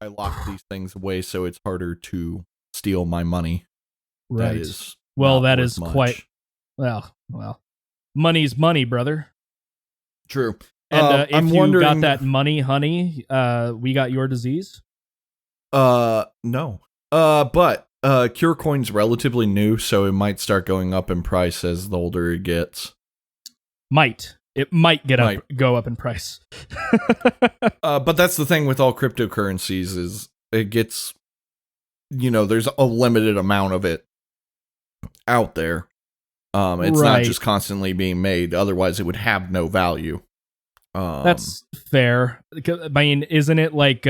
I lock these things away so it's harder to steal my money. Right. That is quite well. Money's money, brother. True. And if I'm you wondering, got that money, honey, we got your disease. No. But Cure Coin's relatively new, so it might start going up in price as the older it gets. It might go up in price. But that's the thing with all cryptocurrencies is it gets, there's a limited amount of it out there. It's not just constantly being made. Otherwise, it would have no value. That's fair. I mean, isn't it like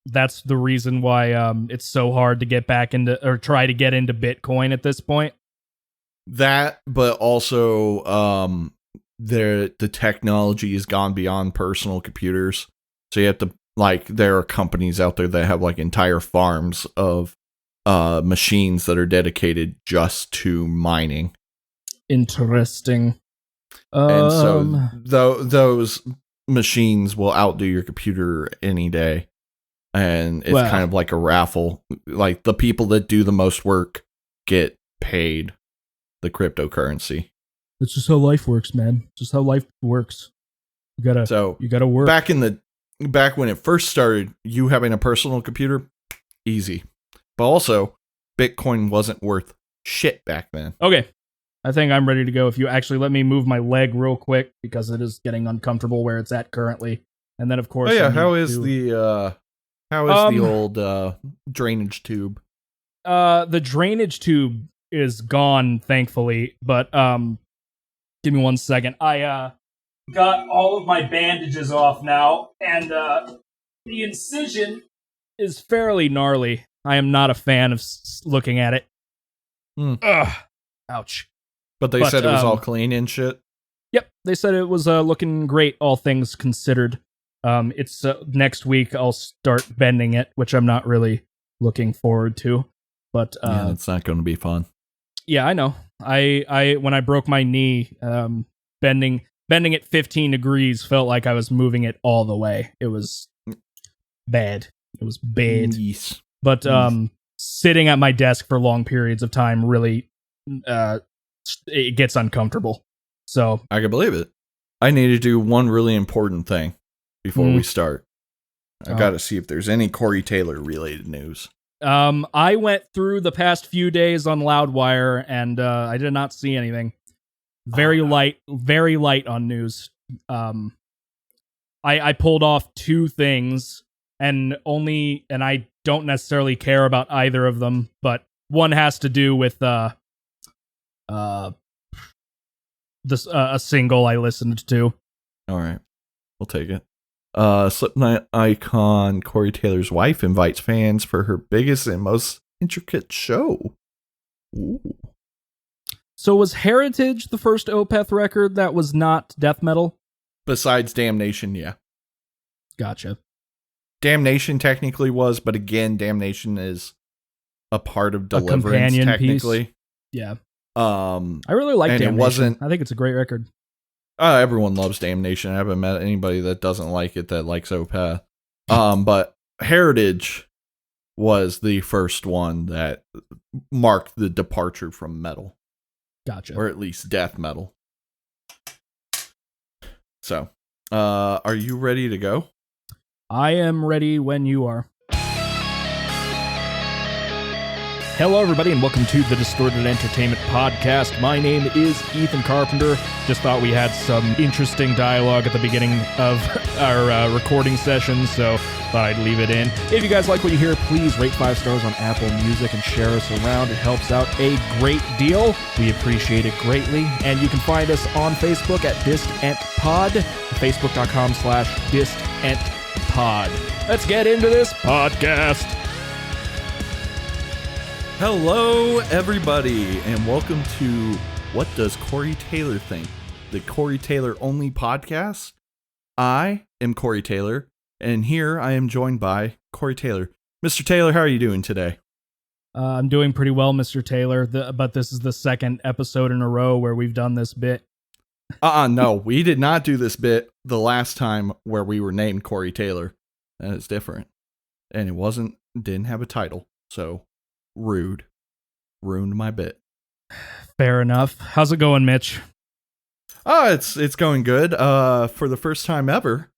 that's the reason why it's so hard to get back into or try to get into Bitcoin at this point? That, but also the technology has gone beyond personal computers. So you have to, there are companies out there that have entire farms of machines that are dedicated just to mining. Interesting. And so those machines will outdo your computer any day. And it's kind of like a raffle. Like the people that do the most work get paid the cryptocurrency. It's just how life works, man. It's just how life works. You gotta work. Back when it first started, you having a personal computer, easy. But also, Bitcoin wasn't worth shit back then. Okay. I think I'm ready to go. If you actually let me move my leg real quick, because it is getting uncomfortable where it's at currently. And then, of course... Oh, yeah. How is the old drainage tube? The drainage tube is gone, thankfully. But give me 1 second. I got all of my bandages off now. And the incision is fairly gnarly. I am not a fan of looking at it. Ugh. Ouch. But they said it was all clean and shit? Yep, they said it was looking great, all things considered. It's next week I'll start bending it, which I'm not really looking forward to. But yeah, it's not going to be fun. Yeah, I know. I when I broke my knee, bending it 15 degrees felt like I was moving it all the way. It was bad. It was bad. Yes. But sitting at my desk for long periods of time really it gets uncomfortable. So I can believe it. I need to do one really important thing before we start. I got to see if there's any Corey Taylor related news. I went through the past few days on Loudwire and I did not see anything. Very light on news. I pulled off 2 things and I don't necessarily care about either of them, but one has to do with a single I listened to. All right, we'll take it. Slipknot icon Corey Taylor's wife invites fans for her biggest and most intricate show. Ooh. So was Heritage the first Opeth record that was not death metal? Besides Damnation, yeah. Gotcha. Damnation technically was, but again, Damnation is a part of Deliverance technically. Piece. Yeah. I really like Damnation. I think it's a great record. Everyone loves Damnation. I haven't met anybody that doesn't like it that likes Opeth. But Heritage was the first one that marked the departure from metal. Gotcha. Or at least death metal. So, are you ready to go? I am ready when you are. Hello, everybody, and welcome to the Distorted Entertainment Podcast. My name is Ethan Carpenter. Just thought we had some interesting dialogue at the beginning of our recording session, so thought I'd leave it in. If you guys like what you hear, please rate 5 stars on Apple Music and share us around. It helps out a great deal. We appreciate it greatly. And you can find us on Facebook at DistEntPod, facebook.com/DistEntPod. Let's get into this podcast. Hello, everybody, and welcome to What Does Corey Taylor Think? The Corey Taylor Only podcast. I am Corey Taylor, and here I am joined by Corey Taylor. Mr. Taylor, how are you doing today? I'm doing pretty well, Mr. Taylor, but this is the second episode in a row where we've done this bit. No, we did not do this bit the last time where we were named Corey Taylor. That is different. and it didn't have a title. So ruined my bit. Fair enough. How's it going, Mitch? It's going good. For the first time ever,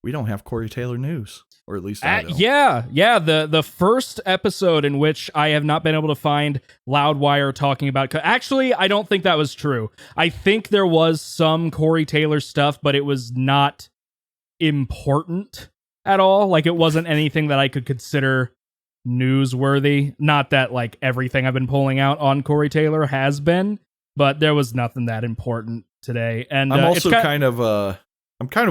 we don't have Corey Taylor news, or at least I don't. Yeah. The first episode in which I have not been able to find Loudwire talking about. Actually, I don't think that was true. I think there was some Corey Taylor stuff, but it was not important at all. Like, it wasn't anything that I could consider newsworthy. Not that like everything I've been pulling out on Corey Taylor has been, but there was nothing that important today. And I'm also kind of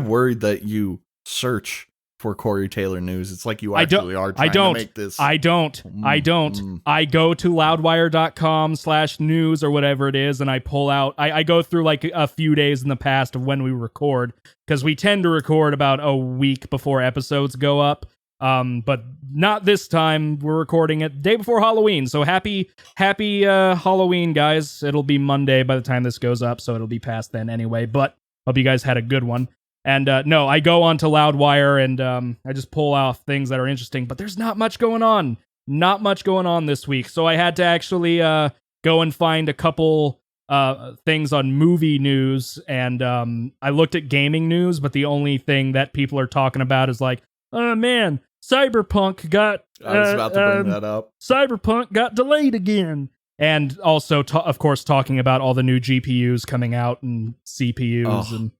worried that you search for Corey Taylor news. It's like you actually are trying to make this. I don't. I go to loudwire.com/news or whatever it is, and I pull out. I go through like a few days in the past of when we record, because we tend to record about a week before episodes go up. But not this time. We're recording it the day before Halloween. So happy Halloween, guys. It'll be Monday by the time this goes up, so it'll be past then anyway. But hope you guys had a good one. And no, I go on to Loudwire and I just pull off things that are interesting, but there's not much going on. Not much going on this week. So I had to actually go and find a couple things on movie news, and I looked at gaming news, but the only thing that people are talking about is like, oh man, Cyberpunk got... I was about to bring that up. Cyberpunk got delayed again. And also, of course, talking about all the new GPUs coming out and CPUs and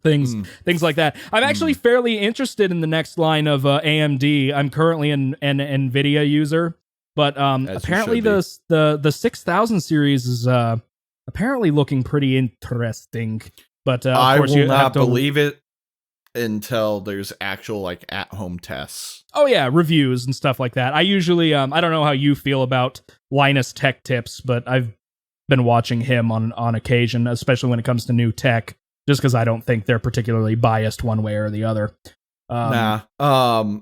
things like that. I'm actually fairly interested in the next line of AMD. I'm currently an NVIDIA user, but apparently the 6000 series is apparently looking pretty interesting. But I will not believe it until there's actual like at-home tests. Oh yeah, reviews and stuff like that. I usually I don't know how you feel about Linus Tech Tips, but I've been watching him on occasion, especially when it comes to new tech, just because I don't think they're particularly biased one way or the other. I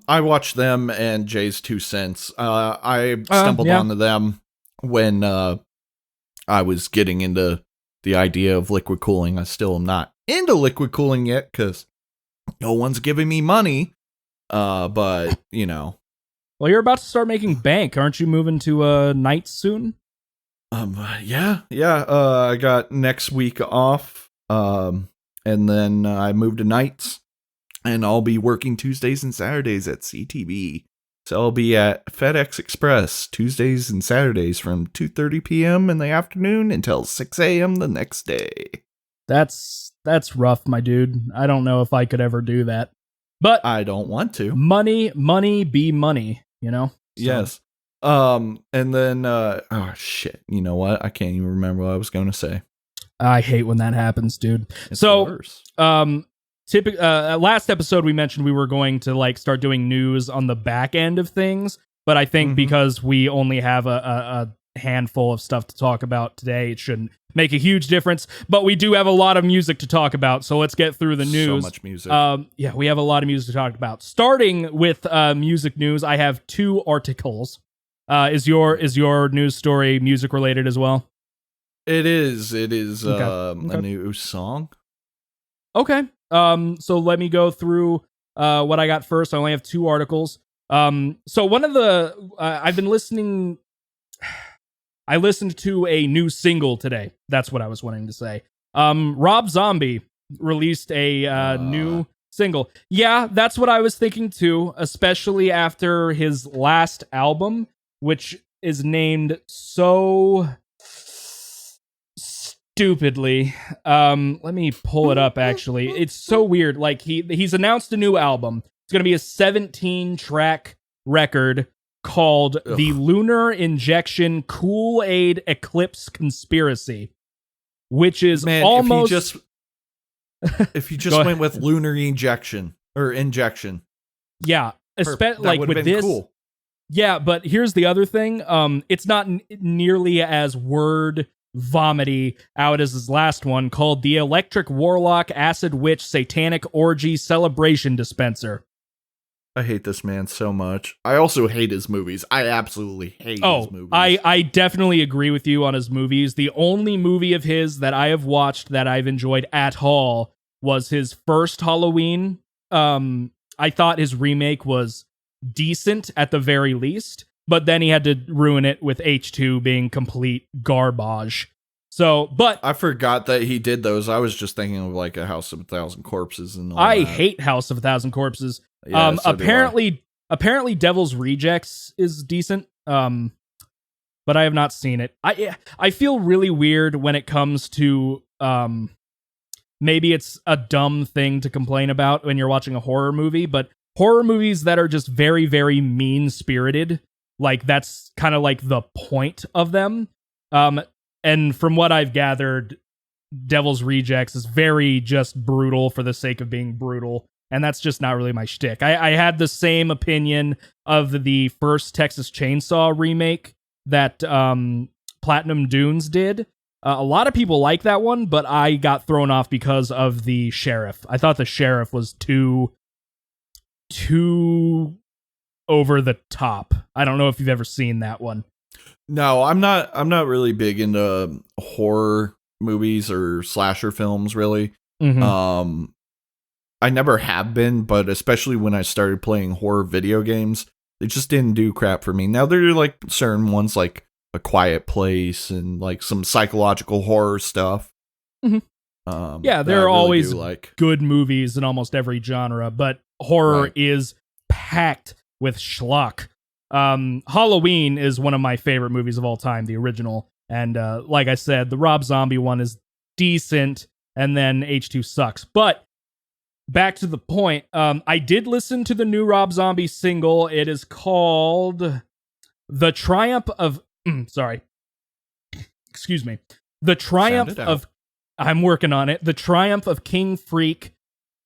watched them and Jay's 2 cents. I stumbled onto them when I was getting into the idea of liquid cooling. I still am not into liquid cooling yet because no one's giving me money. But you know. Well, you're about to start making bank. Aren't you moving to nights soon? Yeah. I got next week off. And then I moved to nights, and I'll be working Tuesdays and Saturdays at CTV. So I'll be at FedEx Express Tuesdays and Saturdays from 2:30 p.m. in the afternoon until 6 a.m. the next day. That's rough, my dude. I don't know if I could ever do that. But I don't want to. Money be money, you know? So. Yes. And then oh shit, you know what? I can't even remember what I was going to say. I hate when that happens, dude. It's so, last episode we mentioned we were going to like start doing news on the back end of things, but I think because we only have a handful of stuff to talk about today, it shouldn't make a huge difference. But we do have a lot of music to talk about, so let's get through the news. So much music. Yeah, we have a lot of music to talk about. Starting with music news, I have 2 articles. Is your news story music related as well? It is a new song. Okay. So let me go through what I got first. I only have 2 articles. So one of the I've been listening. I listened to a new single today. That's what I was wanting to say. Rob Zombie released a new single. Yeah, that's what I was thinking too, especially after his last album, which is named so stupidly. Let me pull it up actually. It's so weird. Like he's announced a new album. It's going to be a 17-track record called The Lunar Injection Kool-Aid Eclipse Conspiracy, which is almost if you just went with lunar injection or injection. Yeah, like with this cool. Yeah, but here's the other thing. It's not nearly as word vomity out as his last one, called The Electric Warlock Acid Witch Satanic Orgy Celebration Dispenser. I hate this man so much. I also hate his movies. I absolutely hate his movies. I definitely agree with you on his movies. The only movie of his that I have watched that I've enjoyed at all was his first Halloween. I thought his remake was decent at the very least, but then he had to ruin it with H2 being complete garbage. So, but I forgot that he did those. I was just thinking of like a House of a Thousand Corpses and all I that. hate House of a Thousand Corpses. Yeah, so apparently Devil's Rejects is decent. But I have not seen it. I feel really weird when it comes to maybe it's a dumb thing to complain about when you're watching a horror movie, but horror movies that are just very, very mean-spirited, like that's kind of like the point of them. And from what I've gathered, Devil's Rejects is very just brutal for the sake of being brutal, and that's just not really my shtick. I had the same opinion of the first Texas Chainsaw remake that Platinum Dunes did. A lot of people like that one, but I got thrown off because of the sheriff. I thought the sheriff was too over the top. I don't know if you've ever seen that one. No, I'm not really big into horror movies or slasher films, really. Mm-hmm. I never have been, but especially when I started playing horror video games, they just didn't do crap for me. Now there are like certain ones like A Quiet Place and like some psychological horror stuff. Mm-hmm. Yeah, there are always good movies in almost every genre, but horror is packed with schlock. Halloween is one of my favorite movies of all time, the original. And like I said, the Rob Zombie one is decent, and then H2 sucks. But back to the point, I did listen to the new Rob Zombie single. It is called The Triumph of... sorry. Excuse me. The Triumph of... I'm working on it. The Triumph of King Freak,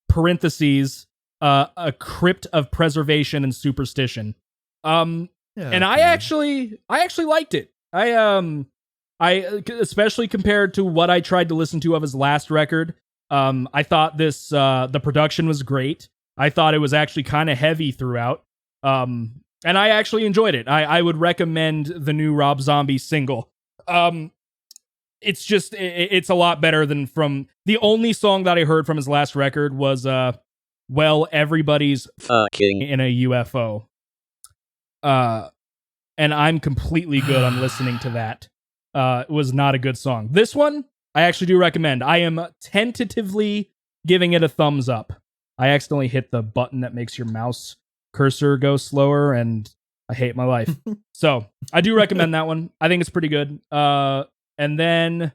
parentheses, a crypt of preservation and superstition. And I actually liked it. I especially compared to what I tried to listen to of his last record. I thought the production was great. I thought it was actually kind of heavy throughout. And I actually enjoyed it. I would recommend the new Rob Zombie single. It's just, it's a lot better than from the only song that I heard from his last record was, well, everybody's fucking in a UFO. And I'm completely good on listening to that. It was not a good song. This one, I actually do recommend. I am tentatively giving it a thumbs up. I accidentally hit the button that makes your mouse cursor go slower, and I hate my life. So, I do recommend that one. I think it's pretty good. And then,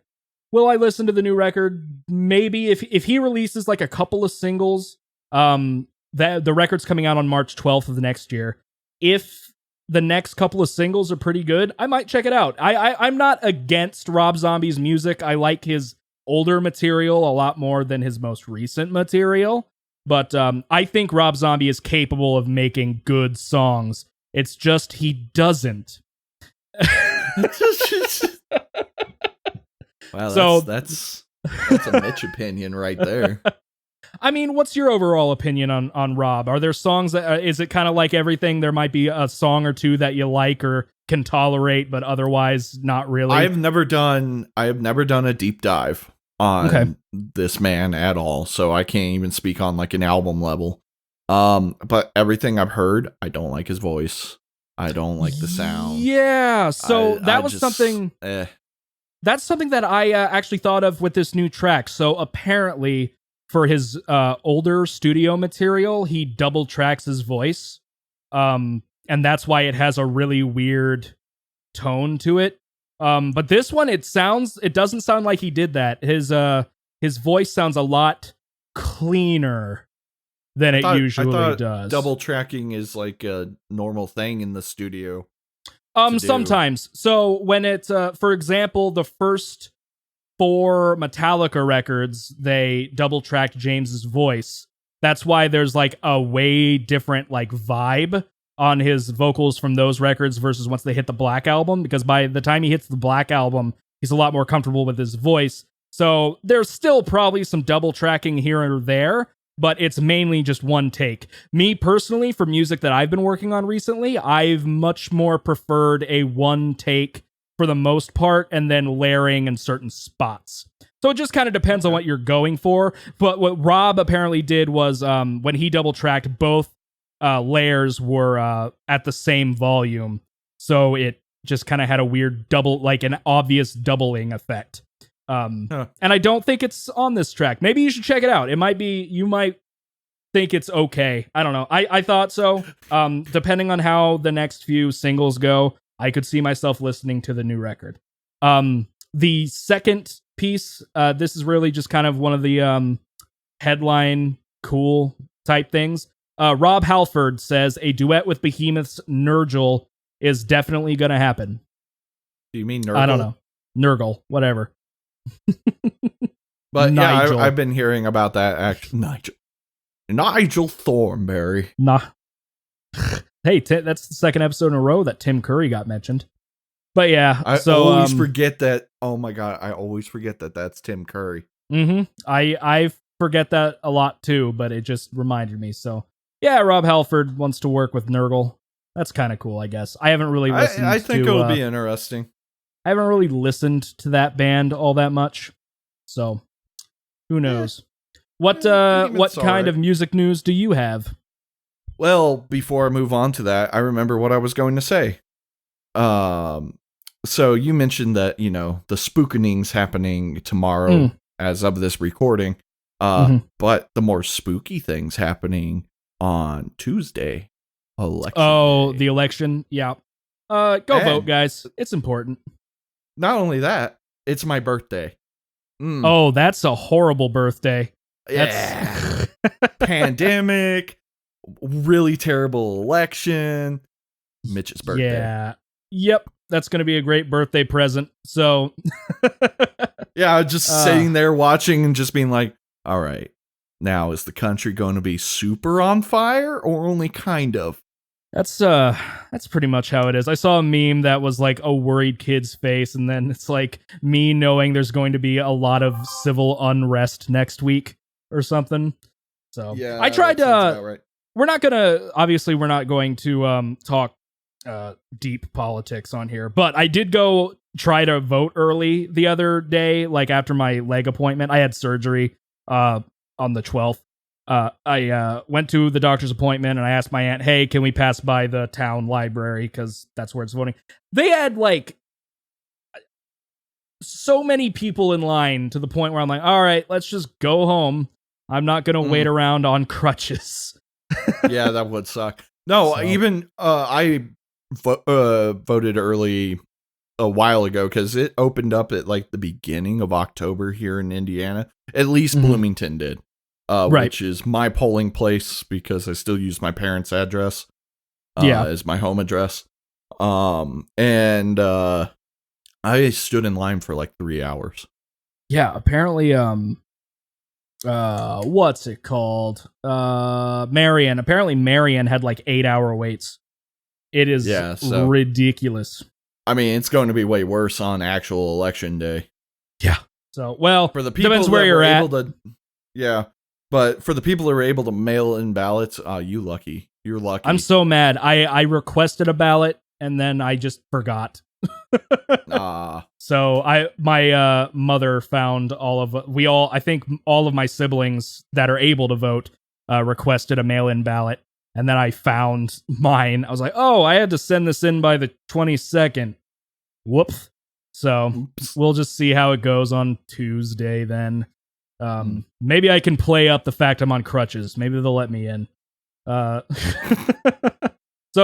will I listen to the new record? Maybe. If he releases like a couple of singles, the record's coming out on March 12th of the next year. If the next couple of singles are pretty good, I might check it out. I'm not against Rob Zombie's music. I like his older material a lot more than his most recent material. But I think Rob Zombie is capable of making good songs. It's just he doesn't. Wow, so that's a Mitch opinion right there. I mean, what's your overall opinion on Rob? Are there songs that is it kind of like everything? There might be a song or two that you like or can tolerate, but otherwise not really. I have never done a deep dive on this man at all, so I can't even speak on like an album level. But everything I've heard, I don't like his voice. I don't like the sound. Yeah, so something. That's something that I actually thought of with this new track. So apparently, for his older studio material, he double tracks his voice, and that's why it has a really weird tone to it. But this one, it doesn't sound like he did that. His voice sounds a lot cleaner than it usually does. Double tracking is like a normal thing in the studio. Sometimes. So when it's, for example, the first 4 Metallica records, they double tracked James's voice. That's why there's like a way different like vibe on his vocals from those records versus once they hit the Black Album, because by the time he hits the Black Album, he's a lot more comfortable with his voice. So there's still probably some double tracking here or there, but it's mainly just one take. Me personally, for music that I've been working on recently, I've much more preferred a one take for the most part, and then layering in certain spots. So it just kind of depends on what you're going for. But what Rob apparently did was when he double tracked both layers were at the same volume, so it just kind of had a weird an obvious doubling effect. And I don't think it's on this track. Maybe you should check it out. It might be, you might think it's okay. I don't know. I thought so. Depending on how the next few singles go, I could see myself listening to the new record. The second piece, this is really just kind of one of the headline cool type things. Rob Halford says a duet with Behemoth's Nergal is definitely going to happen. Do you mean Nergal? I don't know. Nergal, whatever. But yeah, I've been hearing about that. Actually, Nigel Thornberry. Nah. Hey, that's the second episode in a row that Tim Curry got mentioned. But yeah, I always forget that. Oh my god, I always forget that that's Tim Curry. Mm-hmm. I forget that a lot too, but it just reminded me. So yeah, Rob Halford wants to work with Nergal. That's kind of cool, I guess. I haven't really listened. I think it'll be interesting. I haven't really listened to that band all that much, so who knows? What kind of music news do you have? Well, before I move on to that, I remember what I was going to say. So you mentioned that, the spookening's happening tomorrow as of this recording. But the more spooky thing's happening on Tuesday. Election day. The election. Yeah. Vote, guys. It's important. Not only that, it's my birthday. Oh, that's a horrible birthday. Yeah. Pandemic, really terrible election, Mitch's birthday. Yeah. Yep. That's going to be a great birthday present. So, yeah, just sitting there watching and just being like, all right, now is the country going to be super on fire or only kind of? That's pretty much how it is. I saw a meme that was like a worried kid's face, and then it's like me knowing there's going to be a lot of civil unrest next week or something. So yeah, I tried to. Right. We're not going to talk deep politics on here, but I did go try to vote early the other day, like after my leg appointment. I had surgery on the 12th. I went to the doctor's appointment and I asked my aunt, hey, can we pass by the town library? Because that's where it's voting. They had like so many people in line to the point where I'm like, all right, let's just go home. I'm not going to wait around on crutches. Yeah, that would suck. No, even I voted early a while ago because it opened up at like the beginning of October here in Indiana. At least Bloomington did. Which is my polling place because I still use my parents' address as my home address. And I stood in line for like 3 hours. Yeah, apparently, what's it called? Marion. Apparently Marion had like 8-hour waits. It is ridiculous. I mean, it's going to be way worse on actual election day. Yeah. So, well, for the people depends where you're at. Yeah. But for the people who are able to mail in ballots, you lucky. You're lucky. I'm so mad. I requested a ballot and then I just forgot. So my mother found I think all of my siblings that are able to vote requested a mail-in ballot, and then I found mine. I was like, oh, I had to send this in by the 22nd. Whoops. So we'll just see how it goes on Tuesday then. Maybe I can play up the fact I'm on crutches. Maybe they'll let me in. So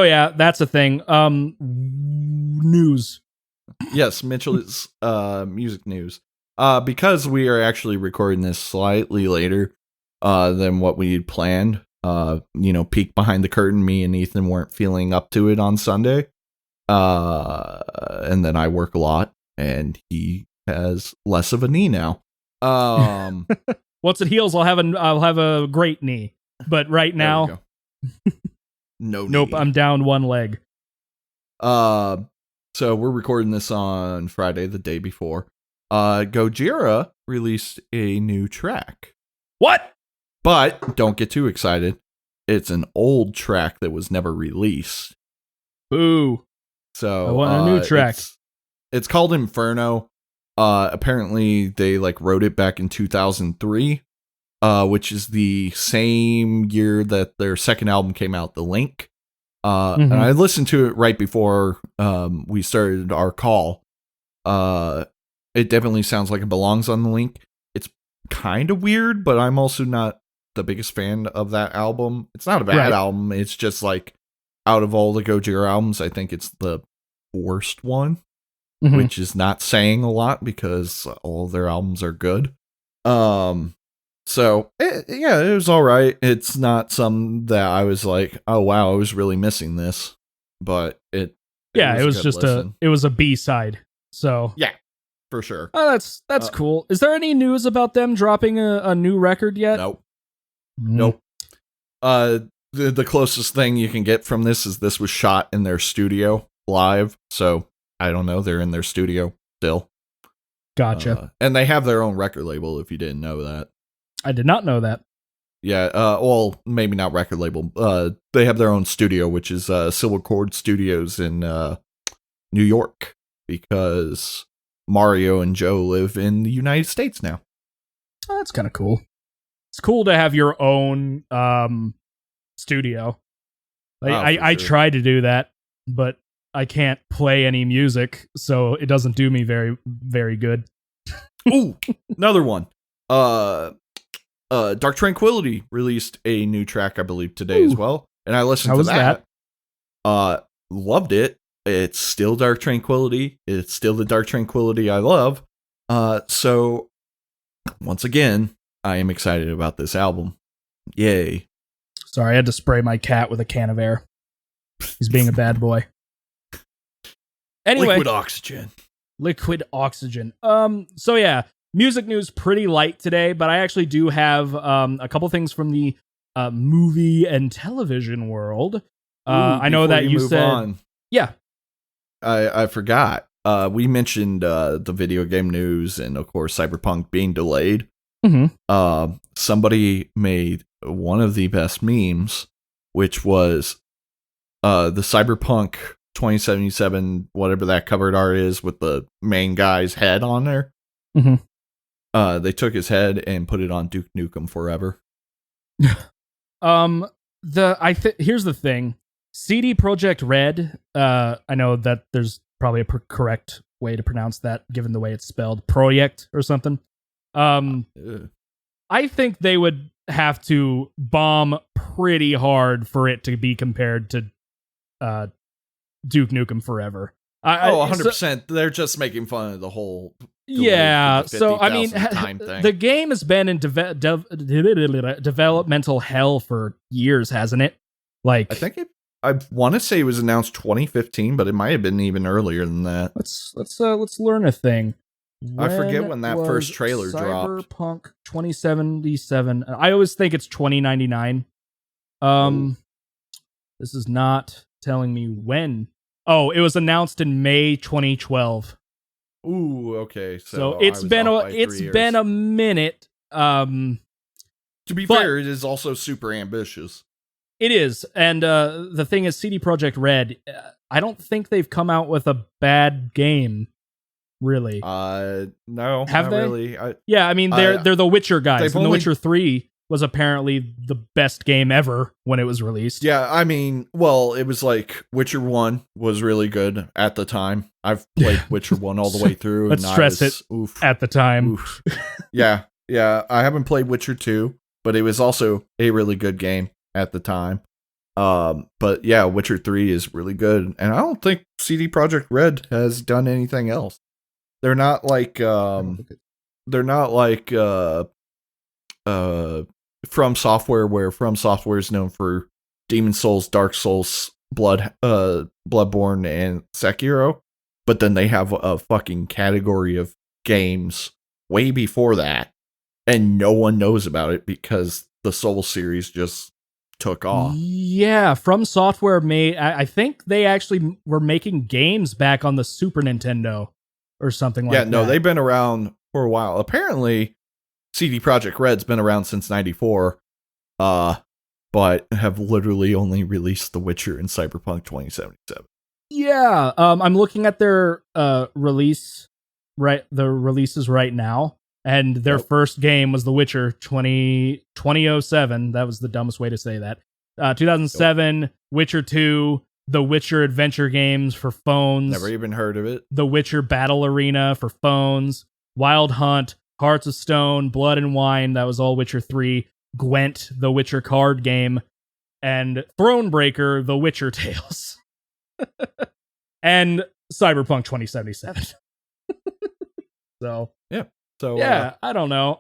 yeah, that's a thing. News. Yes, Mitchell's music news. Because we are actually recording this slightly later than what we had planned. Peek behind the curtain, me and Ethan weren't feeling up to it on Sunday. And then I work a lot and he has less of a knee now. Once it heals, I'll have a great knee. But right now, nope, I'm down one leg. So we're recording this on Friday, the day before. Gojira released a new track. What? But don't get too excited. It's an old track that was never released. Boo. So I want a new track. It's called Inferno. Apparently they wrote it back in 2003. which is the same year that their second album came out, The Link. And I listened to it right before we started our call. It definitely sounds like it belongs on The Link. It's kind of weird, but I'm also not the biggest fan of that album. It's not a bad album. It's just like, out of all the Gojira albums, I think it's the worst one, which is not saying a lot because all their albums are good. So it was all right. It's not something that I was like, oh wow, I was really missing this, but it was just it was a B-side. So yeah, for sure. Oh, that's cool. Is there any news about them dropping a new record yet? Nope. The closest thing you can get from this is this was shot in their studio live. So I don't know. They're in their studio still. Gotcha. And they have their own record label, if you didn't know that. I did not know that. Yeah. Well, maybe not record label. They have their own studio, which is Silver Cord Studios in New York, because Mario and Joe live in the United States now. Oh, that's kind of cool. It's cool to have your own studio. I tried to do that, but I can't play any music, so it doesn't do me very, very good. Ooh, another one. Dark Tranquillity released a new track, I believe, today as well, and I listened to that. Loved it. It's still Dark Tranquillity. It's still the Dark Tranquillity I love. So once again, I am excited about this album. Yay. Sorry, I had to spray my cat with a can of air. He's being a bad boy. Anyway. Liquid oxygen. So yeah, music news pretty light today, but I actually do have a couple things from the movie and television world. I know that you said on, yeah. I forgot. We mentioned the video game news and of course Cyberpunk being delayed. Somebody made one of the best memes, which was the Cyberpunk 2077, whatever that covered art is, with the main guy's head on there. They took his head and put it on Duke Nukem Forever. Here's the thing. CD Projekt Red, I know that there's probably a correct way to pronounce that given the way it's spelled, Project or something. I think they would have to bomb pretty hard for it to be compared to Duke Nukem Forever. 100%. They're just making fun of the whole. Yeah, so I mean, the game has been in developmental hell for years, hasn't it? Like, I want to say it was announced 2015, but it might have been even earlier than that. Let's learn a thing. I forget when that first trailer dropped. Cyberpunk 2077. I always think it's 2099. This is not telling me when. Oh, it was announced in May 2012. Ooh, okay. So it's been a minute. To be fair, it is also super ambitious. It is, and the thing is, CD Projekt Red, I don't think they've come out with a bad game, really. No, have they? Really. Yeah, I mean, they're the Witcher guys, and The Witcher 3 was apparently the best game ever when it was released. Yeah, I mean, well, it was like Witcher 1 was really good at the time. I've played Witcher 1 all the way through. Let's stress it at the time. Yeah, I haven't played Witcher 2, but it was also a really good game at the time. But yeah, Witcher 3 is really good, and I don't think CD Projekt Red has done anything else. They're not like From Software, where From Software is known for Demon Souls, Dark Souls, Bloodborne, and Sekiro, but then they have a fucking category of games way before that, and no one knows about it because the Souls series just took off. Yeah, From Software I think they actually were making games back on the Super Nintendo or something like that. Yeah, no, they've been around for a while. Apparently, CD Projekt Red's been around since 94, but have literally only released The Witcher and Cyberpunk 2077. Yeah, I'm looking at their releases right now. And their first game was The Witcher 2007. That was the dumbest way to say that. 2007, Witcher 2, The Witcher adventure games for phones. Never even heard of it. The Witcher Battle Arena for phones. Wild Hunt, Hearts of Stone, Blood and Wine. That was all Witcher 3. Gwent, The Witcher card game. And Thronebreaker, The Witcher Tales. And Cyberpunk 2077. So yeah. So yeah, I don't know.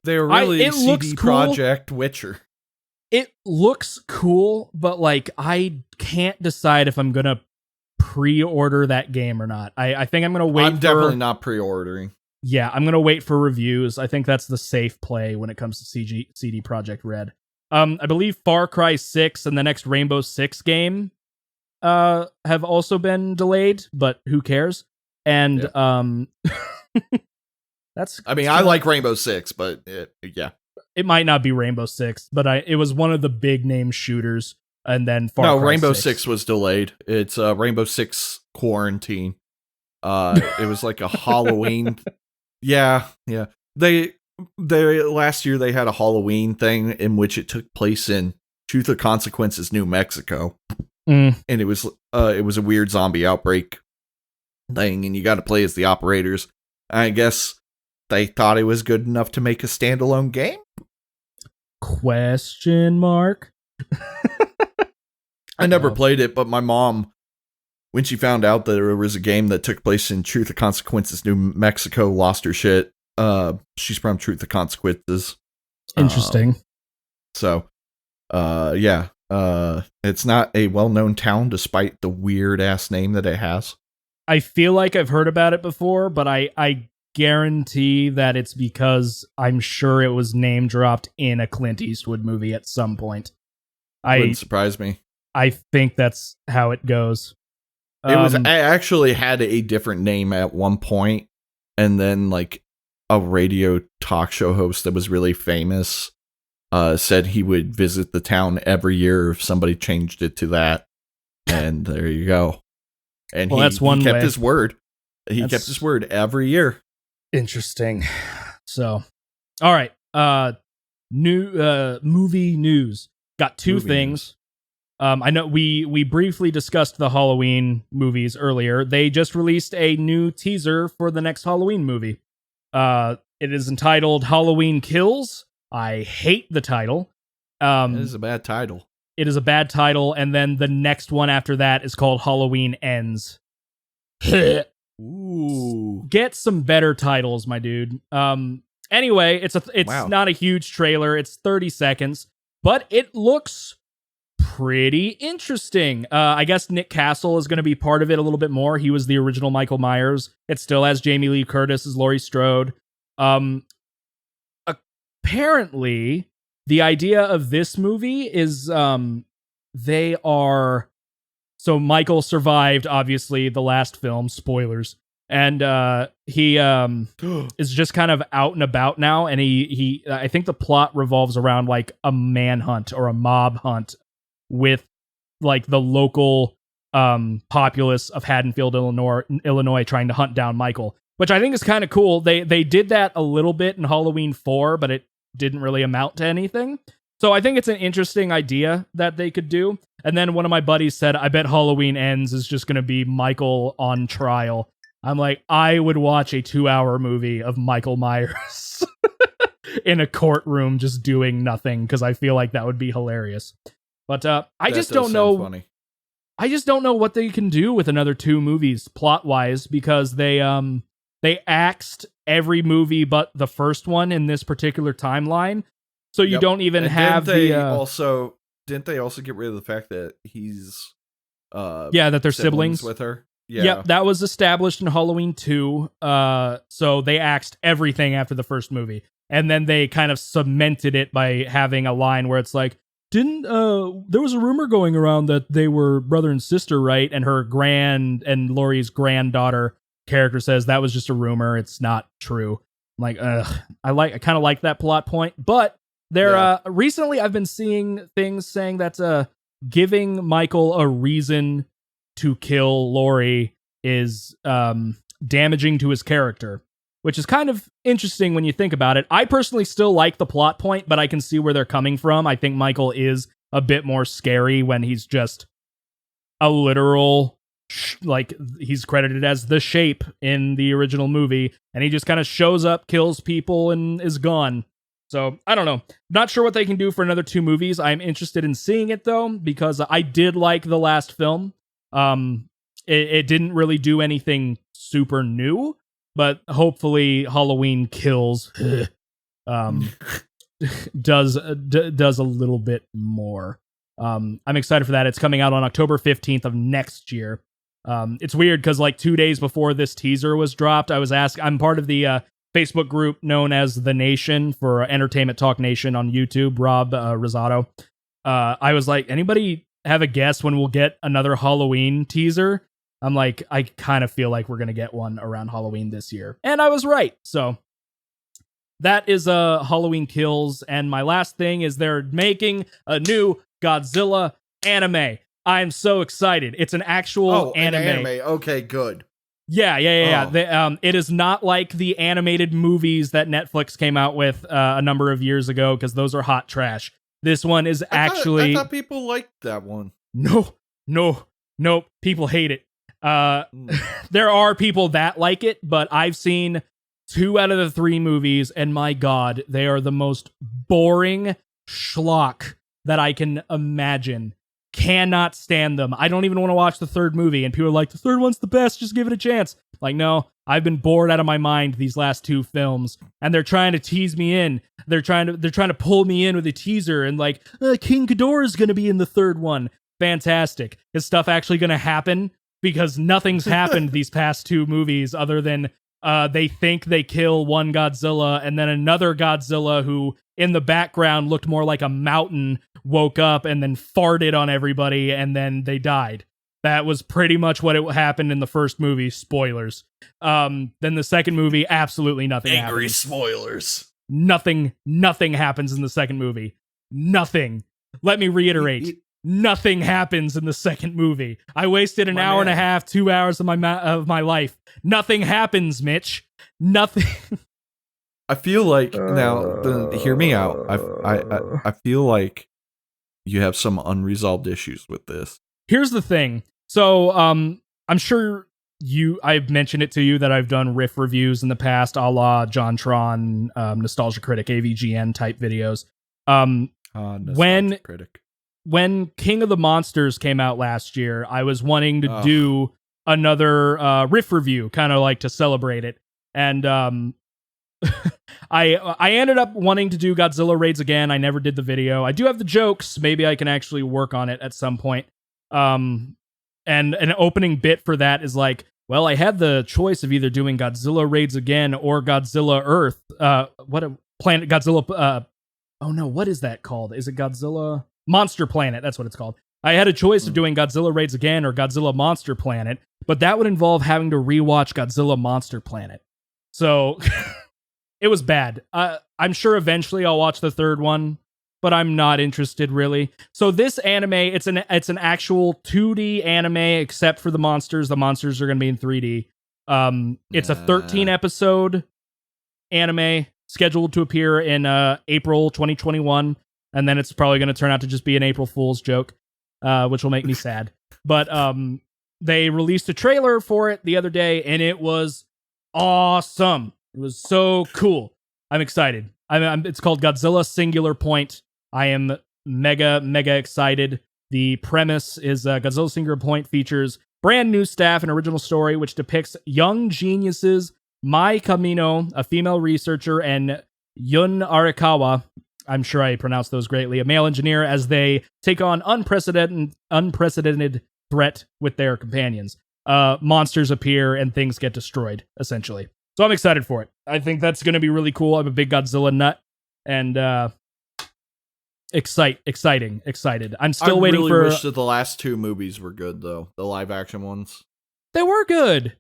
They're really it looks CD cool. Projekt Witcher. It looks cool, but like I can't decide if I'm gonna pre-order that game or not. I think I'm gonna wait. I'm definitely not pre-ordering. Yeah, I'm gonna wait for reviews. I think that's the safe play when it comes to CD Projekt Red. I believe Far Cry 6 and the next Rainbow Six game have also been delayed, but who cares? And that's. I mean, I like Rainbow Six, but yeah, it might not be Rainbow Six, but it was one of the big name shooters. And then Far Cry Rainbow 6. Six was delayed. It's Rainbow Six Quarantine. It was like a Halloween. Yeah. They last year they had a Halloween thing in which it took place in Truth or Consequences, New Mexico, and it was a weird zombie outbreak thing, and you got to play as the operators. I guess they thought it was good enough to make a standalone game? Question mark. I never played it, but my mom, when she found out that there was a game that took place in Truth or Consequences, New Mexico, lost her shit. She's from Truth or Consequences. Interesting. It's not a well-known town despite the weird-ass name that it has. I feel like I've heard about it before, but I guarantee that it's because I'm sure it was name-dropped in a Clint Eastwood movie at some point. Wouldn't surprise me. I think that's how it goes. I actually had a different name at one point, and then like a radio talk show host that was really famous said he would visit the town every year if somebody changed it to that. And there you go. And he kept his word. He kept his word every year. Interesting. So, all right. New movie news. Got two things. I know we briefly discussed the Halloween movies earlier. They just released a new teaser for the next Halloween movie. It is entitled Halloween Kills. I hate the title. It is a bad title. It is a bad title, and then the next one after that is called Halloween Ends. Ooh. Get some better titles, my dude. Anyway, it's not a huge trailer. It's 30 seconds, but it looks pretty interesting. I guess Nick Castle is going to be part of it a little bit more. He was the original Michael Myers. It still has Jamie Lee Curtis as Laurie Strode. Apparently, the idea of this movie is so Michael survived, obviously, the last film, spoilers. And he is just kind of out and about now, and he I think the plot revolves around like a manhunt or a mob hunt with like the local populace of Haddonfield, Illinois trying to hunt down Michael, which I think is kind of cool. They did that a little bit in Halloween 4, but it didn't really amount to anything. So I think it's an interesting idea that they could do. And then one of my buddies said, I bet Halloween Ends is just going to be Michael on trial. I'm like, I would watch a 2-hour movie of Michael Myers in a courtroom just doing nothing, because I feel like that would be hilarious. But I just don't know. Funny. I just don't know what they can do with another 2 movies plot wise, because they axed every movie but the first one in this particular timeline. So you don't even have didn't they also get rid of the fact that he's that they're siblings with her? Yeah. Yep, that was established in Halloween 2. So they axed everything after the first movie. And then they kind of cemented it by having a line where it's like, there was a rumor going around that they were brother and sister, right? And her Laurie's granddaughter character says that was just a rumor. It's not true. I'm like, I kind of like that plot point, but recently I've been seeing things saying that giving Michael a reason to kill Laurie is damaging to his character. which is kind of interesting when you think about it. I personally still like the plot point, but I can see where they're coming from. I think Michael is a bit more scary when he's just a literal, like, he's credited as the Shape in the original movie, and he just kind of shows up, kills people, and is gone. So, I don't know. Not sure what they can do for another 2 movies. I'm interested in seeing it, though, because I did like the last film. It didn't really do anything super new, but hopefully Halloween Kills does a little bit more. I'm excited for that. It's coming out on October 15th of next year. It's weird because like 2 days before this teaser was dropped, I was asked, I'm part of the Facebook group known as The Nation for Entertainment Talk Nation on YouTube, Rob Rosado. I was like, anybody have a guess when we'll get another Halloween teaser? I'm like, I kind of feel like we're going to get one around Halloween this year. And I was right. So that is Halloween Kills. And my last thing is they're making a new Godzilla anime. I'm so excited. It's an actual anime. Okay, good. Yeah. It is not like the animated movies that Netflix came out with a number of years ago, because those are hot trash. This one is I thought people liked that one. No. People hate it. There are people that like it, but I've seen 2 out of the 3 movies, and my God, they are the most boring schlock that I can imagine. Cannot stand them. I don't even want to watch the 3rd movie, and people are like, the 3rd one's the best, just give it a chance. Like, no, I've been bored out of my mind these last 2 films, and they're trying to tease me in. They're trying to pull me in with a teaser, and like, King Ghidorah is going to be in the 3rd one. Fantastic. Is stuff actually going to happen? Because nothing's happened these past 2 movies other than they think they kill one Godzilla, and then another Godzilla who in the background looked more like a mountain woke up and then farted on everybody, and then they died. That was pretty much what happened in the first movie. Spoilers. Then the second movie, absolutely nothing Angry happens. spoilers. Nothing happens in the second movie. Nothing. Let me reiterate. Nothing happens in the second movie. I wasted an hour and a half, 2 hours of my life. Nothing happens, Mitch. Nothing. I feel like hear me out. I feel like you have some unresolved issues with this. Here's the thing. So, I'm sure I've mentioned it to you that I've done riff reviews in the past, a la JonTron, Nostalgia Critic, AVGN type videos. When King of the Monsters came out last year, I was wanting to do another riff review, kind of like to celebrate it. And I ended up wanting to do Godzilla Raids Again. I never did the video. I do have the jokes. Maybe I can actually work on it at some point. And an opening bit for that is like, well, I had the choice of either doing Godzilla Raids Again or Godzilla Earth. Planet Godzilla. What is that called? Is it Godzilla Monster Planet? That's what it's called. I had a choice of doing Godzilla Raids Again or Godzilla Monster Planet, but that would involve having to rewatch Godzilla Monster Planet. So it was bad. I'm sure eventually I'll watch the 3rd one, but I'm not interested really. So this anime, it's an actual 2D anime except for the monsters. The monsters are going to be in 3D. It's a 13 episode anime scheduled to appear in April 2021, and then it's probably going to turn out to just be an April Fool's joke, which will make me sad. But they released a trailer for it the other day, and it was awesome. It was so cool. I'm excited. It's called Godzilla Singular Point. I am mega excited. The premise is Godzilla Singular Point features brand new staff and original story, which depicts young geniuses Mai Kamino, a female researcher, and Yun Arakawa, I'm sure I pronounced those greatly, a male engineer, as they take on unprecedented threat with their companions. Monsters appear and things get destroyed, essentially. So I'm excited for it. I think that's going to be really cool. I'm a big Godzilla nut, and excited. I'm still waiting for... I really wish that the last 2 movies were good, though. The live-action ones. They were good.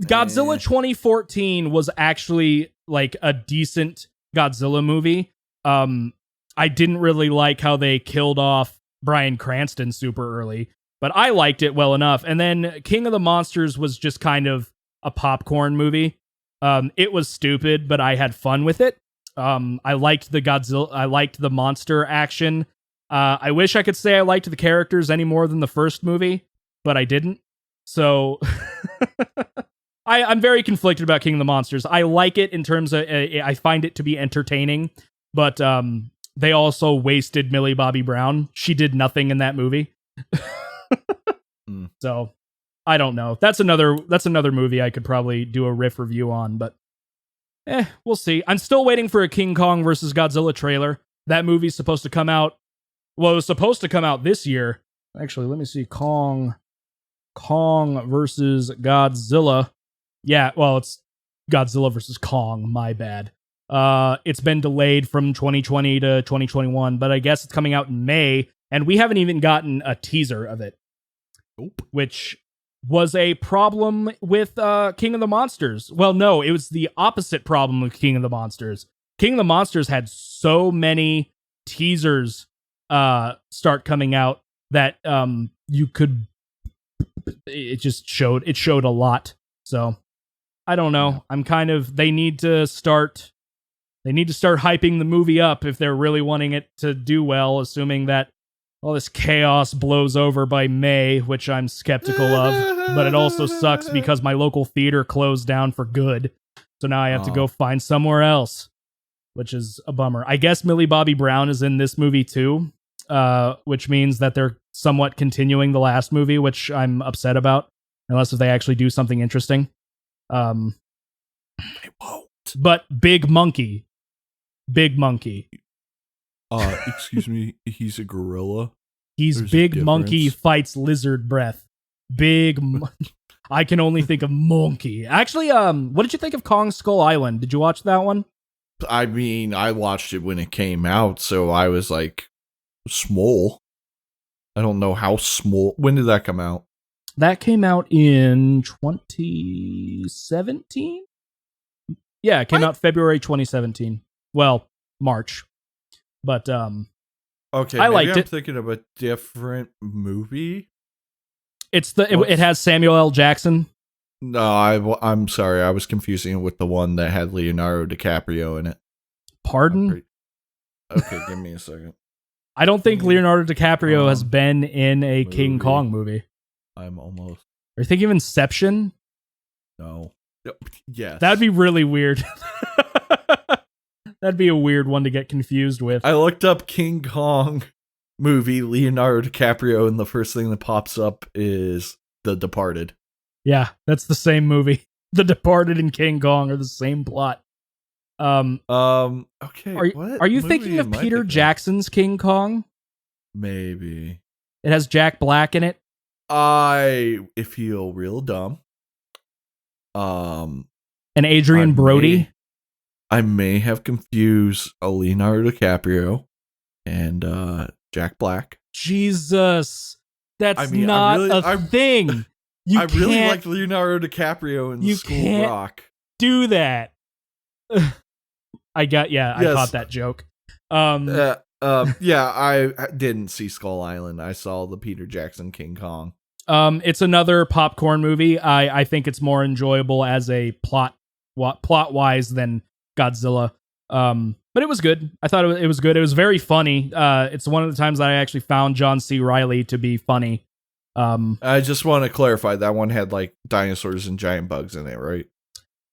Godzilla 2014 was actually like a decent Godzilla movie. I didn't really like how they killed off Bryan Cranston super early, but I liked it well enough. And then King of the Monsters was just kind of a popcorn movie. It was stupid, but I had fun with it. I liked the Godzilla. I liked the monster action. I wish I could say I liked the characters any more than the first movie, but I didn't. So I'm very conflicted about King of the Monsters. I like it in terms of I find it to be entertaining, but they also wasted Millie Bobby Brown. She did nothing in that movie. So I don't know. That's another movie I could probably do a riff review on, but we'll see. I'm still waiting for a King Kong versus Godzilla trailer. That movie's supposed to come out. Well, it was supposed to come out this year. Actually, let me see. Kong versus Godzilla. Yeah, well, it's Godzilla versus Kong. My bad. It's been delayed from 2020 to 2021, but I guess it's coming out in May, and we haven't even gotten a teaser of it. Nope. Which was a problem with King of the Monsters. Well, no, it was the opposite problem with King of the Monsters. King of the Monsters had so many teasers start coming out that you could. It showed a lot. So I don't know. I'm kind of. They need to start hyping the movie up if they're really wanting it to do well, assuming that all this chaos blows over by May, which I'm skeptical of. But it also sucks because my local theater closed down for good. So now I have to go find somewhere else, which is a bummer. I guess Millie Bobby Brown is in this movie too, which means that they're somewhat continuing the last movie, which I'm upset about, unless if they actually do something interesting. They won't. But Big Monkey. Excuse me, he's a gorilla. There's Big Monkey fights lizard breath. I can only think of monkey. Actually, what did you think of Kong Skull Island? Did you watch that one? I mean, I watched it when it came out, so I was like, small. I don't know how small. When did that come out? That came out in 2017? Yeah, it came out February 2017. Well, March. But okay, I liked it. I'm thinking of a different movie. It has Samuel L. Jackson. No, I'm sorry. I was confusing it with the one that had Leonardo DiCaprio in it. Pardon? Okay, give me a second. I don't think Leonardo DiCaprio has been in a King Kong movie. I'm almost. Are you thinking of Inception? No. Yes. That'd be really weird. That'd be a weird one to get confused with. I looked up King Kong movie, Leonardo DiCaprio, and the first thing that pops up is The Departed. Yeah, that's the same movie. The Departed and King Kong are the same plot. Okay. Are you thinking of Peter Jackson's King Kong? Maybe. It has Jack Black in it. I feel real dumb. And Adrian Brody. I may have confused Leonardo DiCaprio and Jack Black. Jesus, that's not a thing. I really like Leonardo DiCaprio in School Rock. Do that. I caught that joke. Yeah, I didn't see Skull Island. I saw the Peter Jackson King Kong. It's another popcorn movie. I think it's more enjoyable as a plot wise than Godzilla. But it was good. I thought it was good. It was very funny. It's one of the times that I actually found John C. Reilly to be funny. I just want to clarify that one had like dinosaurs and giant bugs in it, right?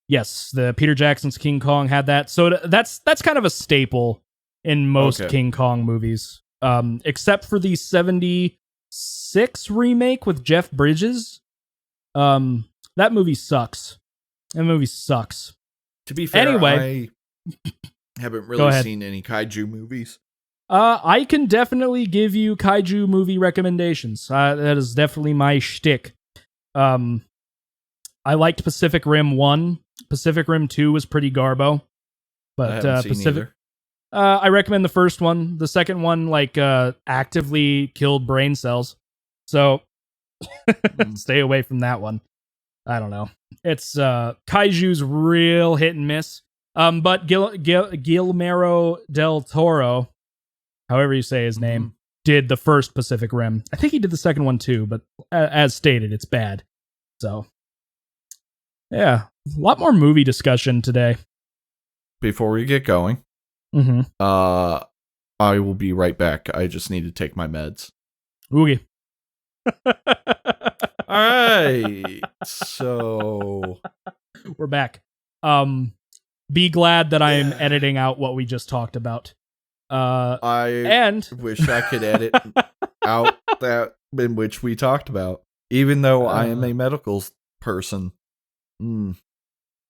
Yes, the Peter Jackson's King Kong had that. So that's kind of a staple in most King Kong movies, except for the 76 remake with Jeff Bridges. That movie sucks. To be fair, anyway, I haven't really seen any kaiju movies. I can definitely give you kaiju movie recommendations. That is definitely my shtick. I liked Pacific Rim 1. Pacific Rim 2 was pretty garbo. But I recommend the first one. The second one actively killed brain cells. So stay away from that one. I don't know. It's kaiju's real hit and miss. But Guillermo del Toro, however you say his name, did the first Pacific Rim. I think he did the second one too, but as stated, it's bad. So Yeah, a lot more movie discussion today. Before we get going, Mm-hmm. I will be right back. I just need to take my meds. Oogie. All right. So we're back. Be glad that I'm editing out what we just talked about. I wish I could edit out that in which we talked about, even though I am a medical person.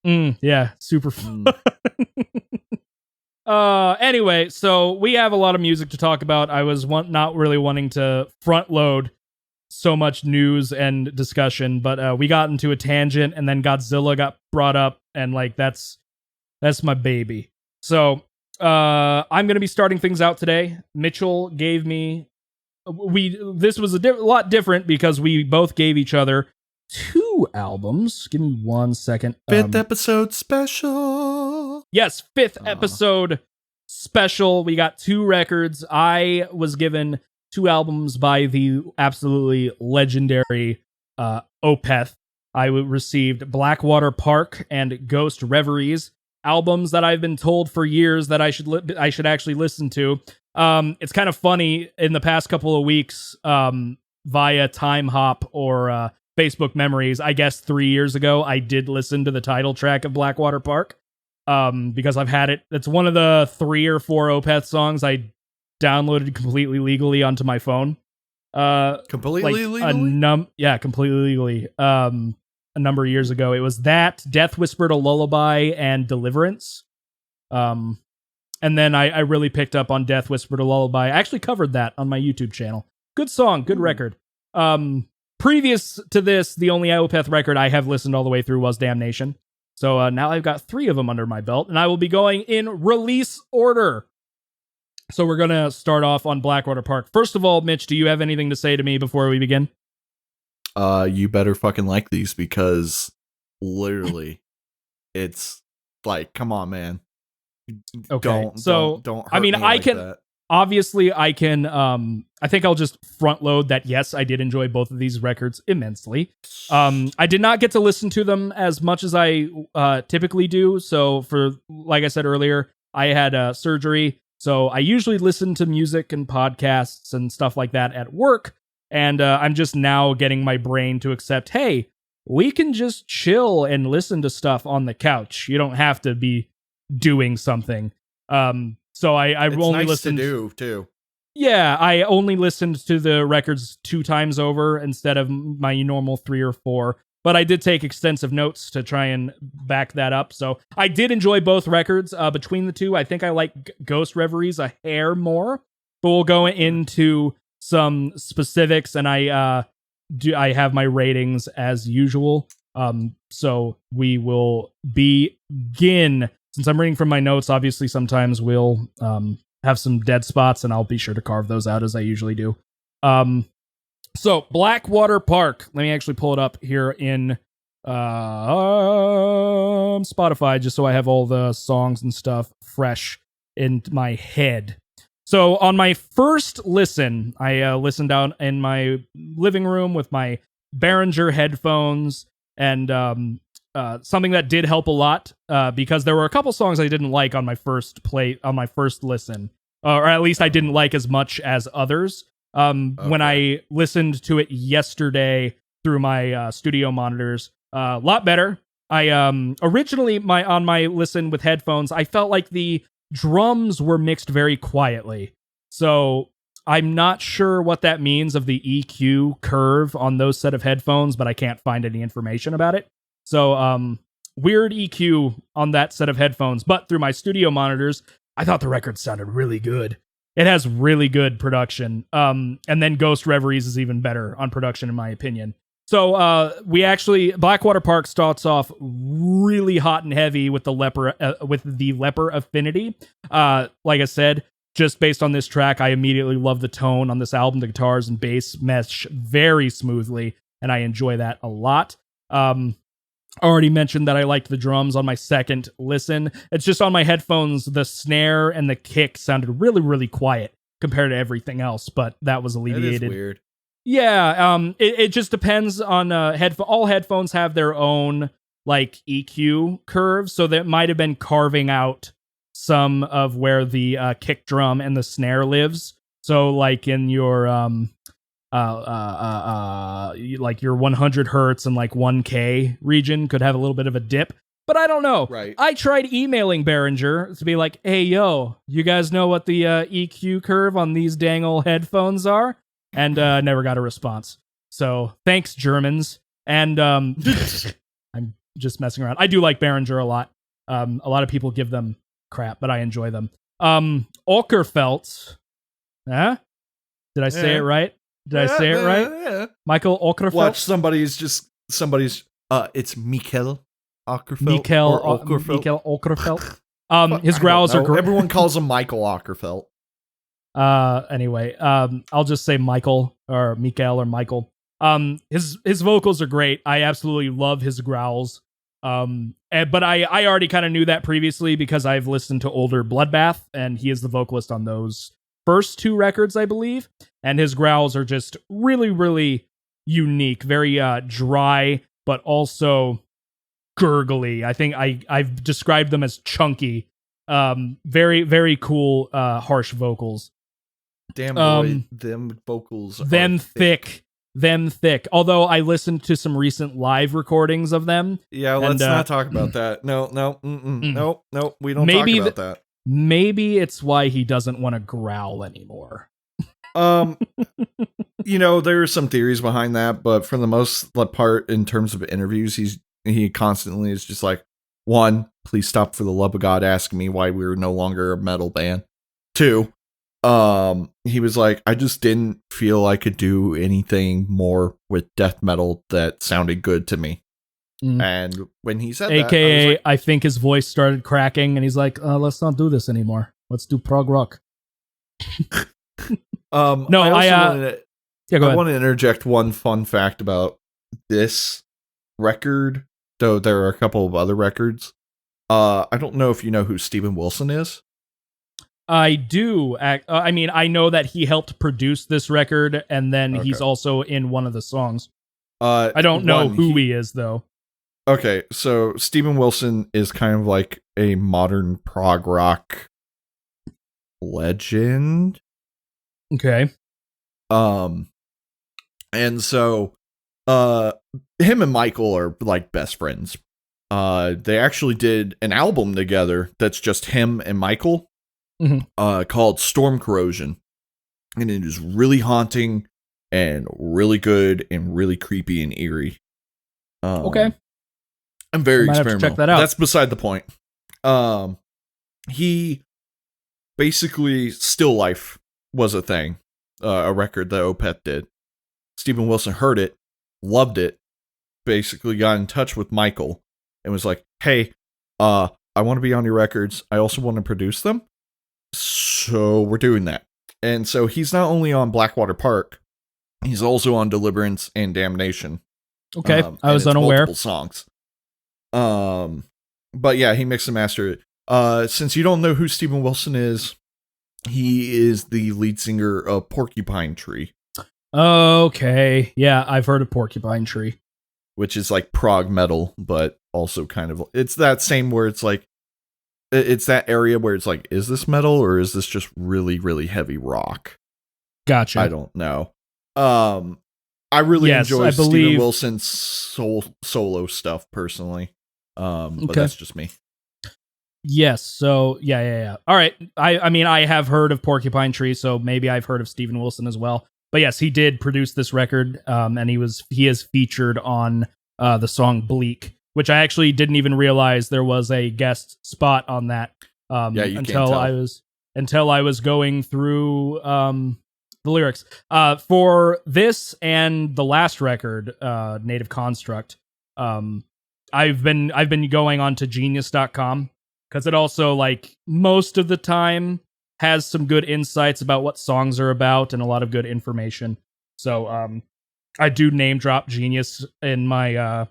Yeah, super fun. Anyway, so we have a lot of music to talk about. I was not really wanting to front load so much news and discussion, but we got into a tangent, and then Godzilla got brought up, and like that's my baby. So I'm gonna be starting things out today. Mitchell gave me this was a lot different because we both gave each other 2 albums. Give me 1 second. 5th episode special. Yes, 5th episode special. We got 2 records. I was given 2 albums by the absolutely legendary Opeth. I received Blackwater Park and Ghost Reveries, albums that I've been told for years that I should actually listen to. It's kind of funny, in the past couple of weeks, via Time Hop or Facebook Memories, I guess 3 years ago, I did listen to the title track of Blackwater Park, because I've had it. It's one of the 3 or 4 Opeth songs I downloaded completely legally onto my phone. Completely legally? Completely legally. A number of years ago. It was that, Death Whispered a Lullaby, and Deliverance. And then I really picked up on Death Whispered a Lullaby. I actually covered that on my YouTube channel. Good song, good record. Previous to this, the only Opeth record I have listened all the way through was Damnation. So now I've got 3 of them under my belt, and I will be going in release order. So we're going to start off on Blackwater Park. First of all, Mitch, do you have anything to say to me before we begin? You better fucking like these, because literally it's like, come on, man. Okay. Don't hurt I mean, me like that. Obviously I can, I think I'll just front load that. Yes, I did enjoy both of these records immensely. I did not get to listen to them as much as I typically do. So like I said earlier, I had surgery. So I usually listen to music and podcasts and stuff like that at work. And I'm just now getting my brain to accept, hey, we can just chill and listen to stuff on the couch. You don't have to be doing something. So I it's only nice listened to do too. Yeah, I only listened to the records 2 times over instead of my normal 3 or 4. But I did take extensive notes to try and back that up. So I did enjoy both records. Between the 2, I think I like Ghost Reveries a hair more. But we'll go into some specifics, and I have my ratings as usual. So we will begin. Since I'm reading from my notes, obviously sometimes we'll have some dead spots, and I'll be sure to carve those out as I usually do. So Blackwater Park. Let me actually pull it up here in Spotify, just so I have all the songs and stuff fresh in my head. So on my first listen, I listened out in my living room with my Behringer headphones, and something that did help a lot, because there were a couple songs I didn't like on my first listen, or at least I didn't like as much as others. When I listened to it yesterday through my studio monitors, a lot better. I originally on my listen with headphones, I felt like the drums were mixed very quietly. So I'm not sure what that means of the EQ curve on those set of headphones, but I can't find any information about it. So weird EQ on that set of headphones, but through my studio monitors, I thought the record sounded really good. It has really good production. And then Ghost Reveries is even better on production, in my opinion. So Blackwater Park starts off really hot and heavy with the Leper Affinity. Like I said, just based on this track, I immediately love the tone on this album. The guitars and bass mesh very smoothly, and I enjoy that a lot. Already mentioned that I liked the drums on my second listen. It's just on my headphones, the snare and the kick sounded really, really quiet compared to everything else, but that was alleviated. That is weird. Yeah, it just depends on all headphones have their own like EQ curves, so that might have been carving out some of where the kick drum and the snare lives. So like in your like your 100 hertz and like 1K region could have a little bit of a dip. But I don't know. Right. I tried emailing Behringer to be like, hey, yo, you guys know what the EQ curve on these dang old headphones are? And never got a response. So thanks, Germans. And I'm just messing around. I do like Behringer a lot. A lot of people give them crap, but I enjoy them. Olkerfelt. Huh? Did I say it right? Did I say it right? Yeah. Michael Olkerfelt? Watch somebody's, it's Mikkel Ockerfelt. Mikkel Olkerfelt. His growls are great. Everyone calls him Michael Ockerfelt. Anyway, I'll just say Michael or Mikkel or Michael. His vocals are great. I absolutely love his growls. But I already kind of knew that previously because I've listened to older Bloodbath, and he is the vocalist on those first two records, I believe. And his growls are just really, really unique, very dry, but also gurgly. I think I've described them as chunky. Very, very cool, harsh vocals. Damn boy, them vocals. Them thick. Them thick. Although I listened to some recent live recordings of them. Yeah, let's not talk about that. No, we don't talk about that. Maybe it's why he doesn't want to growl anymore. There are some theories behind that, but for the most part, in terms of interviews, he constantly is just like, 1, please stop for the love of God asking me why we were no longer a metal band. 2, he was like, I just didn't feel I could do anything more with death metal that sounded good to me. And when he said AKA, I think his voice started cracking, and he's like, let's not do this anymore. Let's do prog rock. I want to interject one fun fact about this record, though there are a couple of other records. I don't know if you know who Steven Wilson is. I do. I know that he helped produce this record, and then he's also in one of the songs. I don't know who he is, though. Okay, so Steven Wilson is kind of like a modern prog rock legend. Okay. And so, him and Michael are like best friends. They actually did an album together that's just him and Michael, called Storm Corrosion. And it is really haunting and really good and really creepy and eerie. Okay. I'm very experimental. Check that out. That's beside the point. He basically, Still Life was a thing, a record that Opeth did. Steven Wilson heard it, loved it, basically got in touch with Michael and was like, hey, I want to be on your records. I also want to produce them. So we're doing that. And so he's not only on Blackwater Park, he's also on Deliverance and Damnation. Okay, I was unaware. Multiple songs. But yeah, he mixed and mastered it. Since you don't know who Steven Wilson is, he is the lead singer of Porcupine Tree. Okay, yeah, I've heard of Porcupine Tree, which is like prog metal, but also kind of, it's that same where it's like, it's that area where it's like, is this metal or is this just really, really heavy rock? Gotcha. I don't know. I really enjoy Steven Wilson's solo stuff personally. But that's just me. Yes. So yeah. All right. I mean, I have heard of Porcupine Tree, so maybe I've heard of Steven Wilson as well. But yes, he did produce this record, and he is featured on the song Bleak, which I actually didn't even realize there was a guest spot on that. Until I was going through the lyrics for this and the last record, Native Construct. I've been going on to genius.com because it also, like, most of the time has some good insights about what songs are about and a lot of good information. So I do name drop Genius in my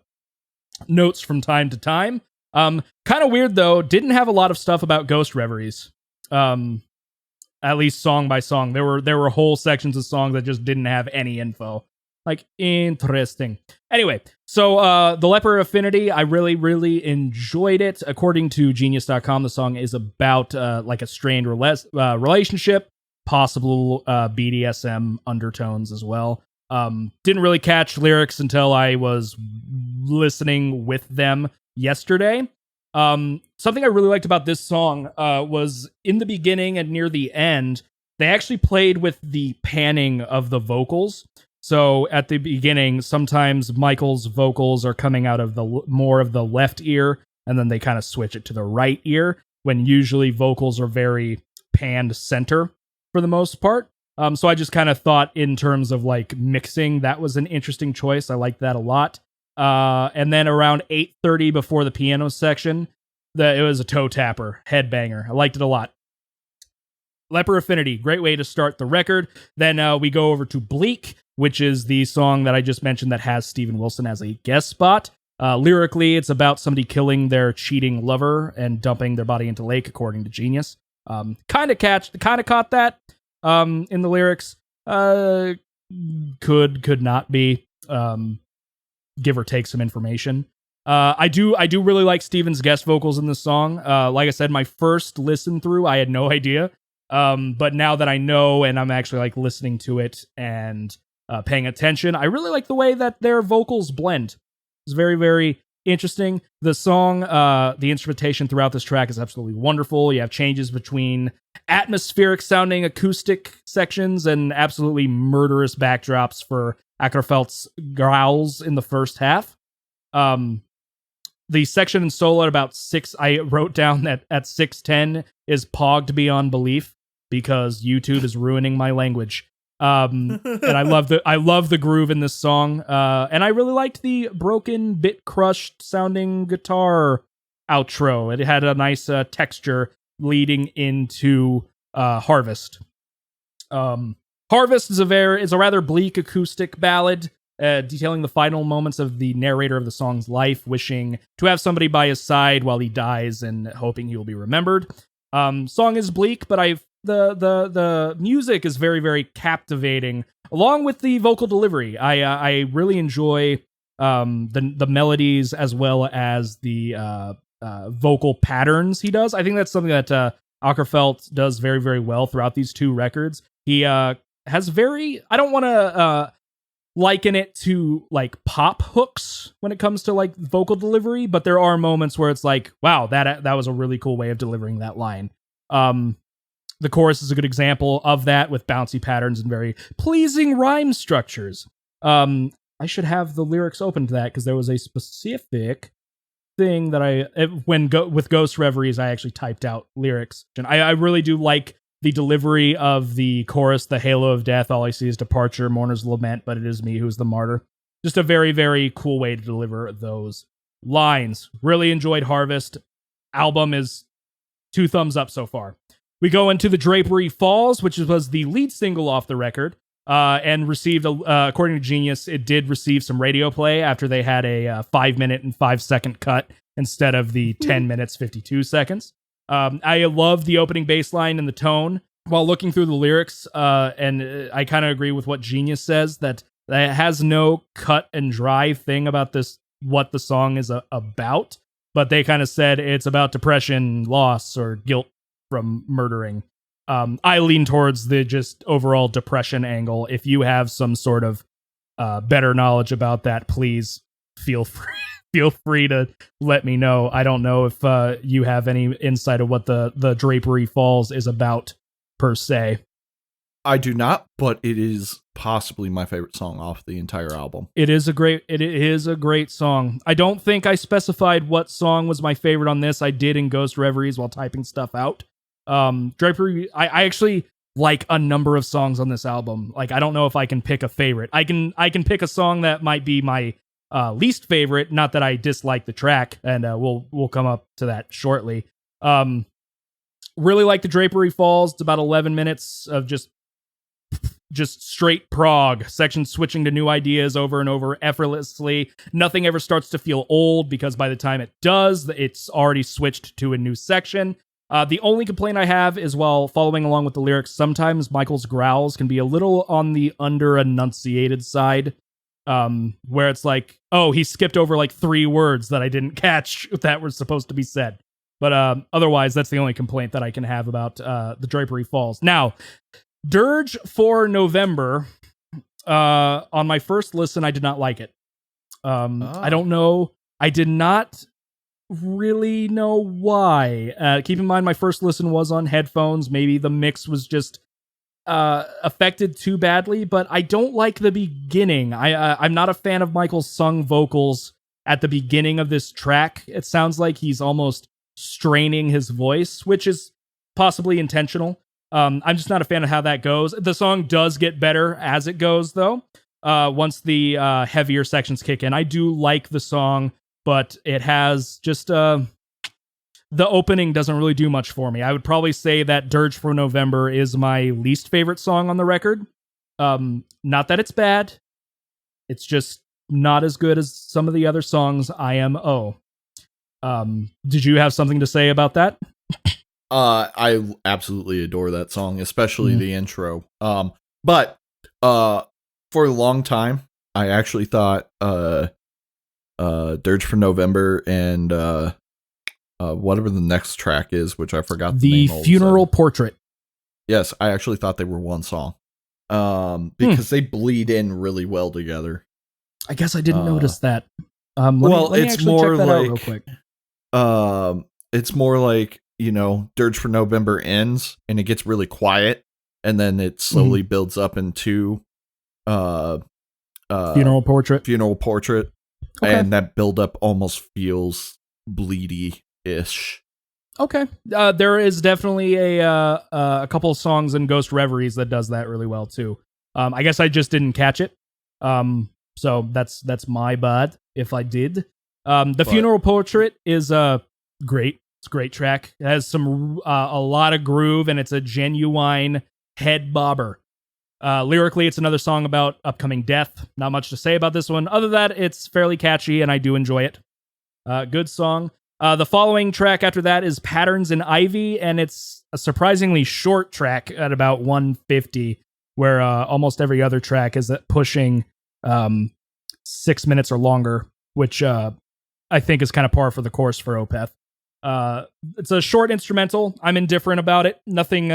notes from time to time. Kind of weird though, didn't have a lot of stuff about Ghost Reveries. At least song by song. There were whole sections of songs that just didn't have any info. Like, interesting. Anyway, so the Leper Affinity, I really, really enjoyed it. According to Genius.com, the song is about like a strained relationship, possible BDSM undertones as well. Didn't really catch lyrics until I was listening with them yesterday. Something I really liked about this song was in the beginning and near the end, they actually played with the panning of the vocals. So at the beginning, sometimes Michael's vocals are coming out of the more of the left ear, and then they kind of switch it to the right ear, when usually vocals are very panned center for the most part. So I just kind of thought in terms of like mixing, that was an interesting choice. I liked that a lot. And then around 8:30 before the piano section, it was a toe tapper, headbanger. I liked it a lot. Leper Affinity, great way to start the record. Then we go over to Bleak, which is the song that I just mentioned that has Steven Wilson as a guest spot. Lyrically, it's about somebody killing their cheating lover and dumping their body into lake, according to Genius. Kind of caught that in the lyrics. Could not be. Give or take some information. I do really like Steven's guest vocals in this song. Like I said, my first listen through, I had no idea. But now that I know and I'm actually like listening to it and paying attention, I really like the way that their vocals blend. It's very, very interesting. The song, the instrumentation throughout this track is absolutely wonderful. You have changes between atmospheric sounding acoustic sections and absolutely murderous backdrops for Ackerfeldt's growls in the first half. The section in solo at about 6, I wrote down that at 6:10 is pogged beyond belief because YouTube is ruining my language. And I love the groove in this song. And I really liked the broken, bit crushed sounding guitar outro. It had a nice texture leading into Harvest. Harvest is a rather bleak acoustic ballad, detailing the final moments of the narrator of the song's life, wishing to have somebody by his side while he dies and hoping he will be remembered. Song is bleak, but the music is very, very captivating, along with the vocal delivery. I really enjoy the melodies as well as the vocal patterns he does. I think that's something that Ackerfeldt does very, very well throughout these two records. He has very, I don't want to liken it to like pop hooks when it comes to like vocal delivery, but there are moments where it's like, wow, that was a really cool way of delivering that line. The chorus is a good example of that, with bouncy patterns and very pleasing rhyme structures. I should have the lyrics open to that because there was a specific thing that with Ghost Reveries, I actually typed out lyrics. And I really do like the delivery of the chorus, the halo of death, all I see is departure, mourner's lament, but it is me who's the martyr. Just a very, very cool way to deliver those lines. Really enjoyed Harvest. Album is 2 thumbs up so far. We go into The Drapery Falls, which was the lead single off the record, and received, according to Genius, it did receive some radio play after they had a 5-minute and 5-second cut instead of the 10 minutes, 52 seconds. I love the opening bass line and the tone. While looking through the lyrics, and I kind of agree with what Genius says, that it has no cut and dry thing about this, what the song is about, but they kind of said it's about depression, loss, or guilt from murdering. I lean towards the just overall depression angle. If you have some sort of better knowledge about that, please feel free to let me know. I don't know if you have any insight of what the Drapery Falls is about per se. I do not, but it is possibly my favorite song off the entire album. It is a great song. I don't think I specified what song was my favorite on this. I did in Ghost Reveries while typing stuff out. Drapery, I actually like a number of songs on this album. Like, I don't know if I can pick a favorite. I can pick a song that might be my least favorite. Not that I dislike the track, and we'll come up to that shortly. Really like the Drapery Falls. It's about 11 minutes of just straight prog, sections switching to new ideas over and over effortlessly. Nothing ever starts to feel old, because by the time it does, it's already switched to a new section. The only complaint I have is, while following along with the lyrics, sometimes Michael's growls can be a little on the under-enunciated side. where it's like, oh, he skipped over like 3 words that I didn't catch that were supposed to be said. But otherwise, that's the only complaint that I can have about the Drapery Falls. Now, Dirge for November, on my first listen, I did not like it. I don't know. I did not really know why. Keep in mind, my first listen was on headphones. Maybe the mix was just affected too badly, but I don't like the beginning. I'm not a fan of Michael's sung vocals at the beginning of this track. It sounds like he's almost straining his voice, which is possibly intentional. I'm just not a fan of how that goes. The song does get better as it goes, though. Once the heavier sections kick in, I do like the song, but it has just the opening doesn't really do much for me. I would probably say that Dirge for November is my least favorite song on the record. Not that it's bad, it's just not as good as some of the other songs. IMO. Did you have something to say about that? I absolutely adore that song, especially the intro. But for a long time, I actually thought Dirge for November and whatever the next track is, which I forgot the name Funeral Portrait. Yes, I actually thought they were one song. Because they bleed in really well together. I guess I didn't notice that. It's more like it's more like, you know, Dirge for November ends and it gets really quiet, and then it slowly builds up into Funeral Portrait. Okay. And that build up almost feels bleedy-ish. Okay. There is definitely a couple of songs in Ghost Reveries that does that really well too. I guess I just didn't catch it. So that's my bad if I did. Funeral Portrait is great. It's a great track. It has some a lot of groove, and it's a genuine head bobber. Lyrically, it's another song about upcoming death. Not much to say about this one, other than it's fairly catchy, and I do enjoy it. Good song. The following track after that is Patterns in Ivy, and it's a surprisingly short track at about 1:50, where almost every other track is pushing 6 minutes or longer, which I think is kind of par for the course for Opeth. It's a short instrumental. I'm indifferent about it. Nothing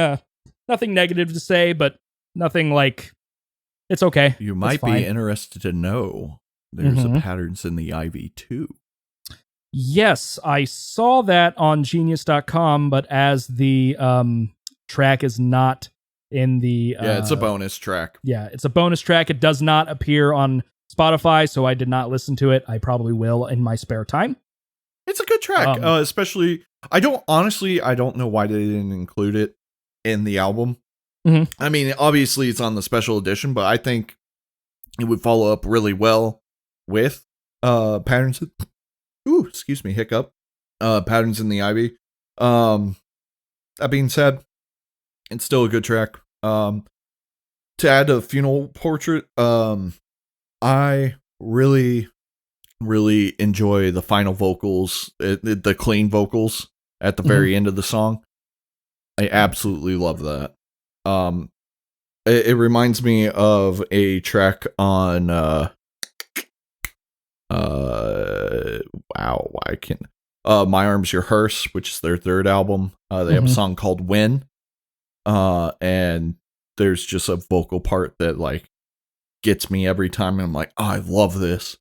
negative to say, but nothing like it's okay. You might be interested to know there's a Patterns in the Ivy too. Yes, I saw that on Genius.com, but as the track is not in the it's a bonus track. Yeah, it's a bonus track. It does not appear on Spotify, so I did not listen to it. I probably will in my spare time. It's a good track, especially. I don't know why they didn't include it in the album. I mean, obviously it's on the special edition, but I think it would follow up really well with Patterns. Ooh, excuse me, hiccup. Patterns in the Ivy. That being said, it's still a good track. To add a Funeral Portrait, I really enjoy the final vocals, the clean vocals at the very end of the song. I absolutely love that. It reminds me of a track on My Arm's Your Hearse, which is their third album. They have a song called Win, and there's just a vocal part that like gets me every time, and I'm like, oh, I love this.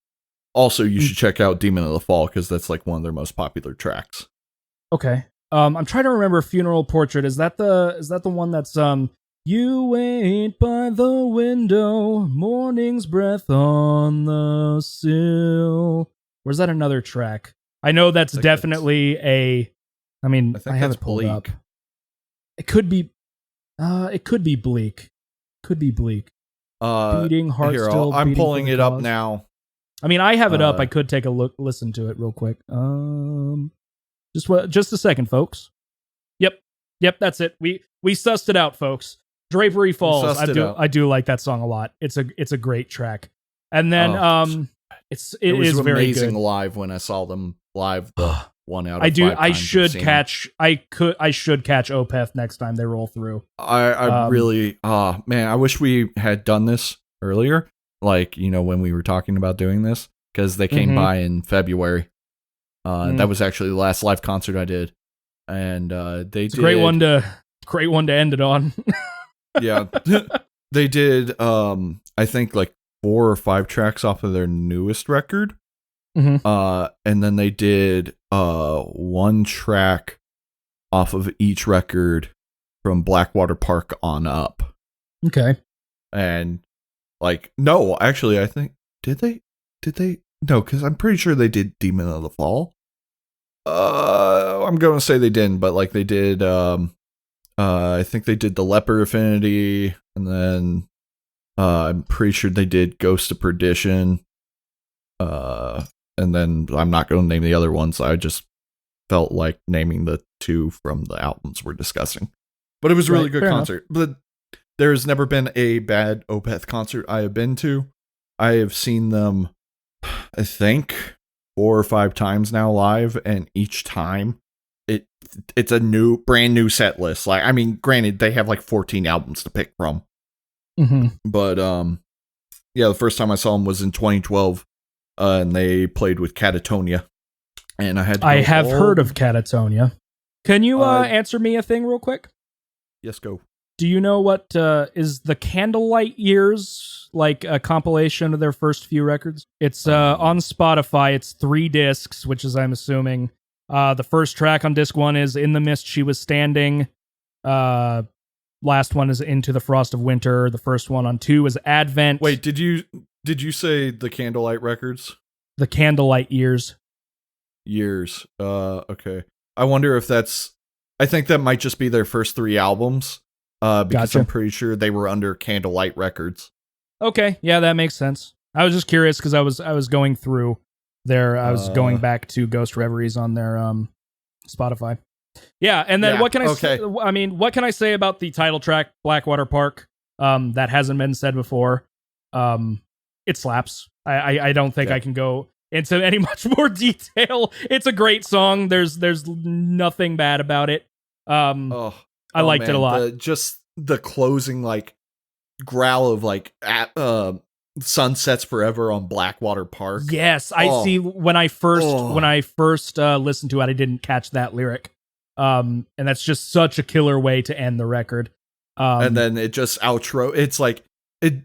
Also, you should check out Demon of the Fall, because that's like one of their most popular tracks. Okay. I'm trying to remember Funeral Portrait. Is that the one that's you wait by the window, morning's breath on the sill? Or is that another track? I know that's definitely I have it pulled up. It could be Bleak. Could be Bleak. Beating heart here, still. I'm pulling it up now. I mean, I have it up. I could take a listen to it real quick. Just a second, folks. Yep, that's it. We sussed it out, folks. Drapery Falls. I do like that song a lot. It's a great track. And then it was very amazing good live when I saw them live. The 1 out of 5 times I should catch Opeth next time they roll through. I really man, I wish we had done this earlier. like, when we were talking about doing this, because they came by in February. That was actually the last live concert I did. And it's a great one to end it on. Yeah. They did, I think, like 4 or 5 tracks off of their newest record. And then they did 1 track off of each record from Blackwater Park on up. Okay. And like, no, actually, I think, did they? No, because I'm pretty sure they did Demon of the Fall. I'm going to say they didn't, but like they did, I think they did the Leper Affinity, and then I'm pretty sure they did Ghost of Perdition. And then I'm not going to name the other ones. I just felt like naming the 2 from the albums we're discussing. But it was a really good concert. But there's never been a bad Opeth concert I have been to. I have seen them, I think, 4 or 5 times now live, and each time it's a brand new set list. Like, I mean, granted, they have like 14 albums to pick from. But yeah, the first time I saw them was in 2012, and they played with Catatonia. And I have heard of Catatonia. Can you answer me a thing real quick? Yes, go. Do you know what is the Candlelight Years, like a compilation of their first few records? It's on Spotify. It's 3 discs, which is, I'm assuming, the first track on disc 1 is In the Mist She Was Standing. Last one is Into the Frost of Winter. The first one on 2 is Advent. Wait, did you say the Candlelight records? The Candlelight Years. Okay. I wonder if I think that might just be their first 3 albums. Because gotcha. I'm pretty sure they were under Candlelight Records. Okay, yeah, that makes sense. I was just curious because I was going through I was going back to Ghost Reveries on their Spotify. Yeah, and then what can I say? I mean, what can I say about the title track, Blackwater Park? That hasn't been said before. It slaps. I don't think I can go into any much more detail. It's a great song. There's nothing bad about it. I liked it a lot. Just the closing, like, growl of like Sunsets Forever on Blackwater Park. Yes, I see. When I first listened to it, I didn't catch that lyric. And that's just such a killer way to end the record. And then it just outro. It's like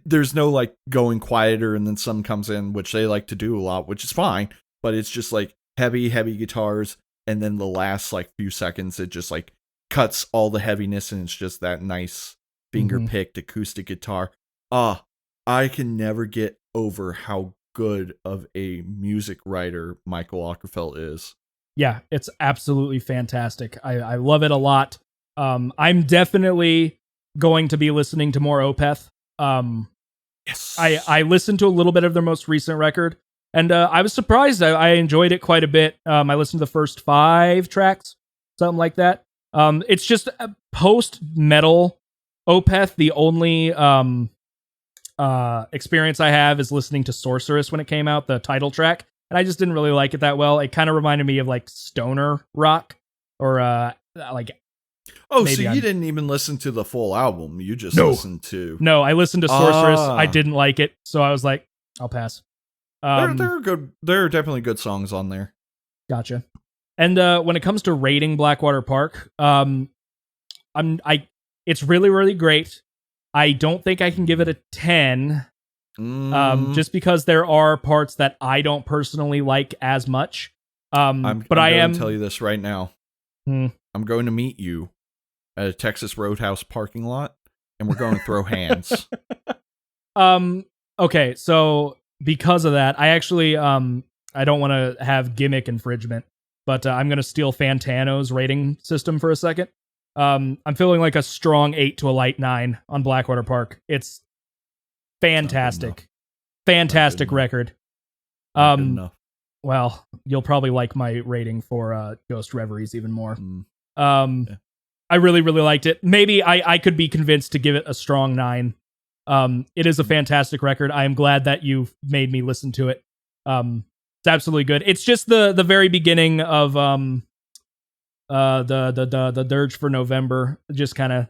there's no like going quieter, and then some comes in, which they like to do a lot, which is fine. But it's just like heavy guitars, and then the last like few seconds, it just like cuts all the heaviness, and it's just that nice finger-picked acoustic guitar. I can never get over how good of a music writer Michael Ockerfeldt is. Yeah, it's absolutely fantastic. I love it a lot. I'm definitely going to be listening to more Opeth. Yes. I listened to a little bit of their most recent record, and I was surprised. I enjoyed it quite a bit. I listened to the first 5 tracks, something like that. It's just a post-metal Opeth. The only experience I have is listening to Sorceress when it came out, the title track, and I just didn't really like it that well. It kind of reminded me of like stoner rock, or like. Oh, so you didn't even listen to the full album? You just listened to. No, I listened to Sorceress. I didn't like it, so I was like, I'll pass. There are good. There are definitely good songs on there. Gotcha. And when it comes to rating Blackwater Park, it's really, really great. I don't think I can give it a 10, just because there are parts that I don't personally like as much. I'm going to tell you this right now. I'm going to meet you at a Texas Roadhouse parking lot, and we're going to throw hands. Okay, so because of that, I actually I don't want to have gimmick infringement. But I'm going to steal Fantano's rating system for a second. I'm feeling like a strong 8 to a light 9 on Blackwater Park. It's fantastic. Fantastic record. Well, you'll probably like my rating for Ghost Reveries even more. I really, really liked it. Maybe I could be convinced to give it a strong 9. It is a fantastic record. I am glad that you made me listen to it. It's absolutely good. It's just the very beginning of the Dirge for November. Just kind of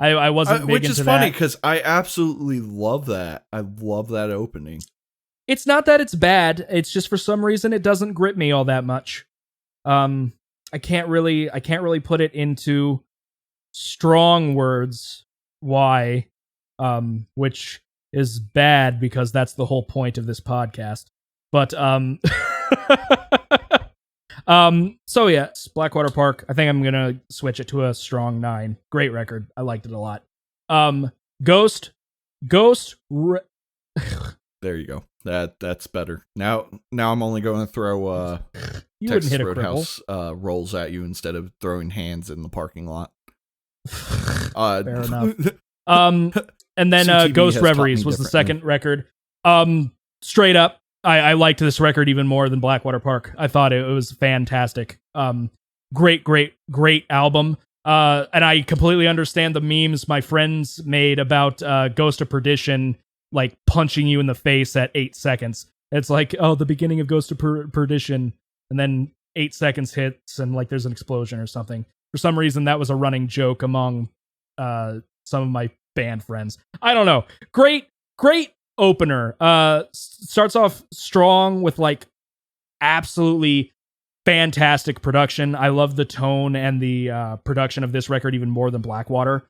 I wasn't big which into is funny that. because I absolutely love that. I love that opening. It's not that it's bad. It's just for some reason it doesn't grip me all that much. I can't really put it into strong words why, which is bad because that's the whole point of this podcast. But so yeah, Blackwater Park. I think I'm gonna switch it to a strong 9. Great record. I liked it a lot. Ghost. There you go. That's better. Now I'm only going to throw You Texas wouldn't hit a Roadhouse rolls at you instead of throwing hands in the parking lot. Fair enough. And then CTV Ghost has Reveries taught me was the differently. second record. Straight up, I liked this record even more than Blackwater Park. I thought it was fantastic. Great album. And I completely understand the memes my friends made about Ghost of Perdition, like punching you in the face at 8 seconds. It's like, oh, the beginning of Ghost of Perdition, and then 8 seconds hits, and like there's an explosion or something. For some reason, that was a running joke among some of my band friends. I don't know. Great opener. Starts off strong with like absolutely fantastic production. I love the tone and the production of this record even more than Blackwater.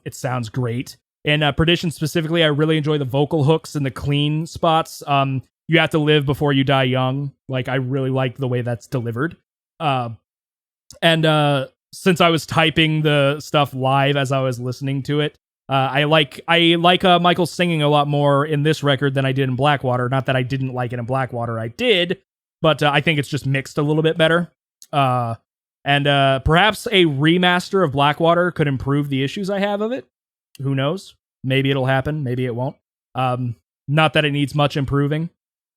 It sounds great. And Perdition specifically, I really enjoy the vocal hooks and the clean spots. You have to live before you die young. Like, I really like the way that's delivered. And since I was typing the stuff live as I was listening to it, I like Michael singing a lot more in this record than I did in Blackwater. Not that I didn't like it in Blackwater, I did, but I think it's just mixed a little bit better. And perhaps a remaster of Blackwater could improve the issues I have of it. Who knows? Maybe it'll happen. Maybe it won't. Not that it needs much improving.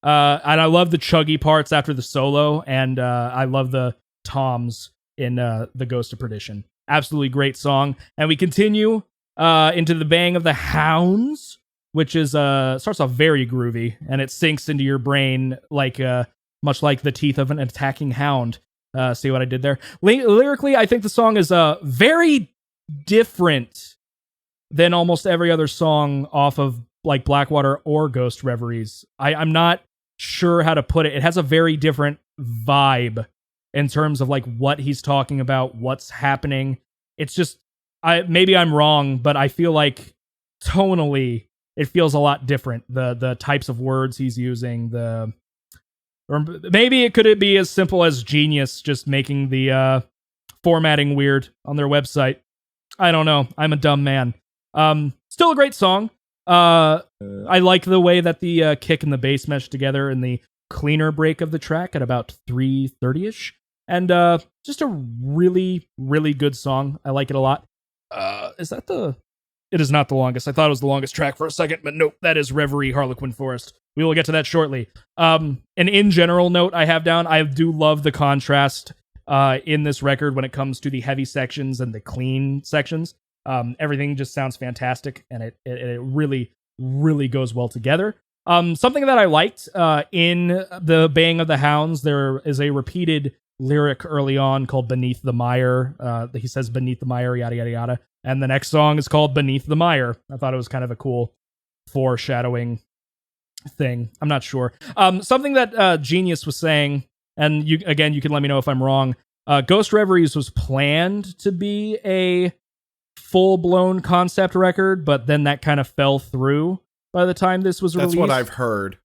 And I love the chuggy parts after the solo, and I love the toms in The Ghost of Perdition. Absolutely great song. And we continue into The Bang of the Hounds, which is starts off very groovy, and it sinks into your brain like much like the teeth of an attacking hound. See what I did there? Lyrically, I think the song is very different than almost every other song off of like Blackwater or Ghost Reveries. I'm not sure how to put it. It has a very different vibe in terms of like what he's talking about, what's happening. It's just, maybe I'm wrong, but I feel like tonally it feels a lot different. The types of words he's using, or maybe it could be as simple as Genius just making the formatting weird on their website. I don't know. I'm a dumb man. Still a great song. I like the way that the kick and the bass mesh together in the cleaner break of the track at about 3:30ish, and just a really, really good song. I like it a lot. It is not the longest. I thought it was the longest track for a second, but nope, that is Reverie, Harlequin Forest. We will get to that shortly. An in general note I have down, I do love the contrast in this record when it comes to the heavy sections and the clean sections. Everything just sounds fantastic, and it really, really goes well together. Something that I liked in The Bang of the Hounds, there is a repeated lyric early on called Beneath the Mire. He says Beneath the Mire, yada, yada, yada. And the next song is called Beneath the Mire. I thought it was kind of a cool foreshadowing thing. I'm not sure. Something that Genius was saying, and you can let me know if I'm wrong. Ghost Reveries was planned to be a full-blown concept record, but then that kind of fell through by the time this was released. That's what I've heard.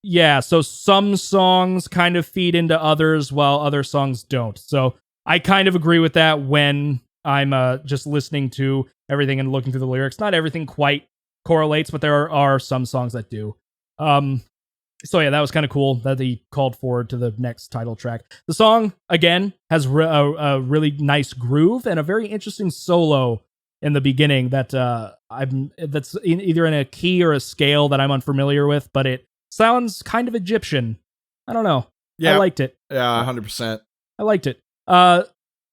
Yeah, so some songs kind of feed into others while other songs don't. So I kind of agree with that when I'm just listening to everything and looking through the lyrics. Not everything quite correlates, but there are some songs that do. So yeah, that was kind of cool that he called forward to the next title track. The song, again, has a really nice groove and a very interesting solo in the beginning that that's either in a key or a scale that I'm unfamiliar with, but it sounds kind of Egyptian. I don't know. Yeah. I liked it. Yeah, 100%. I liked it.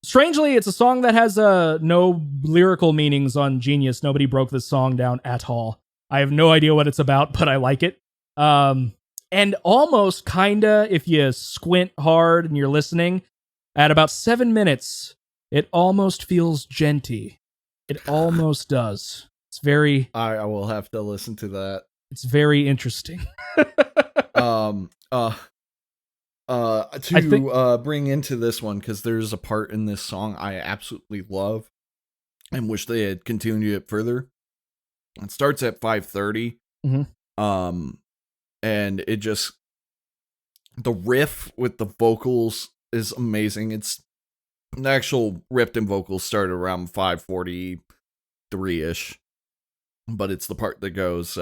Strangely, it's a song that has no lyrical meanings on Genius. Nobody broke this song down at all. I have no idea what it's about, but I like it. And almost kinda, if you squint hard and you're listening, at about 7 minutes, it almost feels genty. It almost does. It's very. I will have to listen to that. It's very interesting. Bring into this one, because there's a part in this song I absolutely love and wish they had continued it further. It starts at 5:30. And it just, the riff with the vocals is amazing. It's the actual ripped in vocals start around 5:43-ish, but it's the part that goes,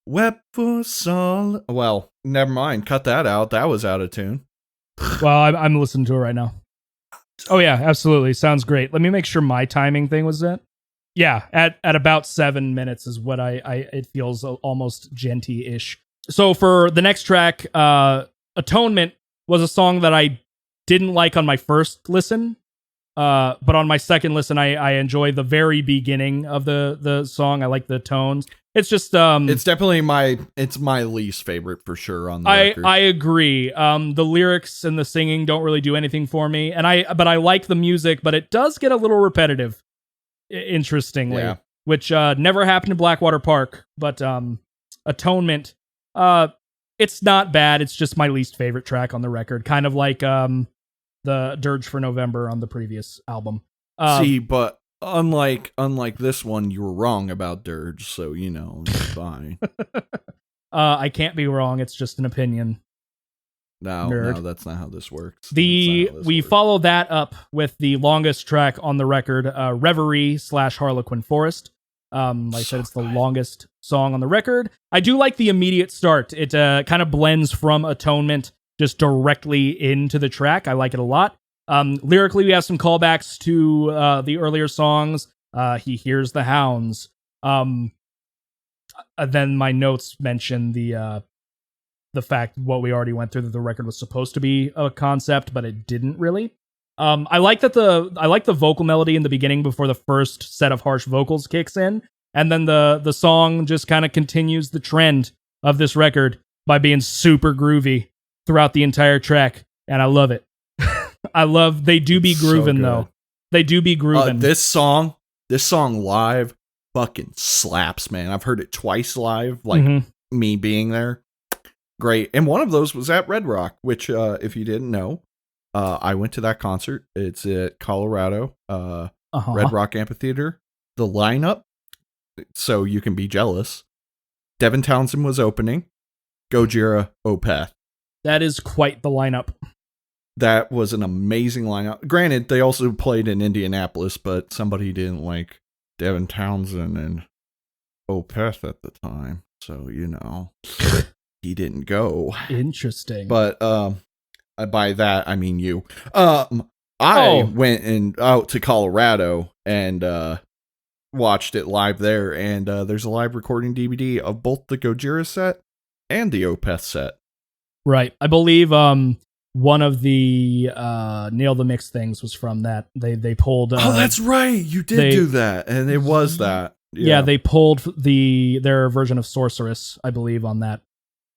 Web for Sol. Well, never mind. Cut that out. That was out of tune. Well, I'm listening to it right now. Oh yeah, absolutely. Sounds great. Let me make sure my timing thing was it. Yeah, at about 7 minutes is what it feels almost genty-ish. So for the next track, Atonement was a song that I didn't like on my first listen. But on my second listen, I enjoy the very beginning of the song. I like the tones. It's just it's definitely my least favorite for sure on the record. I agree. The lyrics and the singing don't really do anything for me, but I like the music, but it does get a little repetitive, interestingly, yeah. Which never happened in Blackwater Park. But Atonement, it's not bad. It's just my least favorite track on the record, kind of like the Dirge for November on the previous album. But unlike this one, you were wrong about Dirge, so it's fine. I can't be wrong. It's just an opinion. No, that's not how this works. We follow that up with the longest track on the record, Reverie / Harlequin Forest. Like I said, it's the longest song on the record. I do like the immediate start. It kind of blends from Atonement just directly into the track. I like it a lot. Lyrically, we have some callbacks to the earlier songs. He hears the hounds. Then my notes mention the fact what we already went through, that the record was supposed to be a concept, but it didn't really. I like the vocal melody in the beginning before the first set of harsh vocals kicks in, and then the song just kind of continues the trend of this record by being super groovy throughout the entire track, and I love it. They do be grooving, though. They do be grooving. This song live fucking slaps, man. I've heard it twice live, like me being there. Great. And one of those was at Red Rock, which, if you didn't know, I went to that concert. It's at Colorado, Red Rock Amphitheater. The lineup, so you can be jealous. Devin Townsend was opening. Gojira, Opeth. That is quite the lineup. That was an amazing lineup. Granted, they also played in Indianapolis, but somebody didn't like Devin Townsend and Opeth at the time. So, he didn't go. Interesting. But by that, I mean you. I went out to Colorado and watched it live there. And there's a live recording DVD of both the Gojira set and the Opeth set. Right. I believe one of the Nail the Mix things was from that. They pulled... that's right. You did do that. And it was that. Yeah, they pulled their version of Sorceress, I believe, on that.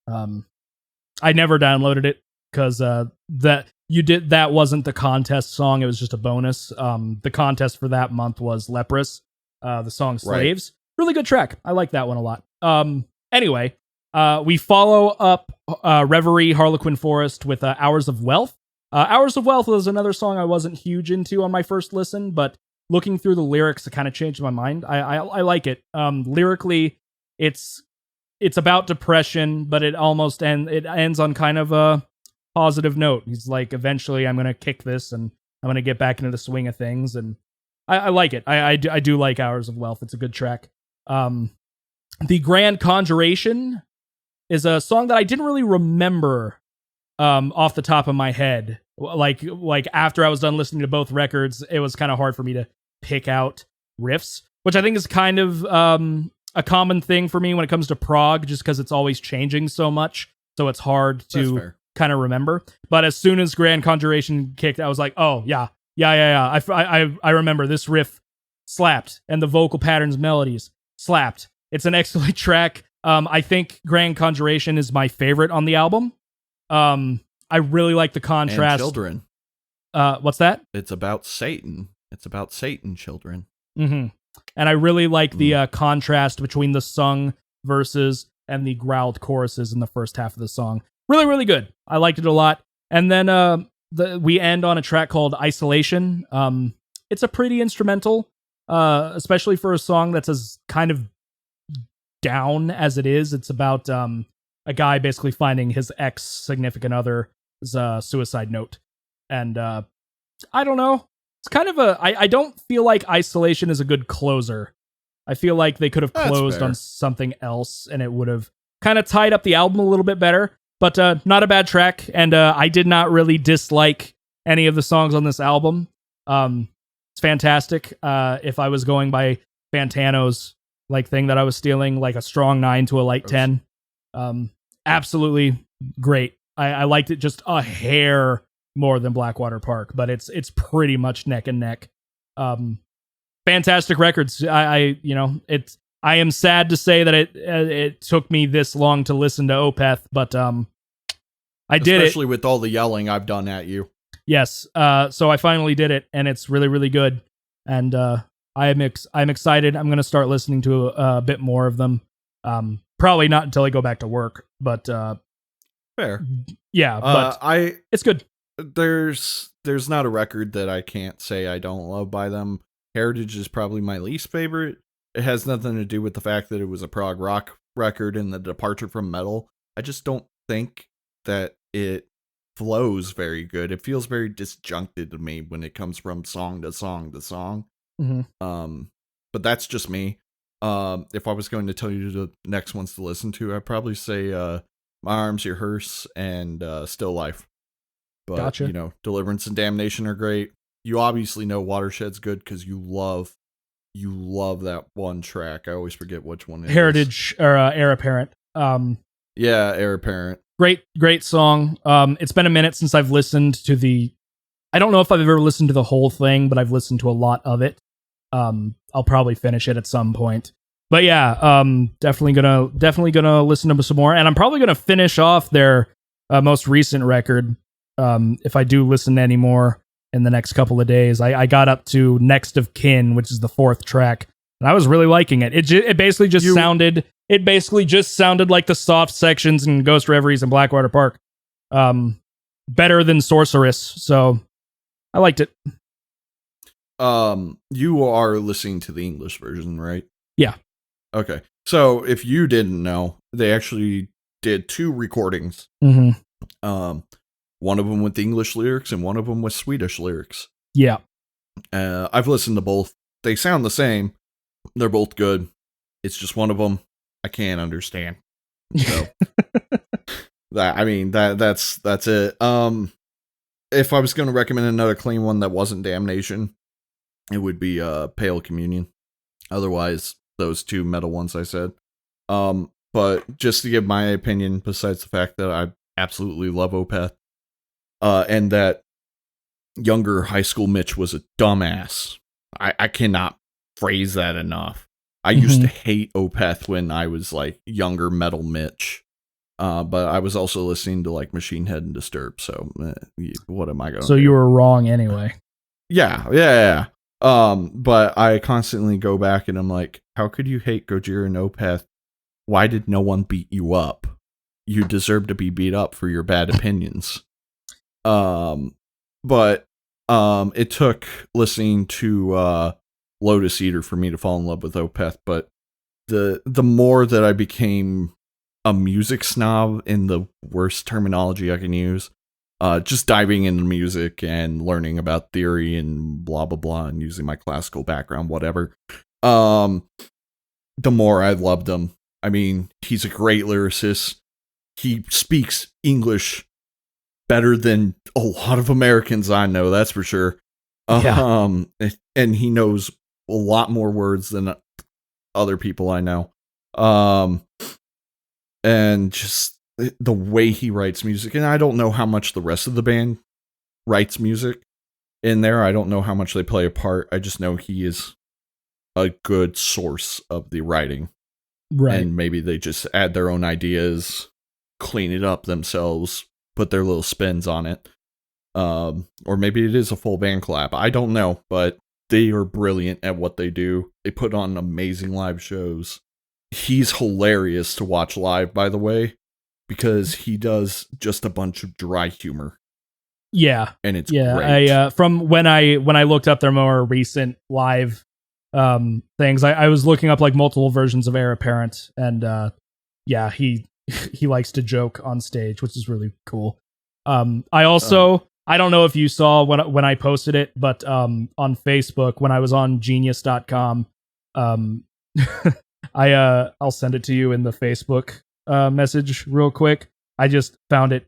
I never downloaded it because that wasn't the contest song. It was just a bonus. The contest for that month was Leprous, the song Slaves. Right. Really good track. I like that one a lot. Anyway, we follow up Reverie, Harlequin Forest with Hours of Wealth. Hours of Wealth was another song I wasn't huge into on my first listen, but looking through the lyrics, it kind of changed my mind. I like it. Lyrically, it's about depression, but it ends on kind of a positive note. He's like, eventually I'm going to kick this and I'm going to get back into the swing of things. And I like it. I do like Hours of Wealth. It's a good track. The Grand Conjuration is a song that I didn't really remember off the top of my head. Like after I was done listening to both records, it was kind of hard for me to pick out riffs, which I think is kind of a common thing for me when it comes to prog, just because it's always changing so much. So it's hard to kind of remember. But as soon as Grand Conjuration kicked, I was like, oh, yeah. I remember this riff slapped, and the vocal patterns, melodies slapped. It's an excellent track. I think Grand Conjuration is my favorite on the album. I really like the contrast. And children. What's that? It's about Satan. It's about Satan children. Mm-hmm. And I really like the contrast between the sung verses and the growled choruses in the first half of the song. Really, really good. I liked it a lot. And then we end on a track called Isolation. It's a pretty instrumental, especially for a song that's as kind of down as it is. It's about a guy basically finding his ex-significant other's suicide note. And I don't know. It's kind of I don't feel like Isolation is a good closer. I feel like they could have closed on something else and it would have kind of tied up the album a little bit better. But not a bad track. And I did not really dislike any of the songs on this album. It's fantastic. If I was going by Fantano's like thing that I was stealing, like a strong 9 to a light 10. Absolutely great. I liked it just a hair more than Blackwater Park, but it's pretty much neck and neck. Fantastic records. I am sad to say that it took me this long to listen to Opeth, but I did it. Especially with all the yelling I've done at you. Yes. So I finally did it, and it's really, really good. And I'm excited. I'm going to start listening to a bit more of them. Probably not until I go back to work, but fair. Yeah, but it's good. There's not a record that I can't say I don't love by them. Heritage is probably my least favorite. It has nothing to do with the fact that it was a prog rock record and the departure from metal. I just don't think that it flows very good. It feels very disjuncted to me when it comes from song to song to song. Mm-hmm. But that's just me. If I was going to tell you the next ones to listen to, I'd probably say My Arms, Your Hearse, and Still Life. But, gotcha. Deliverance and Damnation are great. You obviously know Watershed's good because you love that one track. I always forget which one it Heritage is. Or Heir Apparent. Yeah, Heir Apparent. Great song. It's been a minute since I've listened to I don't know if I've ever listened to the whole thing, but I've listened to a lot of it. I'll probably finish it at some point. But yeah, definitely gonna listen to some more, and I'm probably gonna finish off their most recent record. If I do listen to any more in the next couple of days. I got up to Next of Kin, which is the 4th track, and I was really liking it. It basically just sounded like the soft sections in Ghost Reveries and Blackwater Park. Better than Sorceress, so I liked it. You are listening to the English version, right? Yeah. Okay. So if you didn't know, they actually did 2 recordings. Mm-hmm. One of them with English lyrics and one of them with Swedish lyrics. Yeah. I've listened to both. They sound the same. They're both good. It's just one of them I can't understand. So that's it. If I was going to recommend another clean one that wasn't Damnation, it would be Pale Communion. Otherwise, those 2 metal ones I said. But just to give my opinion, besides the fact that I absolutely love Opeth, and that younger high school Mitch was a dumbass. I cannot phrase that enough. I used to hate Opeth when I was like younger metal Mitch. But I was also listening to like Machine Head and Disturbed. So what am I going to do? So you were wrong anyway. Yeah. But I constantly go back and I'm like, how could you hate Gojira and Opeth? Why did no one beat you up? You deserve to be beat up for your bad opinions. But it took listening to Lotus Eater for me to fall in love with Opeth. But the more that I became a music snob, in the worst terminology I can use, just diving into music and learning about theory and blah blah blah and using my classical background, whatever, the more I loved him. I mean, he's a great lyricist. He speaks English better than a lot of Americans I know, that's for sure. And he knows a lot more words than other people I know. And just the way he writes music, and I don't know how much the rest of the band writes music in there. I don't know how much they play a part. I just know he is a good source of the writing. Right. And maybe they just add their own ideas, clean it up themselves, put their little spins on it. Or maybe it is a full band collab. I don't know, but they are brilliant at what they do. They put on amazing live shows. He's hilarious to watch live, by the way, because he does just a bunch of dry humor. Yeah. And it's great. I from when I looked up their more recent live things, I was looking up like multiple versions of Heir Apparent, and he likes to joke on stage, which is really cool. I also I don't know if you saw when I posted it, but on Facebook when I was on genius.com, I'll send it to you in the Facebook message real quick. I just found it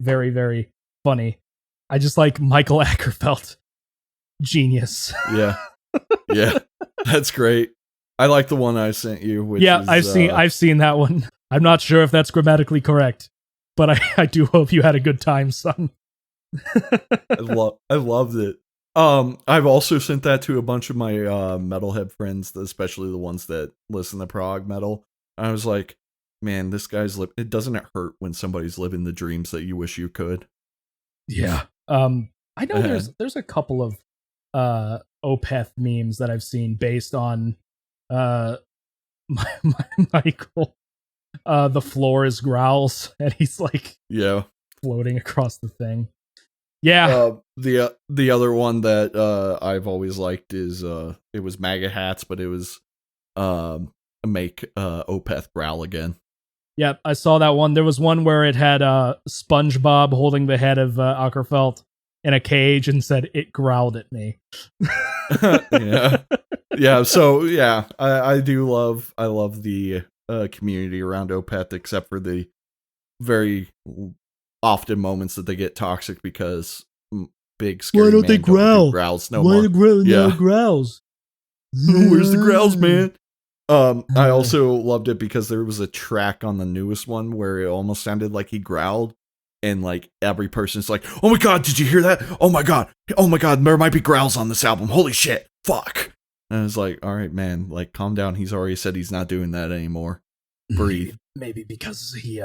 very, very funny. I just like Michael Ackerfeld. Genius. Yeah. Yeah. That's great. I like the one I sent you. Which is, I've seen that one. I'm not sure if that's grammatically correct, but I do hope you had a good time, son. I loved it. I've also sent that to a bunch of my metalhead friends, especially the ones that listen to prog metal. I was like, man, this guy's it doesn't hurt when somebody's living the dreams that you wish you could. Yeah. I know there's a couple of Opeth memes that I've seen based on Michael. The floor is growls, and he's like floating across the thing. Yeah. The other one that I've always liked is it was MAGA hats, but it was make Opeth growl again. Yep, I saw that one. There was one where it had SpongeBob holding the head of Ackerfeld in a cage and said, "It growled at me." Yeah. So yeah, I love the community around Opeth, except for the very often moments that they get toxic because big scary. Why don't they growl? Growls no more. No growls. Where's the growls, man? I also loved it because there was a track on the newest one where it almost sounded like he growled, and like every person's like, "Oh my god, did you hear that? Oh my god, there might be growls on this album. Holy shit, fuck!" And I was like, "All right, man, like calm down. He's already said he's not doing that anymore. Breathe." Maybe because he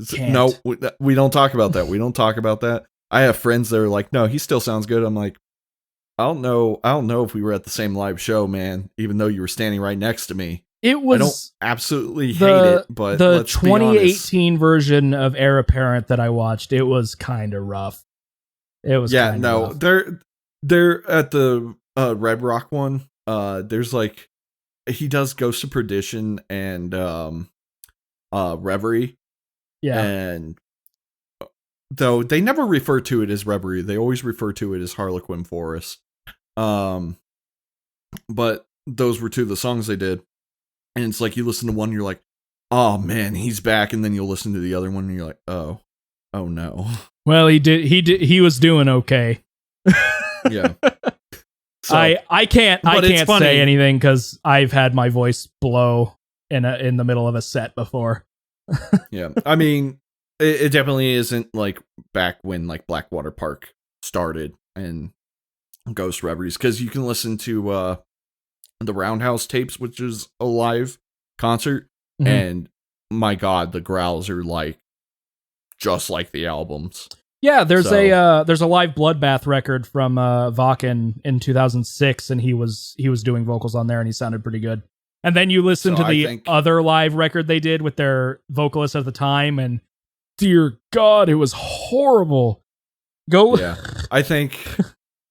can't. No, we don't talk about that. We don't talk about that. I have friends that are like, "No, he still sounds good." I'm like, I don't know if we were at the same live show, man, even though you were standing right next to me. It was. I don't absolutely hate it, but the 2018 version of Heir Apparent that I watched, it was kind of rough. It was rough. They're at the Red Rock one. There's like he does Ghost of Perdition and Reverie. Yeah. And though they never refer to it as Reverie, they always refer to it as Harlequin Forest. But those were two of the songs they did. And it's like you listen to one, you're like, oh man, he's back, and then you'll listen to the other one and you're like, oh no. Well, he was doing okay. Yeah. So, I can't say anything because I've had my voice blow in the middle of a set before. Yeah. I mean, it definitely isn't like back when like Blackwater Park started and Ghost Reveries, because you can listen to the Roundhouse tapes, which is a live concert, and my god, the growls are like just like the albums. Yeah, there's a live Bloodbath record from Haken in 2006, and he was doing vocals on there, and he sounded pretty good. And then you listen to the other live record they did with their vocalist at the time, and dear God, it was horrible. Yeah, I think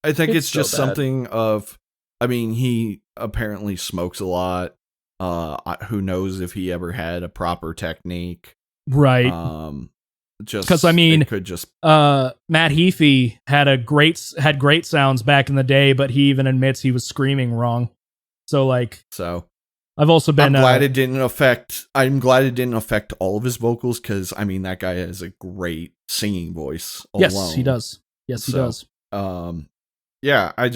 it's just so something of. I mean, he apparently smokes a lot. Who knows if he ever had a proper technique? Right. Just because I mean, could just Matt Heafy had great sounds back in the day, but he even admits he was screaming wrong. So I've also been. I'm glad it didn't affect all of his vocals, because I mean that guy has a great singing voice. Yes, he does. Yes, he does. Yeah, I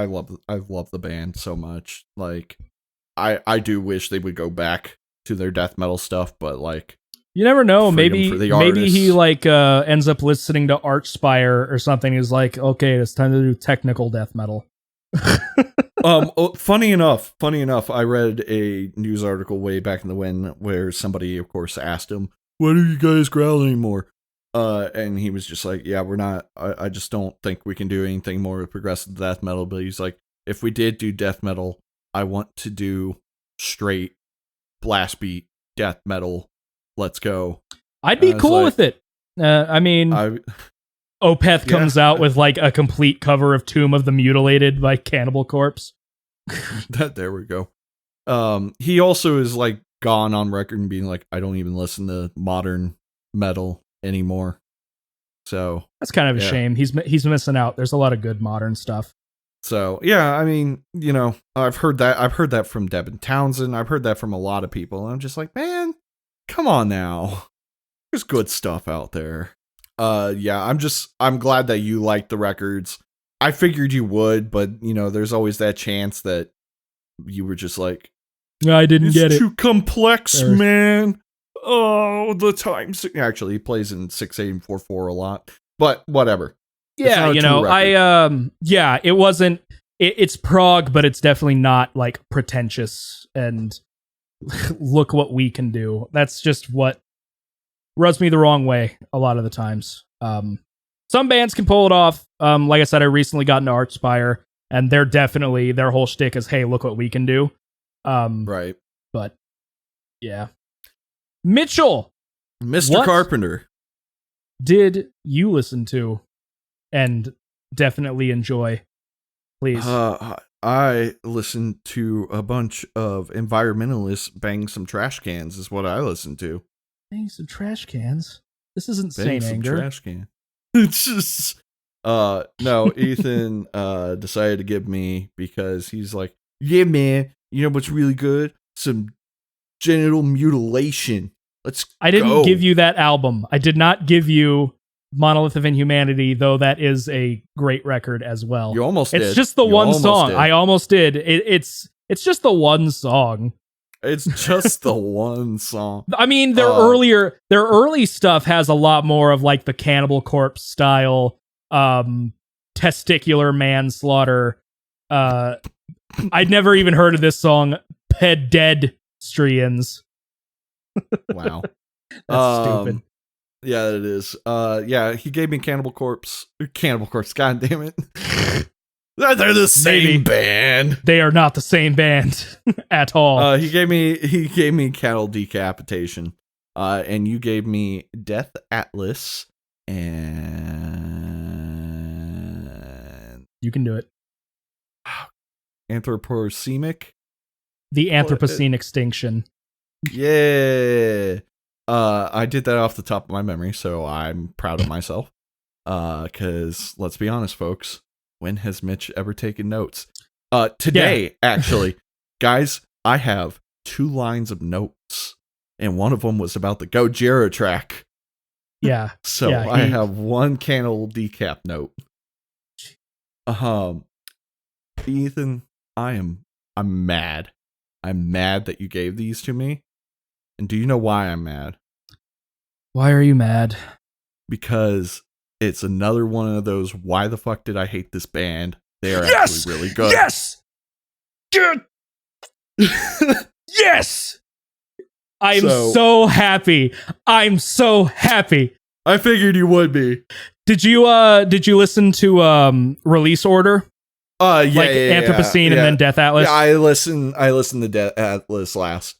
love the band so much. Like, I do wish they would go back to their death metal stuff, but like, you never know. Maybe he ends up listening to Archspire or something. He's like, okay, it's time to do technical death metal. Funny enough, I read a news article way back in the when where somebody, of course, asked him, "Why do you guys growl anymore?" And he was just like, "Yeah, we're not. I just don't think we can do anything more with progressive death metal." But he's like, if we did do death metal, I want to do straight blast beat death metal. Let's go. I'd be cool with it. I mean, Opeth comes out with like a complete cover of Tomb of the Mutilated by Cannibal Corpse. There we go. He also is like gone on record and being like, I don't even listen to modern metal anymore. So that's kind of a shame. He's missing out. There's a lot of good modern stuff. So yeah, I mean, you know, I've heard that from Devin Townsend. I've heard that from a lot of people. And I'm just like, man, come on now. There's good stuff out there. Yeah, I'm glad that you like the records. I figured you would, but you know, there's always that chance that you were just like, I didn't get it. It's too complex, man. Oh, the times. Actually, he plays in 6/8/4/4 a lot, but whatever. Yeah, you know, it wasn't. It's prog, but it's definitely not like pretentious and look what we can do. That's just what rubs me the wrong way a lot of the times. Some bands can pull it off. Like I said, I recently got into Archspire, and they're definitely, their whole shtick is, hey, look what we can do. Right. But yeah. Mitchell, Mr. Carpenter, did you listen to and definitely enjoy? Please. I listened to a bunch of environmentalists bang some trash cans is what I listened to. Bang some trash cans? This isn't Saint Anger. Trash can. It's just no, Ethan decided to give me, because he's like, yeah, man, you know what's really good? Some genital mutilation. I didn't give you that album. I did not give you Monolith of Inhumanity, though that is a great record as well. You almost did. It's just the one song. I almost did. It's just the one song. It's just the one song. I mean, their early stuff has a lot more of like the Cannibal Corpse style, testicular manslaughter. I'd never even heard of this song, Pedestrians. Wow. That's stupid. Yeah, it is. Yeah, he gave me Cannibal Corpse. God damn it. They're the same band. They are not the same band at all. He gave me Cattle Decapitation. And you gave me Death Atlas, and you can do it. Anthropocene. The Anthropocene Extinction. Yeah. I did that off the top of my memory, so I'm proud of myself. Because let's be honest, folks, when has Mitch ever taken notes? Today, actually, guys, I have 2 lines of notes, and one of them was about the Gojira track. Yeah. So I have 1 Cannibal Decap note. Ethan, I'm mad. I'm mad that you gave these to me. And do you know why I'm mad? Why are you mad? Because it's another one of those, why the fuck did I hate this band? They are actually really good. Yes! Good! Yes! I'm so happy. I'm so happy. I figured you would be. Did you listen to Release Order? Anthropocene and then Death Atlas? Yeah, I listened to Death Atlas last.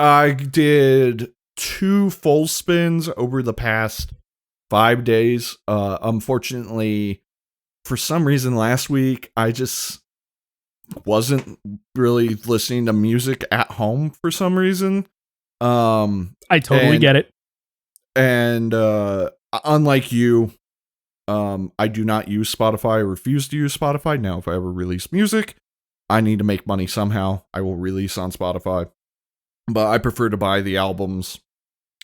I did 2 full spins over the past 5 days. Unfortunately, for some reason last week, I just wasn't really listening to music at home for some reason. I totally get it. And unlike you, I do not use Spotify. I refuse to use Spotify. Now, if I ever release music, I need to make money somehow. I will release on Spotify. But I prefer to buy the albums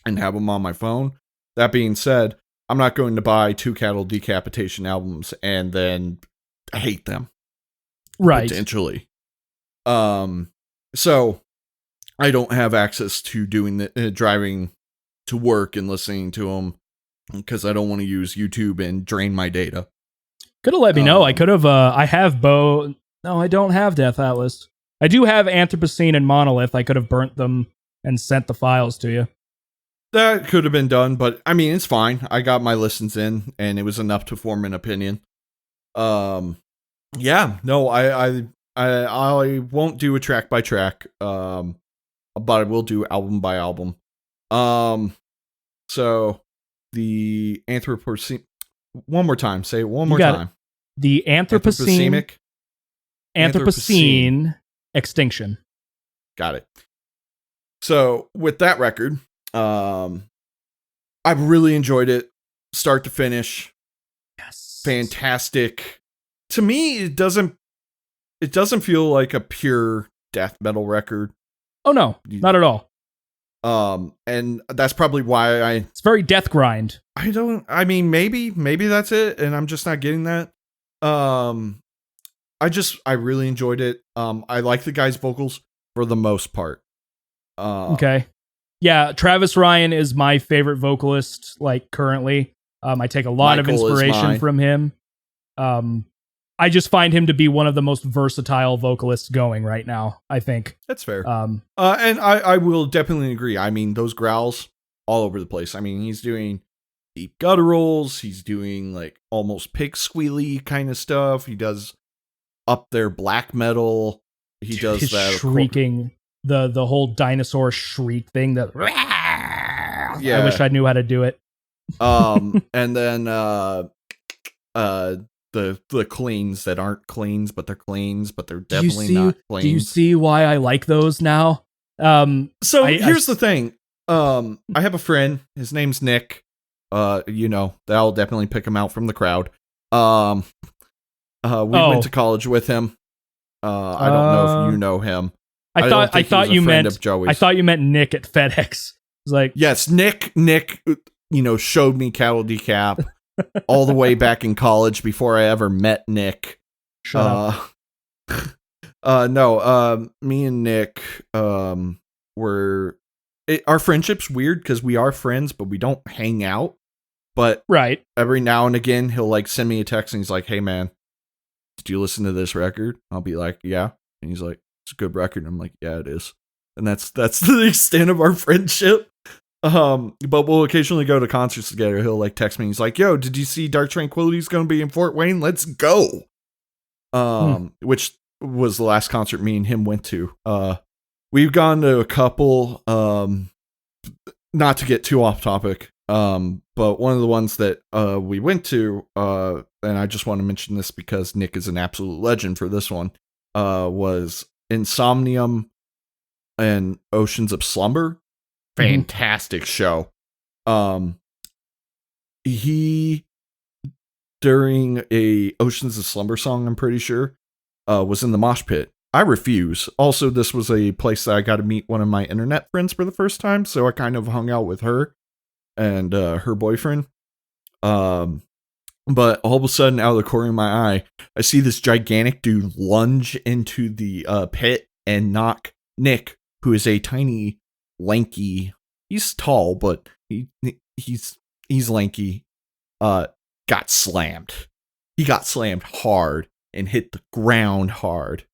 and have them on my phone. That being said, I'm not going to buy 2 Cattle Decapitation albums and then hate them. Right. Potentially. So I don't have access to doing the driving to work and listening to them, because I don't want to use YouTube and drain my data. Could have let me know. I could have. I have No, I don't have Death Atlas. I do have Anthropocene and Monolith. I could have burnt them and sent the files to you. That could have been done, but I mean, it's fine. I got my listens in, and it was enough to form an opinion. Yeah, no, I won't do a track by track, but I will do album by album. So the Anthropocene. One more time. Say it one more time. The Anthropocene Extinction. Got it. So with that record, I've really enjoyed it, start to finish. Yes, fantastic. To me, it doesn't feel like a pure death metal record. Oh no, not at all. And that's probably why it's very death grind. I mean, maybe that's it, and I'm just not getting that. I really enjoyed it. I like the guy's vocals for the most part. Okay. Yeah, Travis Ryan is my favorite vocalist, like, currently. I take a lot of inspiration from him. I just find him to be one of the most versatile vocalists going right now, I think. That's fair. And I will definitely agree. I mean, those growls all over the place. I mean, he's doing deep gutturals. He's doing like almost pig squealy kind of stuff. He does up there black metal. He does his that shrieking, the whole dinosaur shriek thing. That yeah, I wish I knew how to do it. And then the cleans that aren't cleans, but they're cleans, but they're definitely not cleans. Do you see why I like those now? Here's the thing. I have a friend. His name's Nick. That'll definitely pick him out from the crowd. We went to college with him. I don't know if you know him. I thought you meant Nick at FedEx. It's like, yes, Nick, showed me Cattle Decap all the way back in college before I ever met Nick. Shut up. No, me and Nick, our friendship's weird because we are friends, but we don't hang out. But right, every now and again, he'll like send me a text and he's like, "Hey man, did you listen to this record?" I'll be like, "Yeah." And he's like, "It's a good record." And I'm like, "Yeah, it is." And that's the extent of our friendship. But we'll occasionally go to concerts together. He'll like text me. He's like, "Yo, did you see Dark Tranquility's going to be in Fort Wayne? Let's go." Which was the last concert me and him went to. We've gone to a couple, not to get too off topic. But one of the ones that we went to, and I just want to mention this because Nick is an absolute legend for this one, was Insomnium and Oceans of Slumber. Fantastic show. He, during a Oceans of Slumber song, I'm pretty sure, was in the mosh pit. I refuse. Also, this was a place that I got to meet one of my internet friends for the first time, so I kind of hung out with her and her boyfriend. But all of a sudden, out of the corner of my eye, I see this gigantic dude lunge into the pit and knock Nick, who is a tiny, lanky, he's tall, but he's lanky, got slammed. He got slammed hard and hit the ground hard.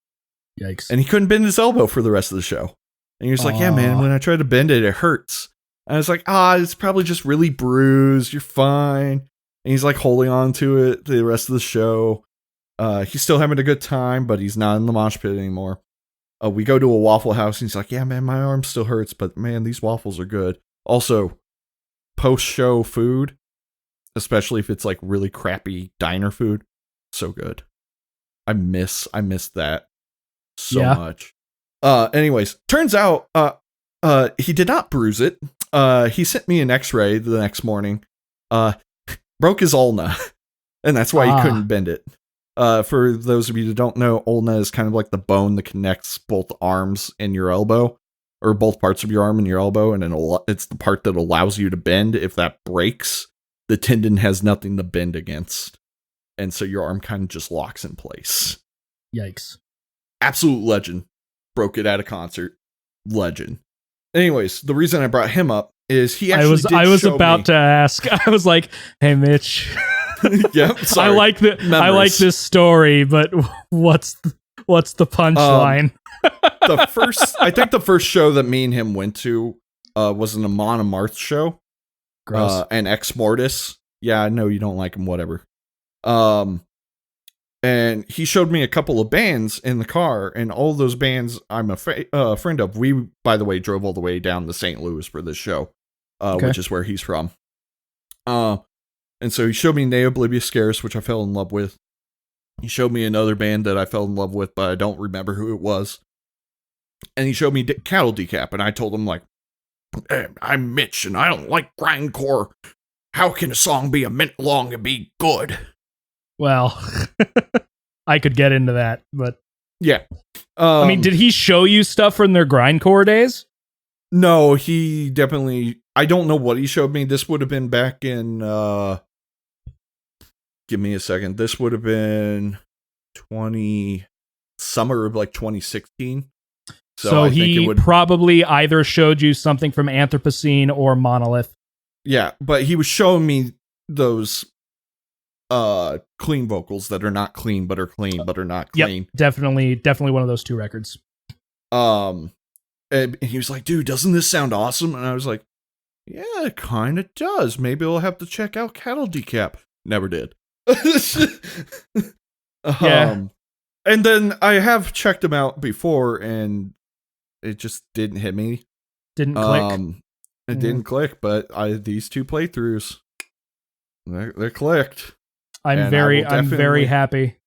Yikes. And he couldn't bend his elbow for the rest of the show. And he was like, "Yeah, man, when I try to bend it, it hurts." And I was like, "It's probably just really bruised. You're fine." And he's like holding on to it the rest of the show. He's still having a good time, but he's not in the mosh pit anymore. We go to a Waffle House and he's like, "Yeah, man, my arm still hurts, but man, these waffles are good." Also, post-show food, especially if it's like really crappy diner food, so good. I miss that so much. Anyways, turns out he did not bruise it. He sent me an x-ray the next morning. Broke his ulna, and that's why he couldn't bend it. For those of you that don't know, ulna is kind of like the bone that connects both arms and your elbow, or both parts of your arm and your elbow, and it's the part that allows you to bend. If that breaks, the tendon has nothing to bend against, and so your arm kind of just locks in place. Yikes. Absolute legend. Broke it at a concert. Legend. Anyways, the reason I brought him up is he actually I was about to ask. I was like, "Hey, Mitch." Yeah, sorry. I like this story, but what's the punchline? I think the first show that me and him went to was an Amon Amarth show. Gross. And Ex Mortis. Yeah, I know you don't like him, whatever. And he showed me a couple of bands in the car, and all those bands I'm a friend of. We, by the way, drove all the way down to St. Louis for this show, which is where he's from. And so he showed me Ne Oblivious Scarce, which I fell in love with. He showed me another band that I fell in love with, but I don't remember who it was. And he showed me Cattle Decap, and I told him, like, hey, I'm Mitch, and I don't like grindcore. How can a song be a minute long and be good? Well, I could get into that, but yeah. I mean, did he show you stuff from their grindcore days? No, he definitely. I don't know what he showed me. This would have been back in. Give me a second. This would have been summer of like 2016. So he probably either showed you something from Anthropocene or Monolith. Yeah, but he was showing me those clean vocals that are not clean but are clean but are not clean. Yep, definitely one of those two records. And he was like, dude, doesn't this sound awesome? And I was like, yeah, it kind of does. Maybe I'll have to check out Cattle Decap. Never did. Yeah. And then I have checked them out before, and it just didn't hit me. Didn't click. It didn't click, but these two playthroughs, they're clicked. I'm very happy.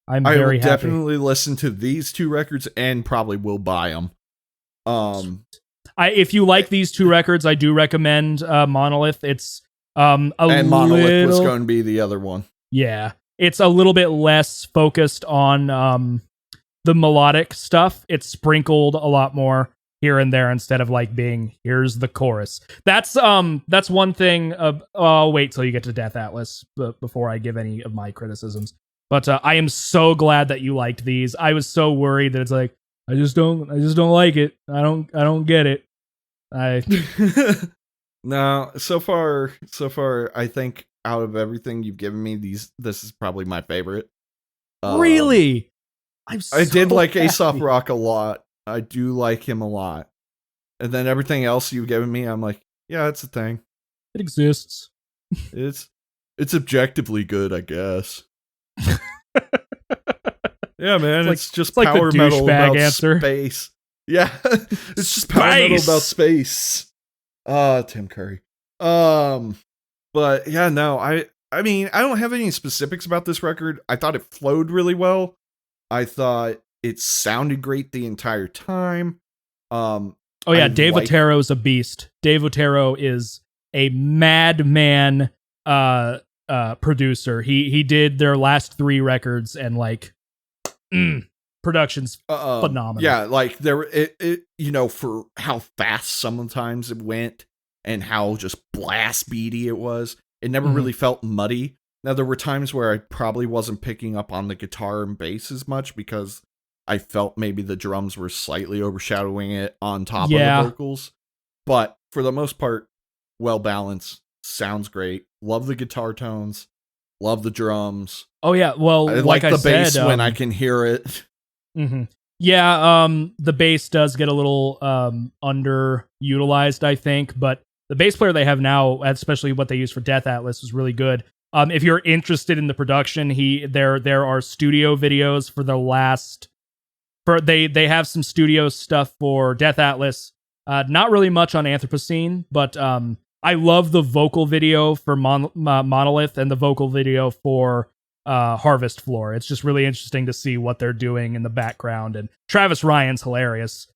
I will definitely listen to these two records and probably will buy them. If you like these two records, I do recommend Monolith. It's Monolith was going to be the other one. Yeah, it's a little bit less focused on the melodic stuff. It's sprinkled a lot more here and there instead of like being here's the chorus. That's one thing. I'll wait till you get to Death Atlas before I give any of my criticisms. But I am so glad that you liked these. I was so worried that it's like I just don't like it. I don't get it. No, so far, I think out of everything you've given me, this is probably my favorite. Really? I did like Aesop Rock a lot. I do like him a lot. And then everything else you've given me, I'm like, yeah, it's a thing. It exists. It's objectively good, I guess. Yeah, man, it's just like power the metal about answer. Space. Yeah, it's just power metal about space. Tim Curry. But yeah, no, I mean, I don't have any specifics about this record. I thought it flowed really well. I thought it sounded great the entire time. Oh yeah, Dave Otero is a beast. Dave Otero is a madman producer. He did their last 3 records and like production's phenomenal. Yeah, like it for how fast sometimes it went and how just blast beaty it was. It never really felt muddy. Now there were times where I probably wasn't picking up on the guitar and bass as much because I felt maybe the drums were slightly overshadowing it on top of the vocals. But for the most part, well balanced, sounds great. Love the guitar tones, love the drums. Oh yeah, well, I like the bass when I can hear it. Mm-hmm. Yeah, the bass does get a little underutilized, I think, but the bass player they have now, especially what they use for Death Atlas, is really good. If you're interested in the production, there are studio videos for the last. They have some studio stuff for Death Atlas. Not really much on Anthropocene, but I love the vocal video for Monolith and the vocal video for Harvest Floor. It's just really interesting to see what they're doing in the background. And Travis Ryan's hilarious,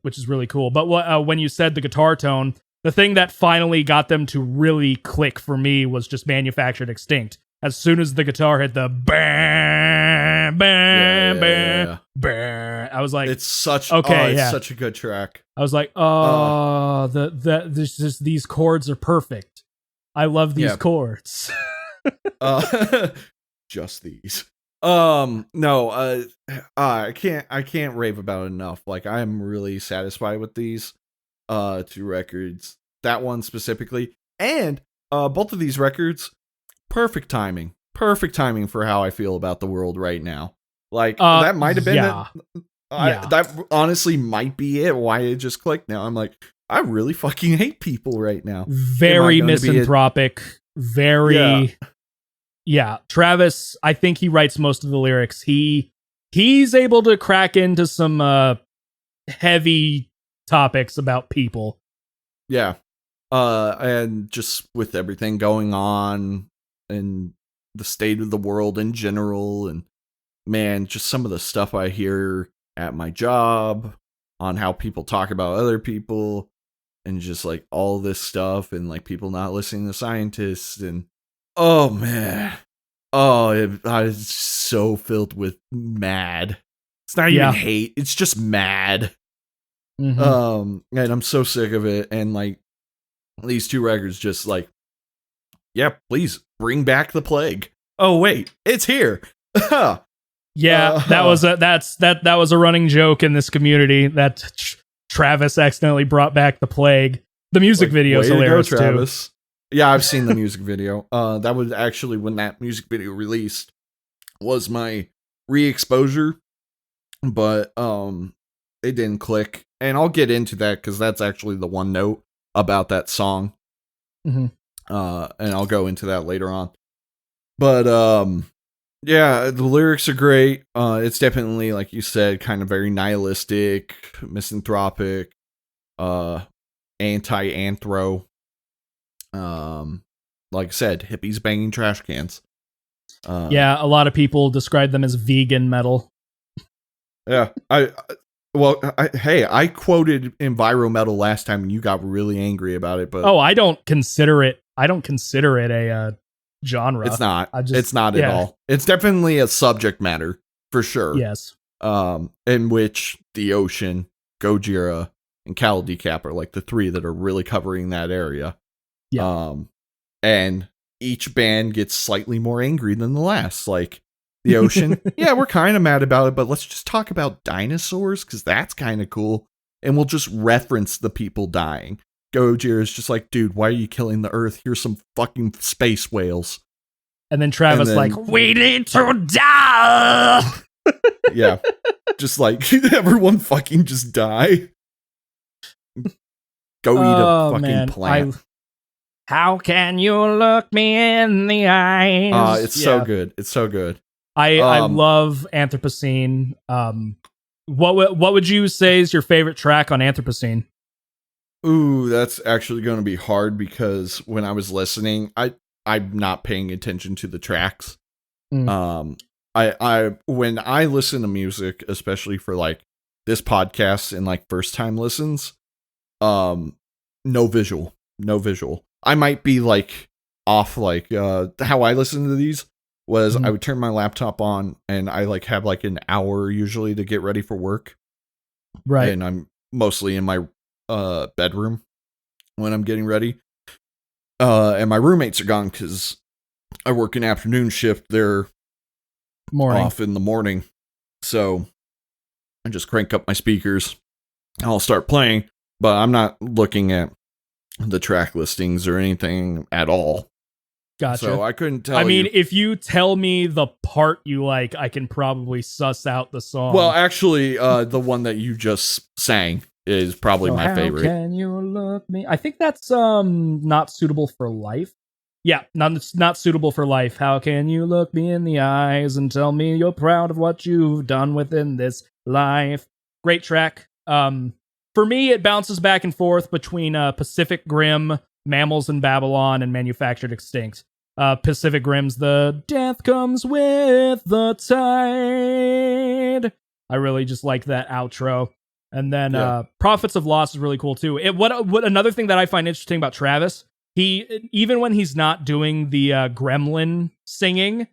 which is really cool. But when you said the guitar tone, the thing that finally got them to really click for me was just Manufactured Extinct. As soon as the guitar hit the bam, bam, bam, bam, I was like, it's such a good track. I was like, these chords are perfect. I love these chords. Just these. No, I can't rave about it enough. Like, I am really satisfied with these 2 records. That one specifically, and both of these records. Perfect timing for how I feel about the world right now. Like, that might have been it. That honestly might be it. Why it just clicked now. I'm like, I really fucking hate people right now. Very misanthropic. Very, Yeah, Travis, I think he writes most of the lyrics. He's able to crack into some heavy topics about people. Yeah. And just with everything going on and the state of the world in general, and man, just some of the stuff I hear at my job on how people talk about other people and just like all this stuff and like people not listening to scientists and oh man. Oh, I was so filled with mad. It's not even hate, it's just mad. And I'm so sick of it. And like these two records just like, yeah, please bring back the plague. Oh wait, it's here. Yeah, that was a running joke in this community that Travis accidentally brought back the plague. The music video is hilarious too. Travis. Yeah, I've seen the music video. That was actually when that music video released was my re-exposure, but it didn't click. And I'll get into that because that's actually the one note about that song. And I'll go into that later on. But yeah, the lyrics are great. It's definitely, like you said, kind of very nihilistic, misanthropic, anti-anthro. Like I said, hippies banging trash cans. Yeah, a lot of people describe them as vegan metal. Yeah, I quoted enviro metal last time and you got really angry about it, but I don't consider it a genre. It's not. It's not at all. It's definitely a subject matter for sure. Yes. In which the Ocean, Gojira, and Cal Decap are like the three that are really covering that area. Yeah. And each band gets slightly more angry than the last. Like the Ocean, yeah, we're kind of mad about it, but let's just talk about dinosaurs because that's kind of cool, and we'll just reference the people dying. Gojira is just like, dude, why are you killing the Earth? Here's some fucking space whales. And then Travis like, we need to die. Yeah, just like everyone fucking just die. Go eat a fucking plant. How can you look me in the eyes? It's so good. It's so good. I love Anthropocene. What would you say is your favorite track on Anthropocene? Ooh, that's actually going to be hard because when I was listening, I'm not paying attention to the tracks. I when I listen to music, especially for like this podcast and like first time listens, no visual. I might be like off, like how I listen to these was I would turn my laptop on and I like have like an hour usually to get ready for work. Right. And I'm mostly in my bedroom when I'm getting ready. And my roommates are gone because I work an afternoon shift. They're off in the morning. So I just crank up my speakers. I'll start playing, but I'm not looking at the track listings or anything at all. Gotcha. So I couldn't tell you. I mean, if you tell me the part you like, I can probably suss out the song. Well, actually, the one that you just sang is probably my favorite. How can you look me? I think that's Not Suitable for Life. Yeah, not suitable for life. How can you look me in the eyes and tell me you're proud of what you've done within this life? Great track. For me, it bounces back and forth between Pacific Grim, Mammals in Babylon, and Manufactured Extinct. Pacific Grim's the death comes with the tide. I really just like that outro. And then Prophets of Loss is really cool too. What another thing that I find interesting about Travis, he even when he's not doing the gremlin singing,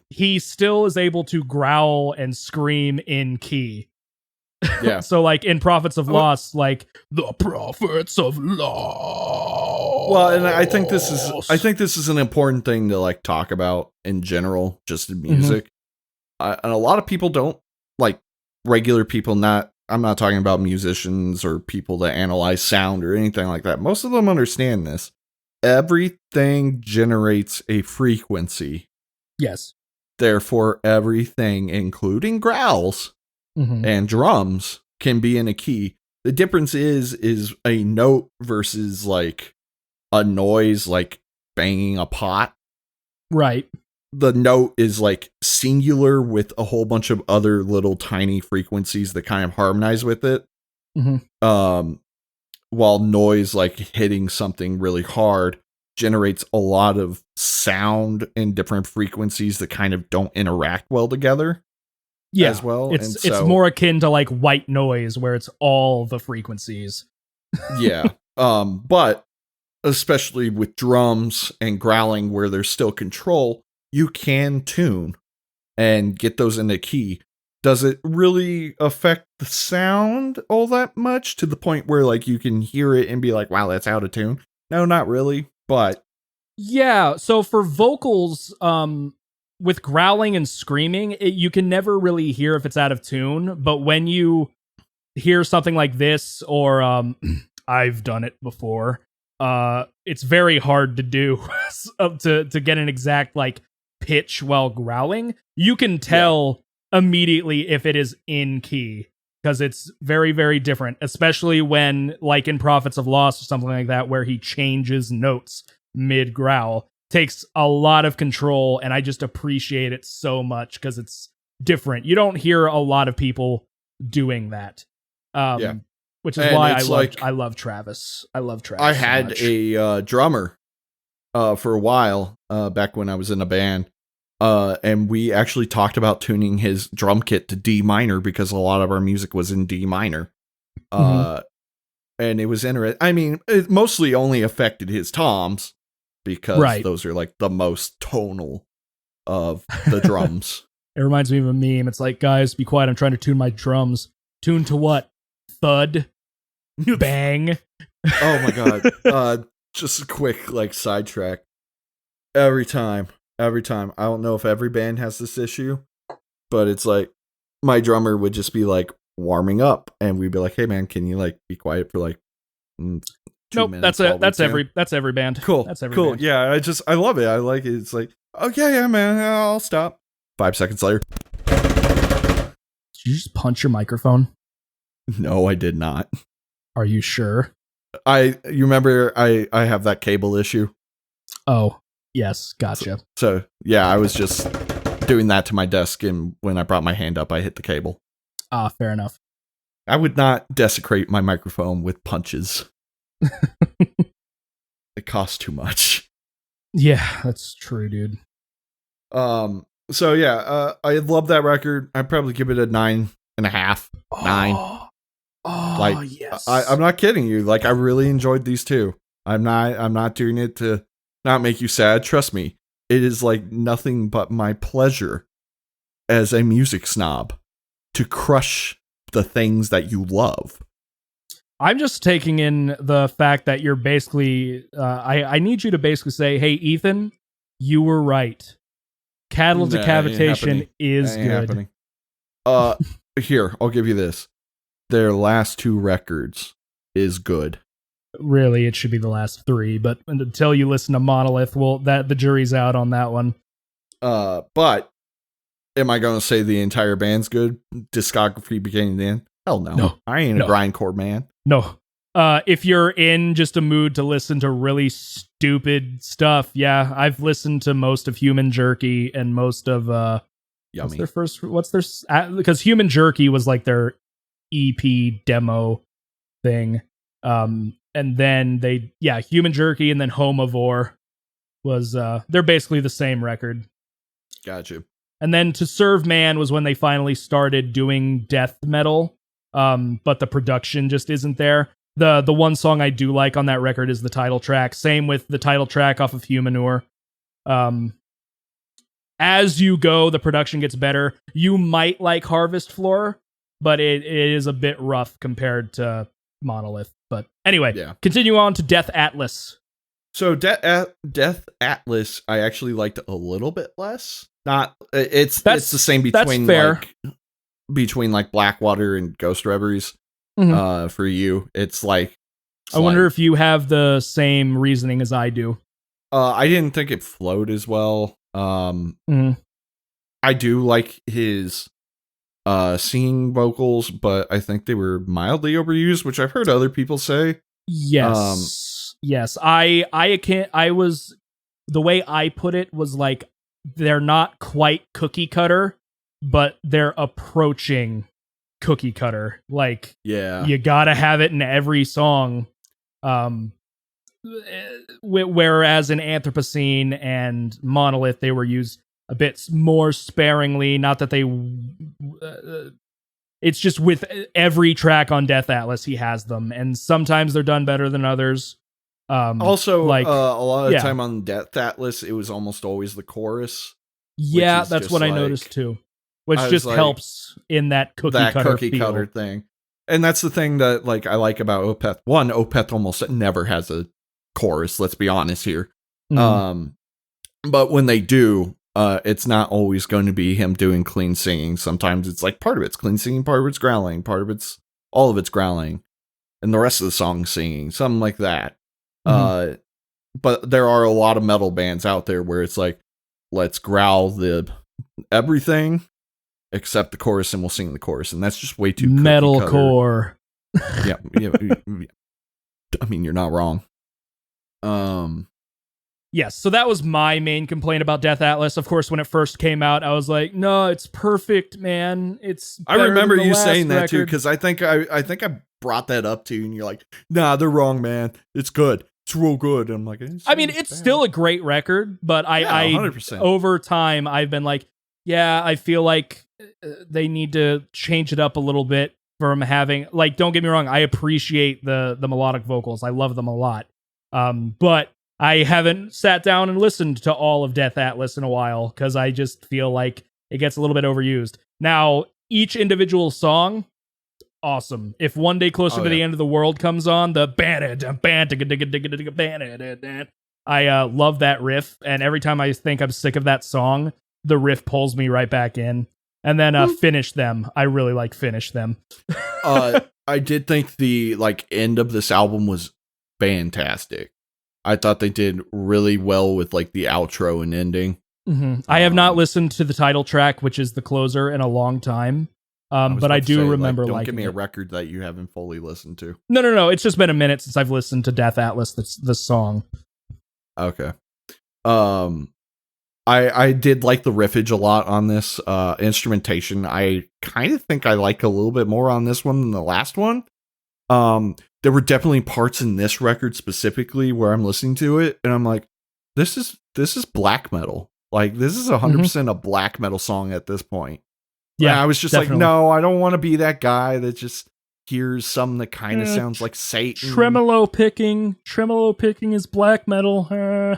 he still is able to growl and scream in key. Yeah. So like in Prophets of Loss, like the Prophets of Loss. Well, and I think this is an important thing to like talk about in general, just in music. And a lot of people don't, like regular people, I'm not talking about musicians or people that analyze sound or anything like that. Most of them understand this. Everything generates a frequency. Yes. Therefore, everything, including growls and drums, can be in a key. The difference is a note versus like a noise, like banging a pot. Right. The note is like singular with a whole bunch of other little tiny frequencies that kind of harmonize with it. Mm-hmm. While noise, like hitting something really hard, generates a lot of sound in different frequencies that kind of don't interact well together. Yeah, as well. It's more akin to like white noise, where it's all the frequencies. Yeah. But especially with drums and growling where there's still control, you can tune and get those in the key. Does it really affect the sound all that much to the point where like you can hear it and be like, wow, that's out of tune? No, not really. But yeah, so for vocals, with growling and screaming, you can never really hear if it's out of tune. But when you hear something like this, or I've done it before, it's very hard to do to get an exact like pitch while growling. You can tell immediately if it is in key, because it's very, very different, especially when, like in Prophets of Loss or something like that, where he changes notes mid growl. Takes a lot of control, and I just appreciate it so much because it's different. You don't hear a lot of people doing that. Which is why I love Travis. I love Travis. I had a drummer for a while back when I was in a band. And we actually talked about tuning his drum kit to D minor because a lot of our music was in D minor. And it was interesting. I mean, it mostly only affected his toms because those are like the most tonal of the drums. It reminds me of a meme. It's like, guys, be quiet. I'm trying to tune my drums. Tune to what? Thud. Bang. Oh my God. Just a quick like sidetrack. Every time. I don't know if every band has this issue, but it's like my drummer would just be like warming up, and we'd be like, "Hey man, can you like be quiet for like 2 minutes?" That's every band. Cool. That's every cool. band. Yeah, I love it. I like it. It's like, okay, yeah, man, I'll stop. 5 seconds later. Did you just punch your microphone? No, I did not. Are you sure? You remember I have that cable issue. Oh. Yes, gotcha. So, yeah, I was just doing that to my desk, and when I brought my hand up, I hit the cable. Ah, fair enough. I would not desecrate my microphone with punches. It costs too much. Yeah, that's true, dude. So yeah, I love that record. I'd probably give it a 9.5. 9. Oh, like, yes. I'm not kidding you. Like, I really enjoyed these two. I'm not doing it to not make you sad. Trust me, it is like nothing but my pleasure as a music snob to crush the things that you love. I'm just taking in the fact that you're basically I need you to basically say, hey Ethan, you were right. Cattle Decapitation is good. Here, I'll give you this. Their last 2 records is good. Really, it should be the last 3, but until you listen to Monolith, well, the jury's out on that one. But am I going to say the entire band's good? Discography beginning to end? Hell no. I ain't a grindcore man. No. If you're in just a mood to listen to really stupid stuff, yeah, I've listened to most of Human Jerky and most of Yummy. Because Human Jerky was like their EP demo thing. And then Human Jerky and then Homivore was they're basically the same record. Gotcha. And then To Serve Man was when they finally started doing death metal. But the production just isn't there. The one song I do like on that record is the title track. Same with the title track off of Humanure. As you go, the production gets better. You might like Harvest Floor, but it is a bit rough compared to Monolith. But anyway, Continue on to Death Atlas. So Death Atlas, I actually liked a little bit less. It's the same between between like Blackwater and Ghost Reveries. Mm-hmm. For you, it's like I wonder if you have the same reasoning as I do. I didn't think it flowed as well. I do like his singing vocals, but I think they were mildly overused, which I've heard other people say. Yes. Yes. I was the way I put it was like, they're not quite cookie cutter, but they're approaching cookie cutter. Like, you gotta have it in every song. Whereas in Anthropocene and Monolith, they were used a bit more sparingly. Not that they... it's just with every track on Death Atlas, he has them. And sometimes they're done better than others. Also, like, a lot of the time on Death Atlas, it was almost always the chorus. Yeah, that's what I noticed too. Which just like, helps in that cookie cutter thing. And that's the thing that like I like about Opeth. One, Opeth almost never has a chorus, let's be honest here. But when they do, it's not always going to be him doing clean singing. Sometimes it's like part of it's clean singing, part of it's growling, part of it's all of it's growling, and the rest of the song singing, something like that. But there are a lot of metal bands out there where it's like, let's growl the everything except the chorus, and we'll sing the chorus, and that's just way too metalcore. Yeah. I mean, you're not wrong. Yes, so that was my main complaint about Death Atlas. Of course, when it first came out, I was like, "No, it's perfect, man. It's." I remember you saying that too, because I think I brought that up to you, and you're like, "Nah, they're wrong, man. It's good. It's real good." And I'm like, I mean, it's still a great record, but I 100%. Over time, I've been like, yeah, I feel like they need to change it up a little bit from having, like, don't get me wrong, I appreciate the melodic vocals. I love them a lot. But I haven't sat down and listened to all of Death Atlas in a while because I just feel like it gets a little bit overused. Now, each individual song, awesome. If One Day Closer to the End of the World comes on, the I love that riff, and every time I think I'm sick of that song, the riff pulls me right back in. And then Finish Them. I really like Finish Them. I did think the like end of this album was fantastic. I thought they did really well with like the outro and ending. I have not listened to the title track, which is the closer, in a long time. But I do remember don't liking give me it. a record that you haven't fully listened to. No. It's just been a minute since I've listened to Death Atlas, the song. Okay. I did like the riffage a lot on this instrumentation. I kind of think I like a little bit more on this one than the last one. There were definitely parts in this record specifically where I'm listening to it and I'm like, this is black metal. Like, this is 100% a black metal song at this point. Yeah, and I was just definitely like, no, I don't want to be that guy that just hears something that kind of sounds like Satan. Tremolo picking is black metal.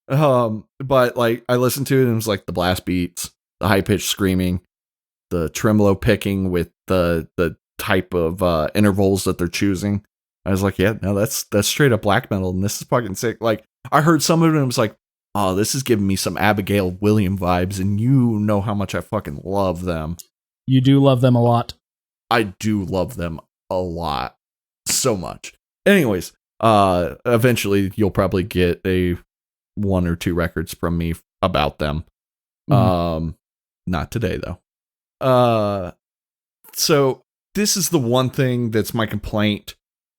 But like I listened to it and it was like the blast beats, the high pitched screaming, the tremolo picking with the type of intervals that they're choosing. I was like, yeah, no, that's straight up black metal, and this is fucking sick. Like, I heard some of it and I was like, oh, this is giving me some Abigail William vibes, and you know how much I fucking love them. You do love them a lot. I do love them a lot. So much. Anyways, eventually you'll probably get a 1 or 2 records from me about them. Not today though. So this is the one thing that's my complaint.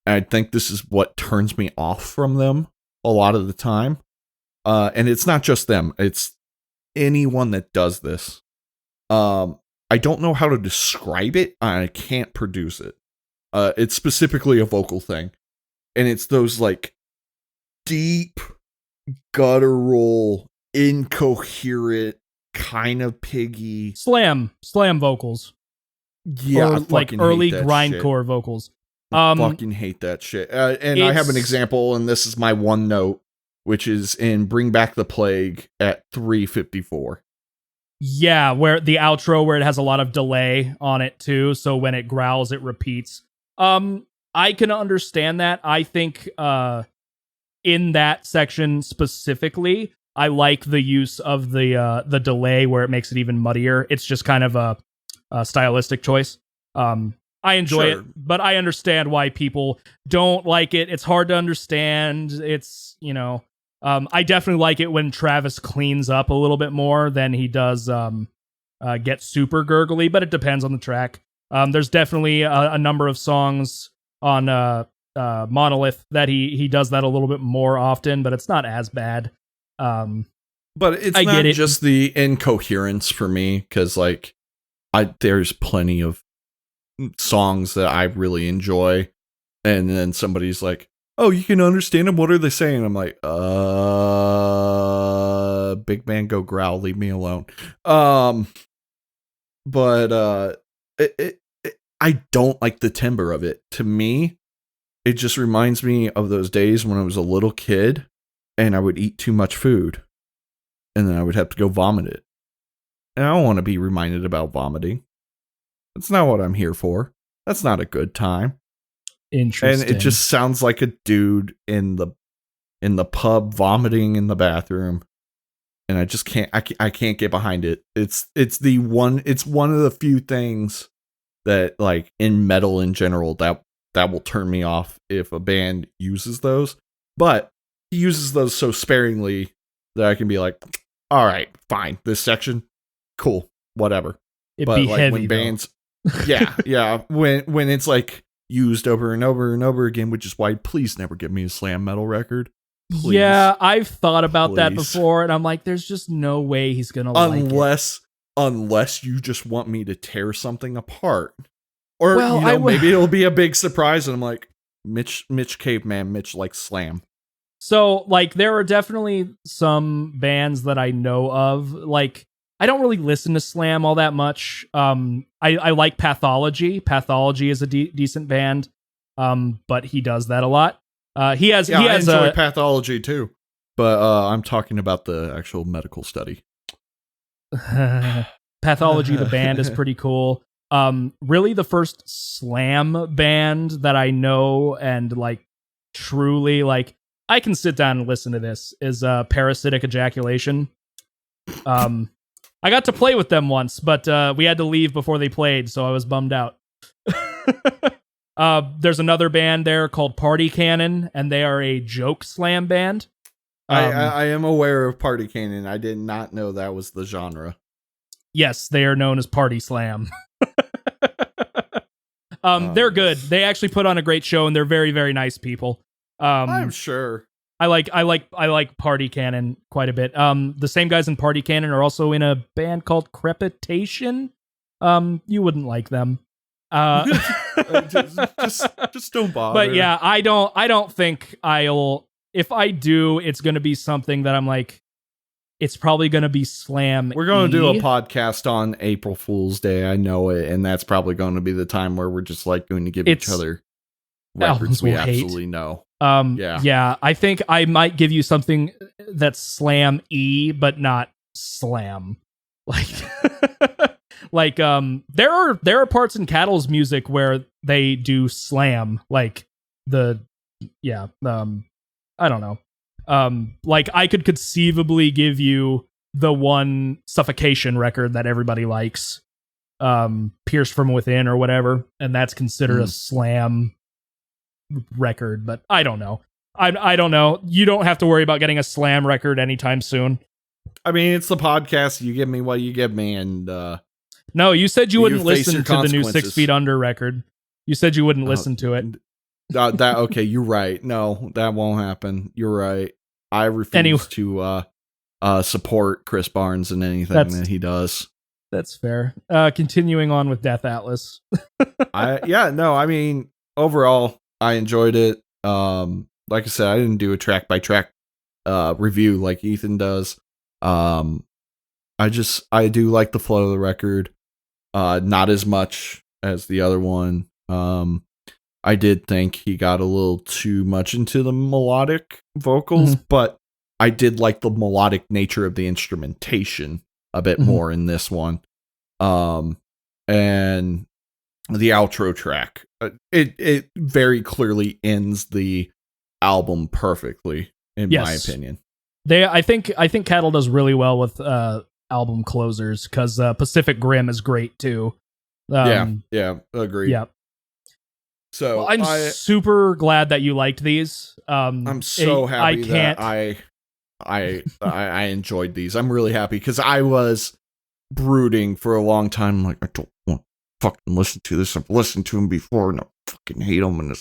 I think this is what turns me off from them a lot of the time. And it's not just them, it's anyone that does this. I don't know how to describe it. I can't produce it. It's specifically a vocal thing. And it's those like deep, guttural, incoherent, kind of piggy slam vocals. Yeah, or like early grindcore vocals. I fucking hate that shit. And I have an example, and this is my one note, which is in Bring Back the Plague at 3:54. Yeah, where the outro, where it has a lot of delay on it too, so when it growls, it repeats. I can understand that. I think in that section specifically, I like the use of the delay where it makes it even muddier. It's just kind of a stylistic choice. I enjoy it, but I understand why people don't like it. It's hard to understand. It's, I definitely like it when Travis cleans up a little bit more than he does get super gurgly, but it depends on the track. There's definitely a number of songs on Monolith that he does that a little bit more often, but it's not as bad. But it's not just the incoherence for me, because like there's plenty of songs that I really enjoy, and then somebody's like, "Oh, you can understand them. What are they saying?" I'm like, big man, go growl, leave me alone. But I don't like the timbre of it. To me, it just reminds me of those days when I was a little kid and I would eat too much food and then I would have to go vomit it. And I don't want to be reminded about vomiting. That's not what I'm here for. That's not a good time. Interesting. And it just sounds like a dude in the pub vomiting in the bathroom. And I just can't I can't get behind it. It's one of the few things that, like, in metal in general, that will turn me off if a band uses those. But he uses those so sparingly that I can be like, all right, fine, this section, cool, whatever. But be like heavy, when bands, yeah, when it's like used over and over and over again, which is why please never give me a slam metal record. Please. Yeah, I've thought about that before, and I'm like, there's just no way he's gonna like it. Unless you just want me to tear something apart. Or, maybe it'll be a big surprise, and I'm like, Mitch Caveman, Mitch likes slam. So, like, there are definitely some bands that I know of. Like, I don't really listen to slam all that much. I like Pathology. Pathology is a decent band, but he does that a lot. I enjoy Pathology too, but I'm talking about the actual medical study. Pathology, the band, is pretty cool. Really the first slam band that I know and like truly like I can sit down and listen to this is Parasitic Ejaculation. I got to play with them once, but we had to leave before they played, so I was bummed out. There's another band there called Party Cannon, and they are a joke slam band. I am aware of Party Cannon. I did not know that was the genre. Yes, they are known as Party Slam. They're good. They actually put on a great show, and they're very, very nice people. I'm sure. I like Party Cannon quite a bit. The same guys in Party Cannon are also in a band called Crepitation. You wouldn't like them. Just don't bother. But yeah, I don't think I'll. If I do, it's going to be something that I'm like, it's probably going to be slam. We're going to do a podcast on April Fool's Day. I know it, and that's probably going to be the time where we're just like going to give each other records we absolutely know. Yeah. I think I might give you something that's slam but not slam. Like. Like, there are parts in Cattle's music where they do slam, like I don't know. Like I could conceivably give you the one Suffocation record that everybody likes, Pierced from Within or whatever, and that's considered a slam record, but I don't know. I don't know. You don't have to worry about getting a slam record anytime soon. I mean, it's the podcast. You give me what you give me, and no, you said you wouldn't listen to the new 6 Feet Under record. You said you wouldn't listen to it. Okay, you're right. No, that won't happen. You're right. I refuse to support Chris Barnes in anything that he does. That's fair. Continuing on with Death Atlas. I mean, overall, I enjoyed it. Like I said, I didn't do a track by track review like Ethan does. I do like the flow of the record. Not as much as the other one. I did think he got a little too much into the melodic vocals, but I did like the melodic nature of the instrumentation a bit more in this one. And the outro track, it very clearly ends the album perfectly, in my opinion. I think Cattle does really well with album closers, because Pacific Grim is great too. Yeah, agree. Yeah. So I'm super glad that you liked these. I'm so happy that I enjoyed these. I'm really happy because I was brooding for a long time. I'm like, I don't want to fucking listen to this. I've listened to them before and I fucking hate them. And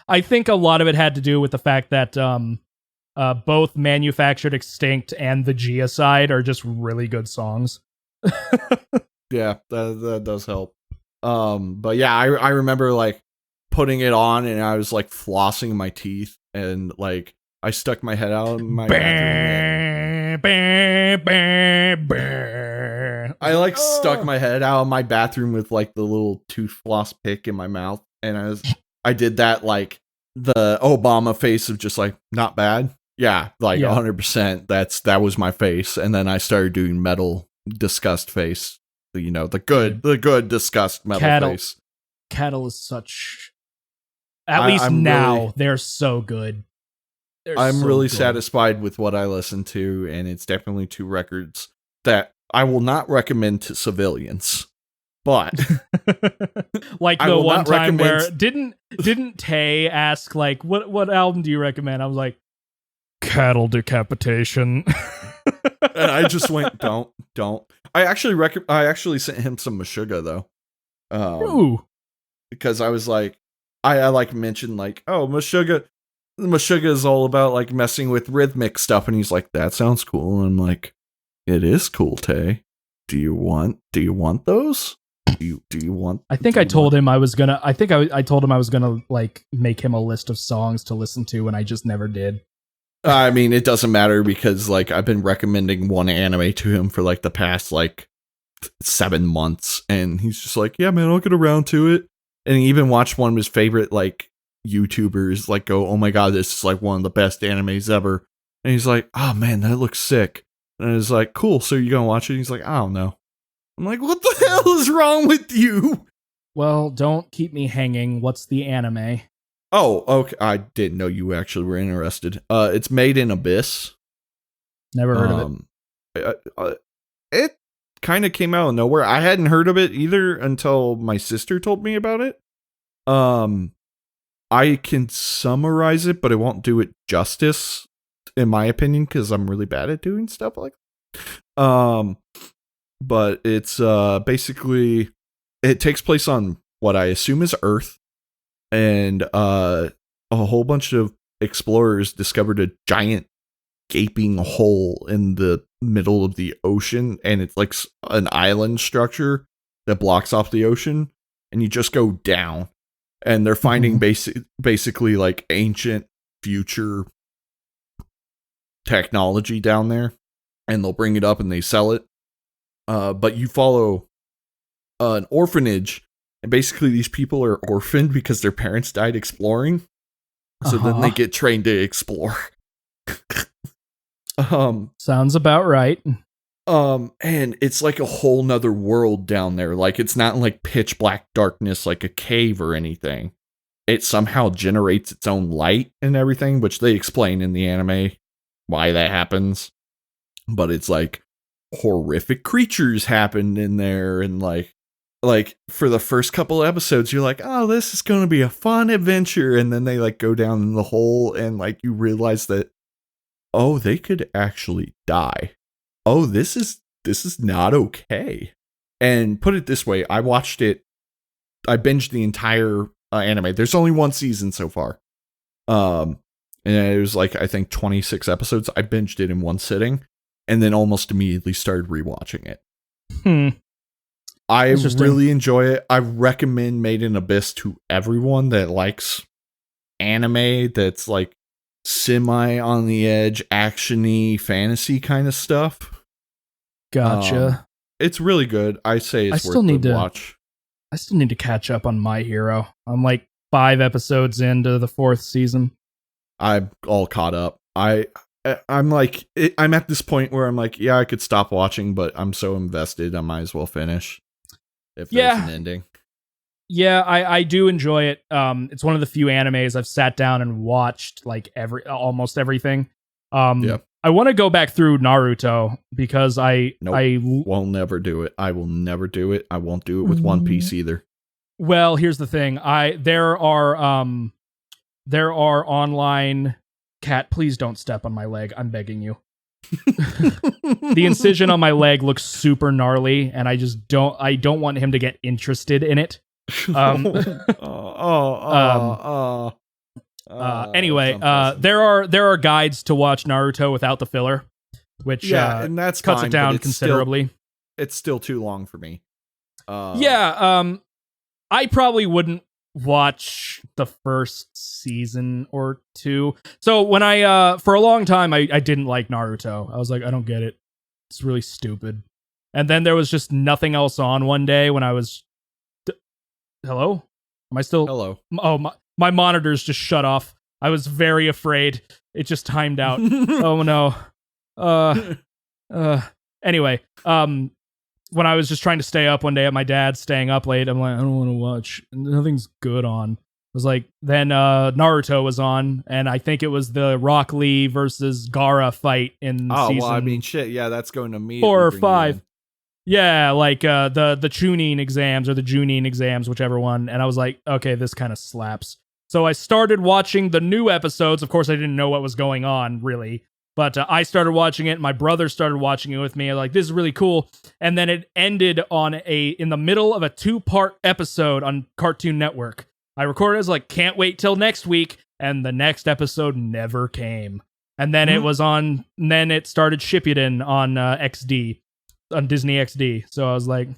I think a lot of it had to do with the fact that both Manufactured Extinct and the Geocide are just really good songs. Yeah, that does help. But yeah, I remember like putting it on and I was like flossing my teeth and like I stuck my head out in my I like stuck my head out of my bathroom with like the little tooth floss pick in my mouth, and I did that like the Obama face of just like not bad. Yeah, like 100%. That was my face, and then I started doing metal disgust face. You know, the good disgust metal face. Cattle is such. At least now really, they're so good. I'm really satisfied with what I listen to, and it's definitely 2 records that I will not recommend to civilians. But like the one time where didn't Tay ask like what album do you recommend? I was like, Cattle Decapitation. And I just went, don't. I actually sent him some Meshuggah though. Ooh. Because I was like, I like mentioned like, oh, Meshuggah is all about like messing with rhythmic stuff, and he's like, that sounds cool. And I'm like, it is cool, Tay. Do you want those? Do you want? I think I told him I was gonna. I think I told him I was gonna like make him a list of songs to listen to, and I just never did. I mean, it doesn't matter because like I've been recommending one anime to him for like the past like 7 months, and he's just like, yeah, man, I'll get around to it. And he even watched one of his favorite like YouTubers like go, oh my god, this is like one of the best animes ever. And he's like, oh man, that looks sick. And I was like, cool, so you gonna watch it? And he's like, I don't know. I'm like, what the hell is wrong with you? Well, don't keep me hanging. What's the anime? Oh, okay. I didn't know you actually were interested. It's Made in Abyss. Never heard of it. It kind of came out of nowhere. I hadn't heard of it either until my sister told me about it. I can summarize it, but I won't do it justice, in my opinion, because I'm really bad at doing stuff like that. But it's basically, it takes place on what I assume is Earth, and a whole bunch of explorers discovered a giant gaping hole in the middle of the ocean, and it's like an island structure that blocks off the ocean, and you just go down, and they're finding basically like ancient future technology down there, and they'll bring it up and they sell it. But you follow an orphanage, and basically these people are orphaned because their parents died exploring. So then they get trained to explore. Sounds about right. And it's like a whole nother world down there. Like it's not like pitch black darkness like a cave or anything. It somehow generates its own light and everything, which they explain in the anime why that happens. But it's like horrific creatures happened in there, and like for the first couple episodes you're like, oh, this is gonna be a fun adventure, and then they like go down in the hole and like you realize that, oh, they could actually die. Oh, this is not okay. And put it this way, I binged the entire anime. There's only 1 season so far, and it was like I think 26 episodes. I binged it in one sitting, and then almost immediately started rewatching it. I really enjoy it. I recommend Made in Abyss to everyone that likes anime that's like semi on the edge, actiony, fantasy kind of stuff. Gotcha. It's really good. I say it's worth the watch. I still need to catch up on My Hero. I'm like 5 episodes into the 4th season. I'm all caught up. I'm like, I'm at this point where I'm like, yeah, I could stop watching, but I'm so invested, I might as well finish. If there's an ending. Yeah, I do enjoy it. It's one of the few animes I've sat down and watched like almost everything. I want to go back through Naruto because I will never do it. I will never do it. I won't do it with One Piece either. Well, here's the thing. There are online. Cat, please don't step on my leg. I'm begging you. The incision on my leg looks super gnarly, and I don't want him to get interested in it. Anyway, there are guides to watch Naruto without the filler, which and that's cuts fine, it down but considerably. It's still too long for me. I probably wouldn't watch the first season or two. So when I for a long time I didn't like Naruto. I was like, I don't get it. It's really stupid. And then there was just nothing else on one day when I was Hello? Am I still Hello? Oh, my monitors just shut off. I was very afraid. It just timed out. Oh no. Anyway, when I was just trying to stay up one day at my dad's, staying up late, I'm like, I don't want to watch. Nothing's good on. It was like, then Naruto was on, and I think it was the Rock Lee versus Gaara fight in season... well, I mean, shit, yeah, that's going to me. 4 or 5. Yeah, like the Chunin exams or the Junin exams, whichever one. And I was like, okay, this kind of slaps. So I started watching the new episodes. Of course, I didn't know what was going on, really. But I started watching it. My brother started watching it with me. Like, this is really cool. And then it ended in the middle of a 2-part episode on Cartoon Network. I recorded it as like, can't wait till next week. And the next episode never came. And then it was on, then it started Shippuden on XD, on Disney XD. So I was like,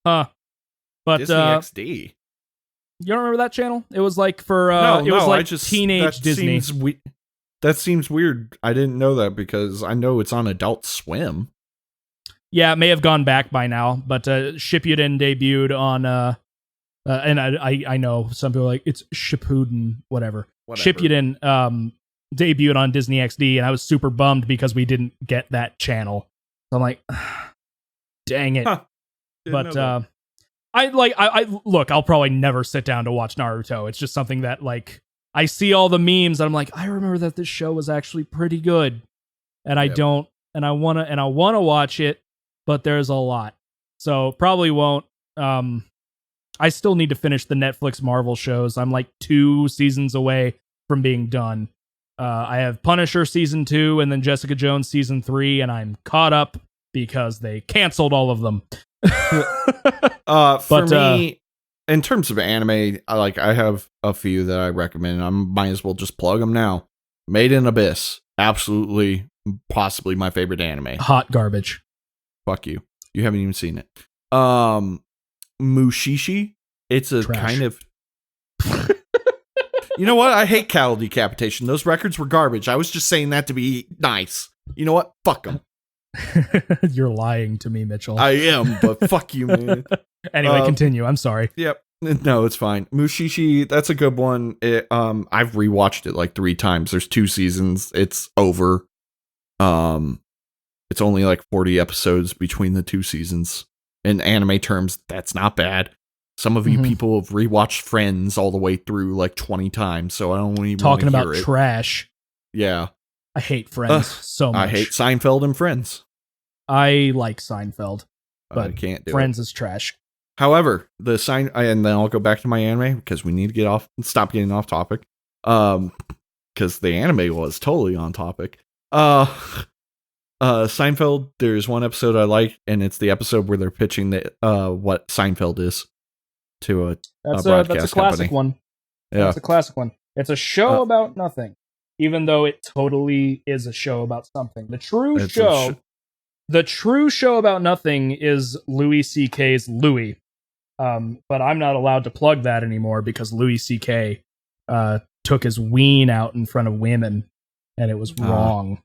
huh. But Disney XD? You don't remember that channel? It was like for, teenage Disney. That seems weird. I didn't know that because I know it's on Adult Swim. Yeah, it may have gone back by now, but Shippuden debuted on, and I know some people are like, it's Shippuden, whatever. Shippuden debuted on Disney XD, and I was super bummed because we didn't get that channel. So I'm like, dang it. Huh. But I look, I'll probably never sit down to watch Naruto. It's just something that, like, I see all the memes and I'm like, I remember that this show was actually pretty good. And I don't, and I want to watch it, but there's a lot. So probably won't. I still need to finish the Netflix Marvel shows. I'm like 2 seasons away from being done. I have Punisher season 2 and then Jessica Jones season 3, and I'm caught up because they canceled all of them. For me, in terms of anime, I have a few that I recommend. I might as well just plug them now. Made in Abyss, absolutely, possibly my favorite anime. Hot garbage. Fuck you. You haven't even seen it. Mushishi. It's a Trash. kind of. You know what? I hate Cattle Decapitation. Those records were garbage. I was just saying that to be nice. You know what? Fuck them. You're lying to me, Mitchell. I am, but fuck you, man. Anyway, continue. I'm sorry. Yep. No, it's fine. Mushishi, that's a good one. I've rewatched it like 3 times. There's 2 seasons. It's over. It's only like 40 episodes between the 2 seasons. In anime terms, that's not bad. Some of you people have rewatched Friends all the way through like 20 times, so I don't even talking want to about hear it. Trash. Yeah. I hate Friends so much. I hate Seinfeld and Friends. I like Seinfeld, but I can't do Friends is trash. However, and then I'll go back to my anime because we need to stop getting off topic. Because the anime was totally on topic. Seinfeld, there's one episode I like, and it's the episode where they're pitching what Seinfeld is to a broadcast that's a classic company. one. Yeah, that's a classic one. It's a show about nothing, even though it totally is a show about something. The true show about nothing is Louis C.K.'s Louis. But I'm not allowed to plug that anymore because Louis C.K. Took his ween out in front of women, and it was wrong.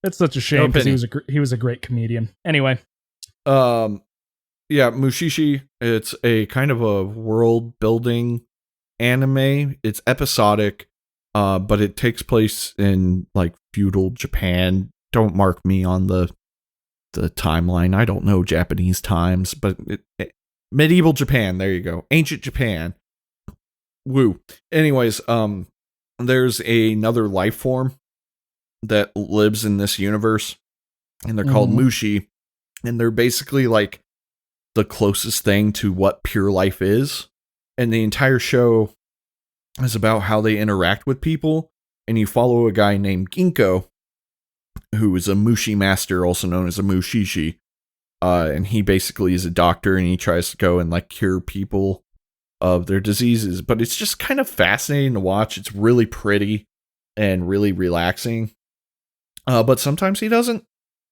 It's such a shame because he was a great comedian. Anyway, yeah, Mushishi. It's a kind of a world building anime. It's episodic, but it takes place in like feudal Japan. Don't mark me on the timeline. I don't know Japanese times, but medieval Japan. There you go. Ancient Japan. Woo. Anyways, there's another life form that lives in this universe, and they're called Mushi, and they're basically like the closest thing to what pure life is. And the entire show is about how they interact with people, and you follow a guy named Ginkgo, who is a Mushi master, also known as a Mushishi. And he basically is a doctor, and he tries to go and like cure people of their diseases. But it's just kind of fascinating to watch. It's really pretty and really relaxing. But sometimes he doesn't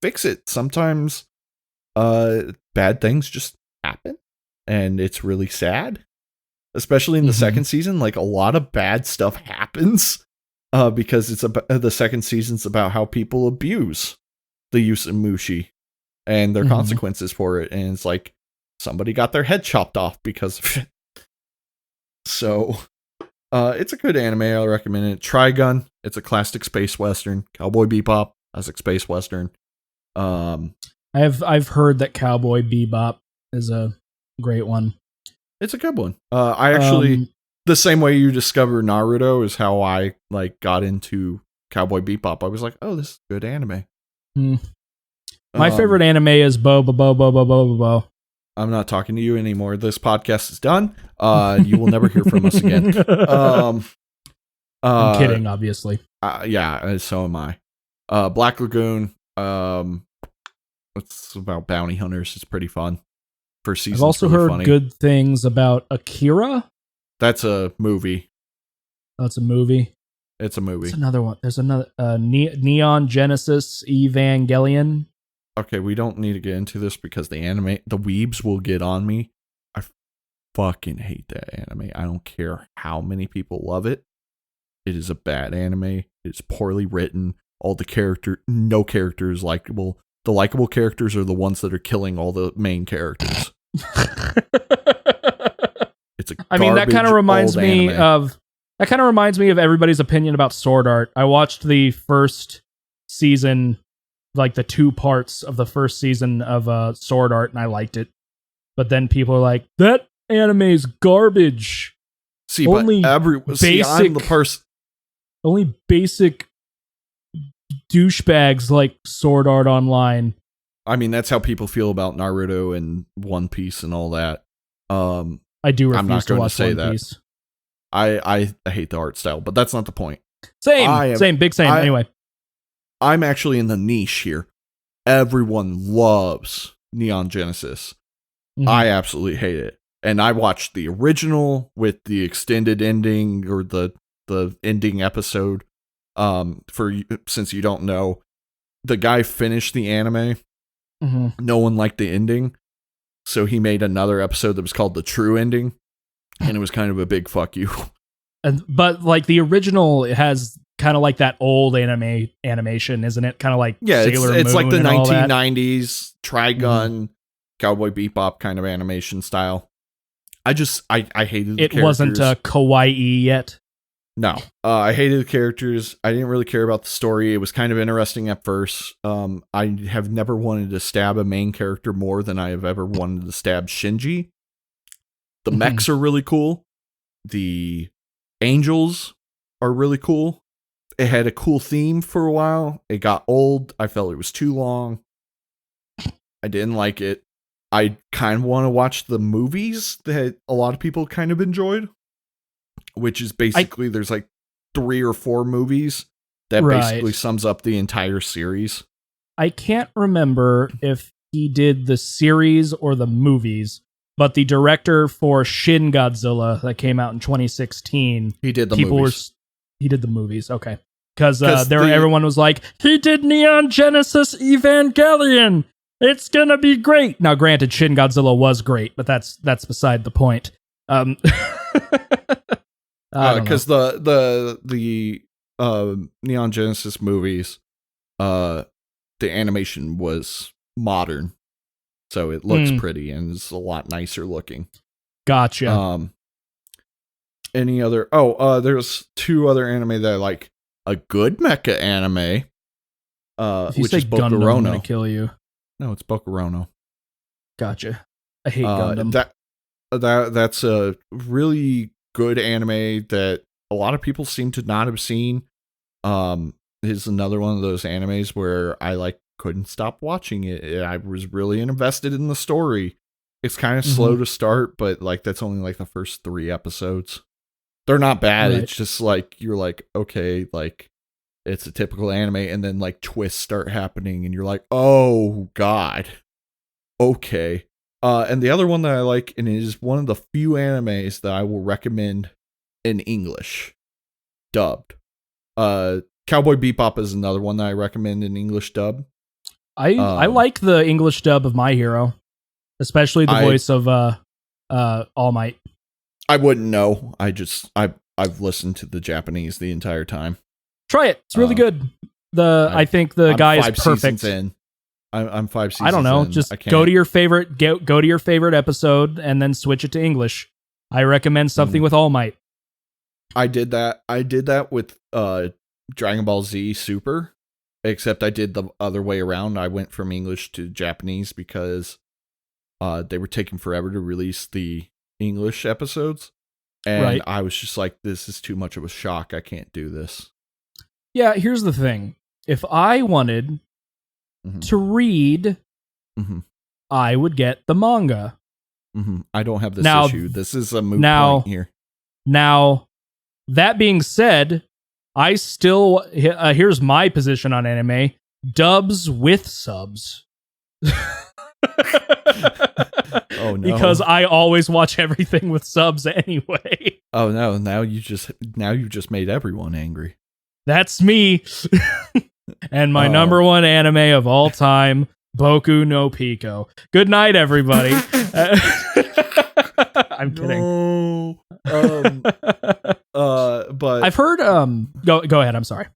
fix it. Sometimes bad things just happen, and it's really sad. Especially in the second season, like a lot of bad stuff happens because it's the second season's about how people abuse the use of mushi and their consequences for it. And it's like somebody got their head chopped off because of it. So it's a good anime. I recommend it. Trigun. It's a classic space western. Cowboy Bebop, classic space western. I've heard that Cowboy Bebop is a great one. It's a good one. I actually, the same way you discover Naruto is how I like got into Cowboy Bebop. I was like, oh, this is good anime. My favorite anime is Bo. I'm not talking to you anymore. This podcast is done. You will never hear from us again. I'm kidding, obviously. Yeah, so am I. Black Lagoon. It's about bounty hunters. It's pretty fun. First season. I've also really heard funny. good things about Akira. That's a movie. That's a movie. It's a movie. There's another one. There's another Neon Genesis Evangelion. Okay, we don't need to get into this because the weebs will get on me. I fucking hate that anime. I don't care how many people love it. It is a bad anime. It's poorly written. No character is likable. The likable characters are the ones that are killing all the main characters. It's that kind of reminds me of everybody's opinion about Sword Art. I watched the first season, like the 2 parts of the first season of Sword Art, and I liked it. But then people are like, that anime is garbage. See, I'm the person. Only basic douchebags like Sword Art Online. I mean, that's how people feel about Naruto and One Piece and all that. I do refuse to watch One Piece. I hate the art style, but that's not the point. Same. Anyway. I'm actually in the niche here. Everyone loves Neon Genesis. I absolutely hate it. And I watched the original with the extended ending or the ending episode. Since you don't know, the guy finished the anime. No one liked the ending, so he made another episode that was called The True Ending, and it was kind of a big fuck you. But like the original has kind of like that old animation, isn't it? Kind of like Sailor Moon, it's like the and 1990s Trigun Cowboy Bebop kind of animation style. I hated the characters. It wasn't kawaii yet. No, I hated the characters. I didn't really care about the story. It was kind of interesting at first. I have never wanted to stab a main character more than I have ever wanted to stab Shinji. The mechs are really cool. The angels are really cool. It had a cool theme for a while. It got old. I felt it was too long. I didn't like it. I kind of want to watch the movies that a lot of people kind of enjoyed. Which is basically, there's like 3 or 4 movies that basically sums up the entire series. I can't remember if he did the series or the movies, but the director for Shin Godzilla that came out in 2016, he did the movies. He did the movies, okay. Because everyone was like, he did Neon Genesis Evangelion! It's gonna be great! Now, granted, Shin Godzilla was great, but that's beside the point. Because the Neon Genesis movies, the animation was modern, so it looks pretty and it's a lot nicer looking. Gotcha. Any other? There's 2 other anime that I like. A good mecha anime, which is Boku Gundam, Rono. I'm gonna kill you. No, it's Boku Rono. Gotcha. I hate Gundam. That's a really good anime that a lot of people seem to not have seen. Is another one of those animes where I couldn't stop watching it. I was really invested in the story. It's kind of slow to start, but that's only the first 3 episodes. They're not bad. Right. It's just you're okay, it's a typical anime, and then twists start happening and you're like, oh god. Okay. And the other one that I like, and it is one of the few animes that I will recommend in English, dubbed. Cowboy Bebop is another one that I recommend in English dub. I like the English dub of My Hero, especially the voice of All Might. I wouldn't know. I've listened to the Japanese the entire time. Try it. It's really good. I think the guy is perfect. I'm 5 seasons in. I don't know. Just go to your favorite episode and then switch it to English. I recommend something with All Might. I did that. I did that with Dragon Ball Z Super, except I did the other way around. I went from English to Japanese because they were taking forever to release the English episodes. And I was just like, this is too much of a shock. I can't do this. Yeah, here's the thing. If I wanted to read, I would get the manga. I don't have this issue. This is a moot point here. Now, that being said, I still... here's my position on anime. Dubs with subs. Oh no. Because I always watch everything with subs anyway. Oh no, now you just made everyone angry. That's me. And my number one anime of all time, Boku no Pico. Good night, everybody. I'm kidding. No. But I've heard go ahead, I'm sorry.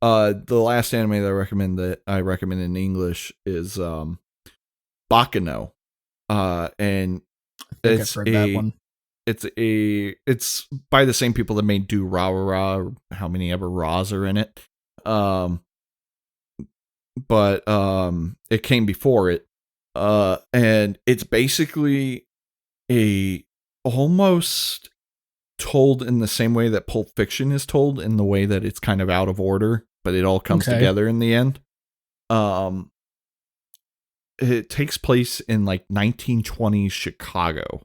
The last anime that I recommend in English is Baccano. And I've heard that one. It's by the same people that made Do Ra Ra Ra, or how many ever Ra's are in it. But it came before it. And it's basically almost told in the same way that Pulp Fiction is told, in the way that it's kind of out of order, but it all comes together in the end. It takes place in like 1920s Chicago.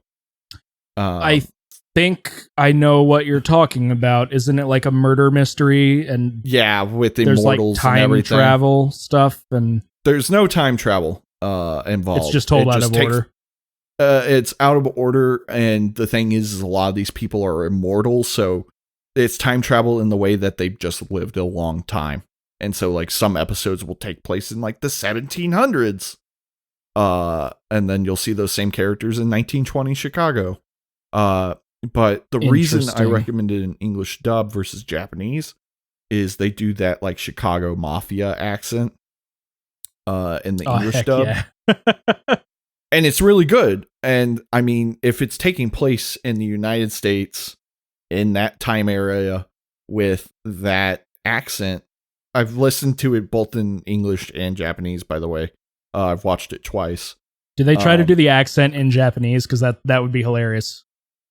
I think I know what you're talking about. Isn't it like a murder mystery? And yeah, with there's immortals like time and everything. travel stuff, and there's no time travel involved. It's just told out of order. It's out of order, and the thing is a lot of these people are immortal, so it's time travel in the way that they've just lived a long time. And so like some episodes will take place in like the 1700s. And then you'll see those same characters in 1920 Chicago. But the reason I recommended an English dub versus Japanese is they do that like Chicago Mafia accent in the English dub. Yeah. And it's really good. And I mean, if it's taking place in the United States in that time area with that accent, I've listened to it both in English and Japanese, by the way. I've watched it twice. Do they try to do the accent in Japanese? Because that would be hilarious.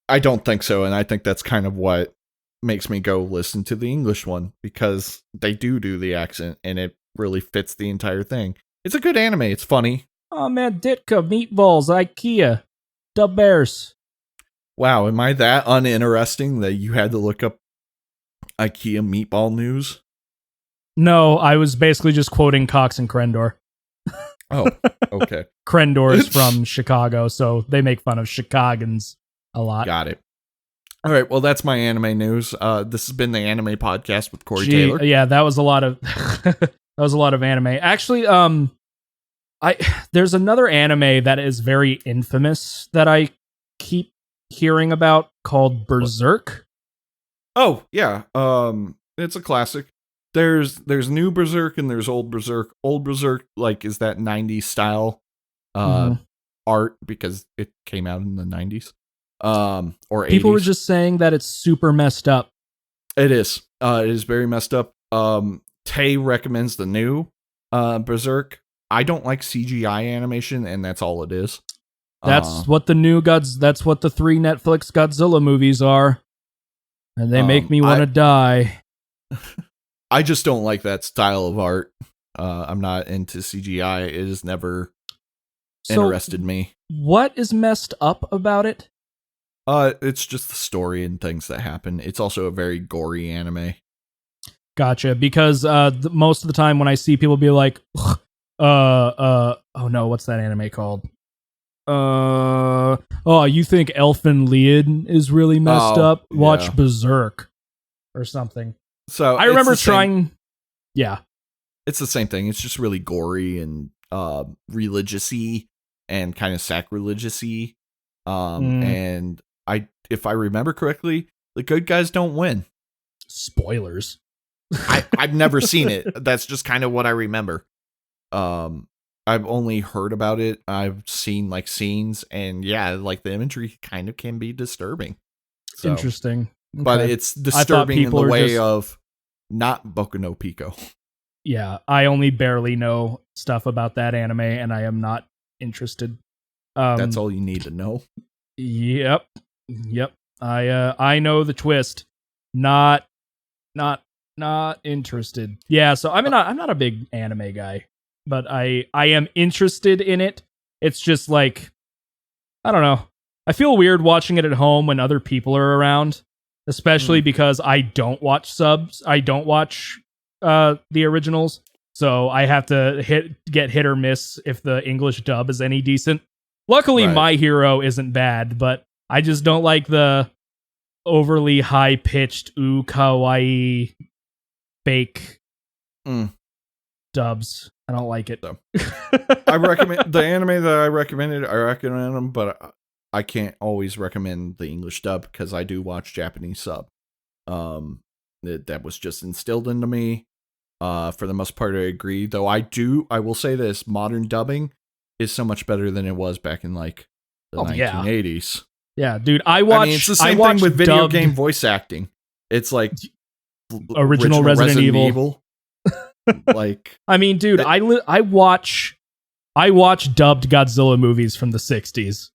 I don't think so, and I think that's kind of what makes me go listen to the English one, because they do the accent, and it really fits the entire thing. It's a good anime. It's funny. Oh man, Ditka, meatballs, IKEA, Dub Bears. Wow, am I that uninteresting that you had to look up IKEA meatball news? No, I was basically just quoting Cox and Crendor. Oh, okay. Crendor is from Chicago, so they make fun of Chicagans a lot. Got it. All right, well, that's my anime news. This has been the Anime Podcast with Corey Taylor. Yeah, that was a lot of anime. Actually, there's another anime that is very infamous that I keep hearing about called Berserk. Oh, yeah. It's a classic. There's new Berserk and there's old Berserk. Old Berserk like is that 90s style art because it came out in the 90s. Or 80s. People were just saying that it's super messed up. It is. It is very messed up. Tay recommends the new Berserk. I don't like CGI animation, and that's all it is. That's what the new that's what the 3 Netflix Godzilla movies are. And they make me want to die. I just don't like that style of art. I'm not into CGI. It has never interested me. What is messed up about it? It's just the story and things that happen. It's also a very gory anime. Gotcha. Because most of the time when I see people be like, oh no, what's that anime called? you think Elfin Lied is really messed up? Watch yeah. Berserk or something. So I remember trying. Yeah, it's the same thing. It's just really gory and religious-y and kind of sacrilegious-y. And if I remember correctly, the good guys don't win. Spoilers. I've never seen it. That's just kind of what I remember. I've only heard about it. I've seen like scenes, and yeah, like the imagery kind of can be disturbing. So, interesting. Okay. But it's disturbing in the way of not Boku no Pico. Yeah, I only barely know stuff about that anime, and I am not interested. That's all you need to know. Yep. I know the twist. Not interested. Yeah, so I'm not a big anime guy, but I am interested in it. It's just like, I don't know. I feel weird watching it at home when other people are around, especially because I don't watch subs. I don't watch the originals, so I have to get hit or miss if the English dub is any decent. Luckily, My Hero isn't bad, but I just don't like the overly high-pitched kawaii fake dubs. I don't like it. So, I recommend the anime that I recommend them, but I can't always recommend the English dub because I do watch Japanese sub. That was just instilled into me. For the most part, I agree. Though I will say this: modern dubbing is so much better than it was back in like the 1980s. Yeah, dude. It's the same thing with video game voice acting. It's like original Resident Evil. Like, I mean, dude, I watch dubbed Godzilla movies from the 60s.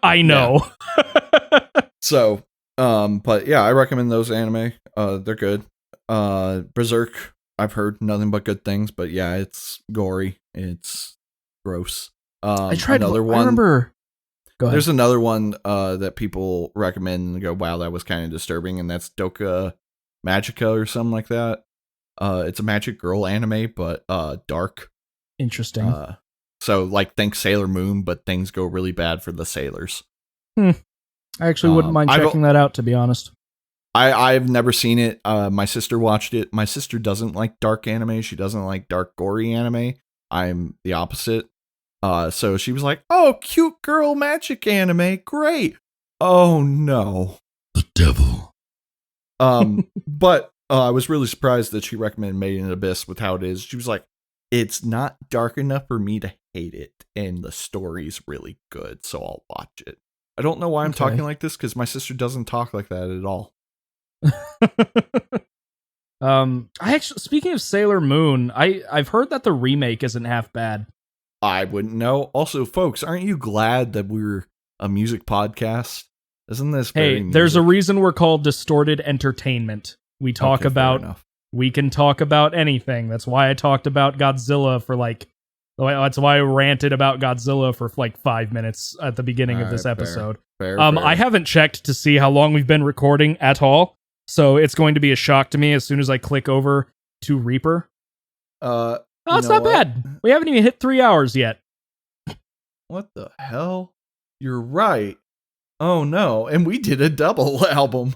I know. Yeah. So, but yeah, I recommend those anime. They're good. Berserk, I've heard nothing but good things, but yeah, it's gory. It's gross. I tried another one. I remember. Go ahead. There's another one that people recommend and go, wow, that was kind of disturbing, and that's Doka Magica or something like that. It's a magic girl anime, but dark. Interesting. So like think Sailor Moon, but things go really bad for the sailors. I actually wouldn't mind checking that out, to be honest. I've never seen it. My sister watched it. My sister doesn't like dark anime. She doesn't like dark, gory anime. I'm the opposite. So she was like, "Oh, cute girl magic anime, great." Oh no, the devil. But I was really surprised that she recommended Made in Abyss with how it is. She was like, "It's not dark enough for me to hate it, and the story's really good, so I'll watch it." I don't know why I'm talking like this because my sister doesn't talk like that at all. I actually, speaking of Sailor Moon, I've heard that the remake isn't half bad. I wouldn't know. Also, folks, aren't you glad that we're a music podcast? Isn't this there's a reason we're called Distorted Entertainment. We talk about, we can talk about anything. That's why I talked about Godzilla for that's why I ranted about Godzilla for like 5 minutes at the beginning of this episode. Fair. I haven't checked to see how long we've been recording at all, so it's going to be a shock to me as soon as I click over to Reaper. It's not bad. We haven't even hit 3 hours yet. What the hell? You're right. Oh no, and we did a double album.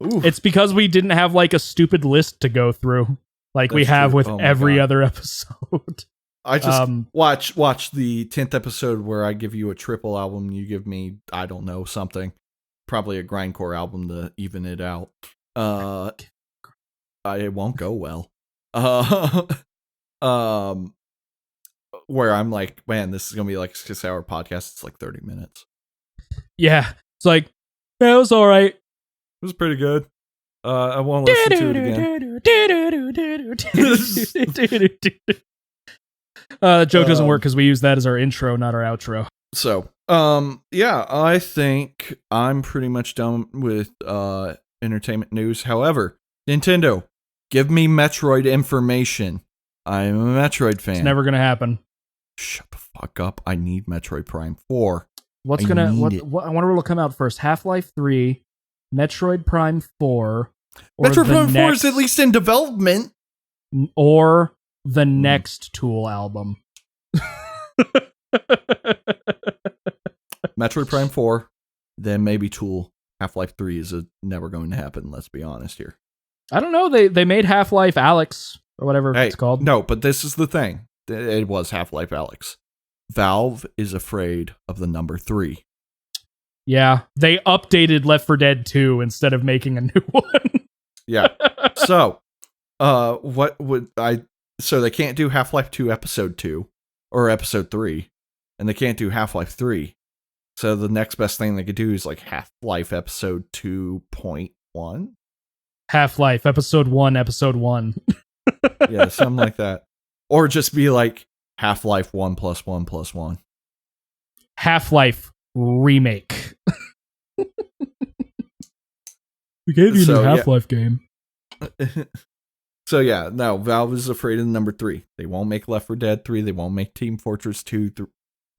Oof. It's because we didn't have like a stupid list to go through like we have with every other episode. I just watch the 10th episode where I give you a triple album, you give me, I don't know, something. Probably a grindcore album to even it out. It won't go well. Where I'm like, man, this is gonna be like a 6-hour podcast. It's like 30 minutes. Yeah, it's like, yeah, it was all right. It was pretty good. I want to listen to it again. The joke doesn't work because we use that as our intro, not our outro. So, yeah, I think I'm pretty much done with entertainment news. However, Nintendo, give me Metroid information. I'm a Metroid fan. It's never gonna happen. Shut the fuck up. I need Metroid Prime 4. What I wonder what will come out first. Half-Life 3, Metroid Prime 4. Metroid Prime 4 is at least in development. Or the next Tool album. Metroid Prime 4, then maybe Tool. Half-Life 3 is never going to happen, let's be honest here. I don't know. They made Half-Life Alyx or whatever it's called. No, but this is the thing. It was Half-Life Alyx. Valve is afraid of the number 3. Yeah, they updated Left 4 Dead 2 instead of making a new one. Yeah. So, what would I... So they can't do Half-Life 2 Episode 2 or Episode 3, and they can't do Half-Life 3. So the next best thing they could do is like Half-Life Episode 2.1? Half-Life Episode 1, Episode 1. Yeah, something like that. Or just be like Half-Life 1+1+1. Half-Life Remake. We gave you a new Half-Life game. So yeah, no, Valve is afraid of the number 3. They won't make Left 4 Dead 3. They won't make Team Fortress 3.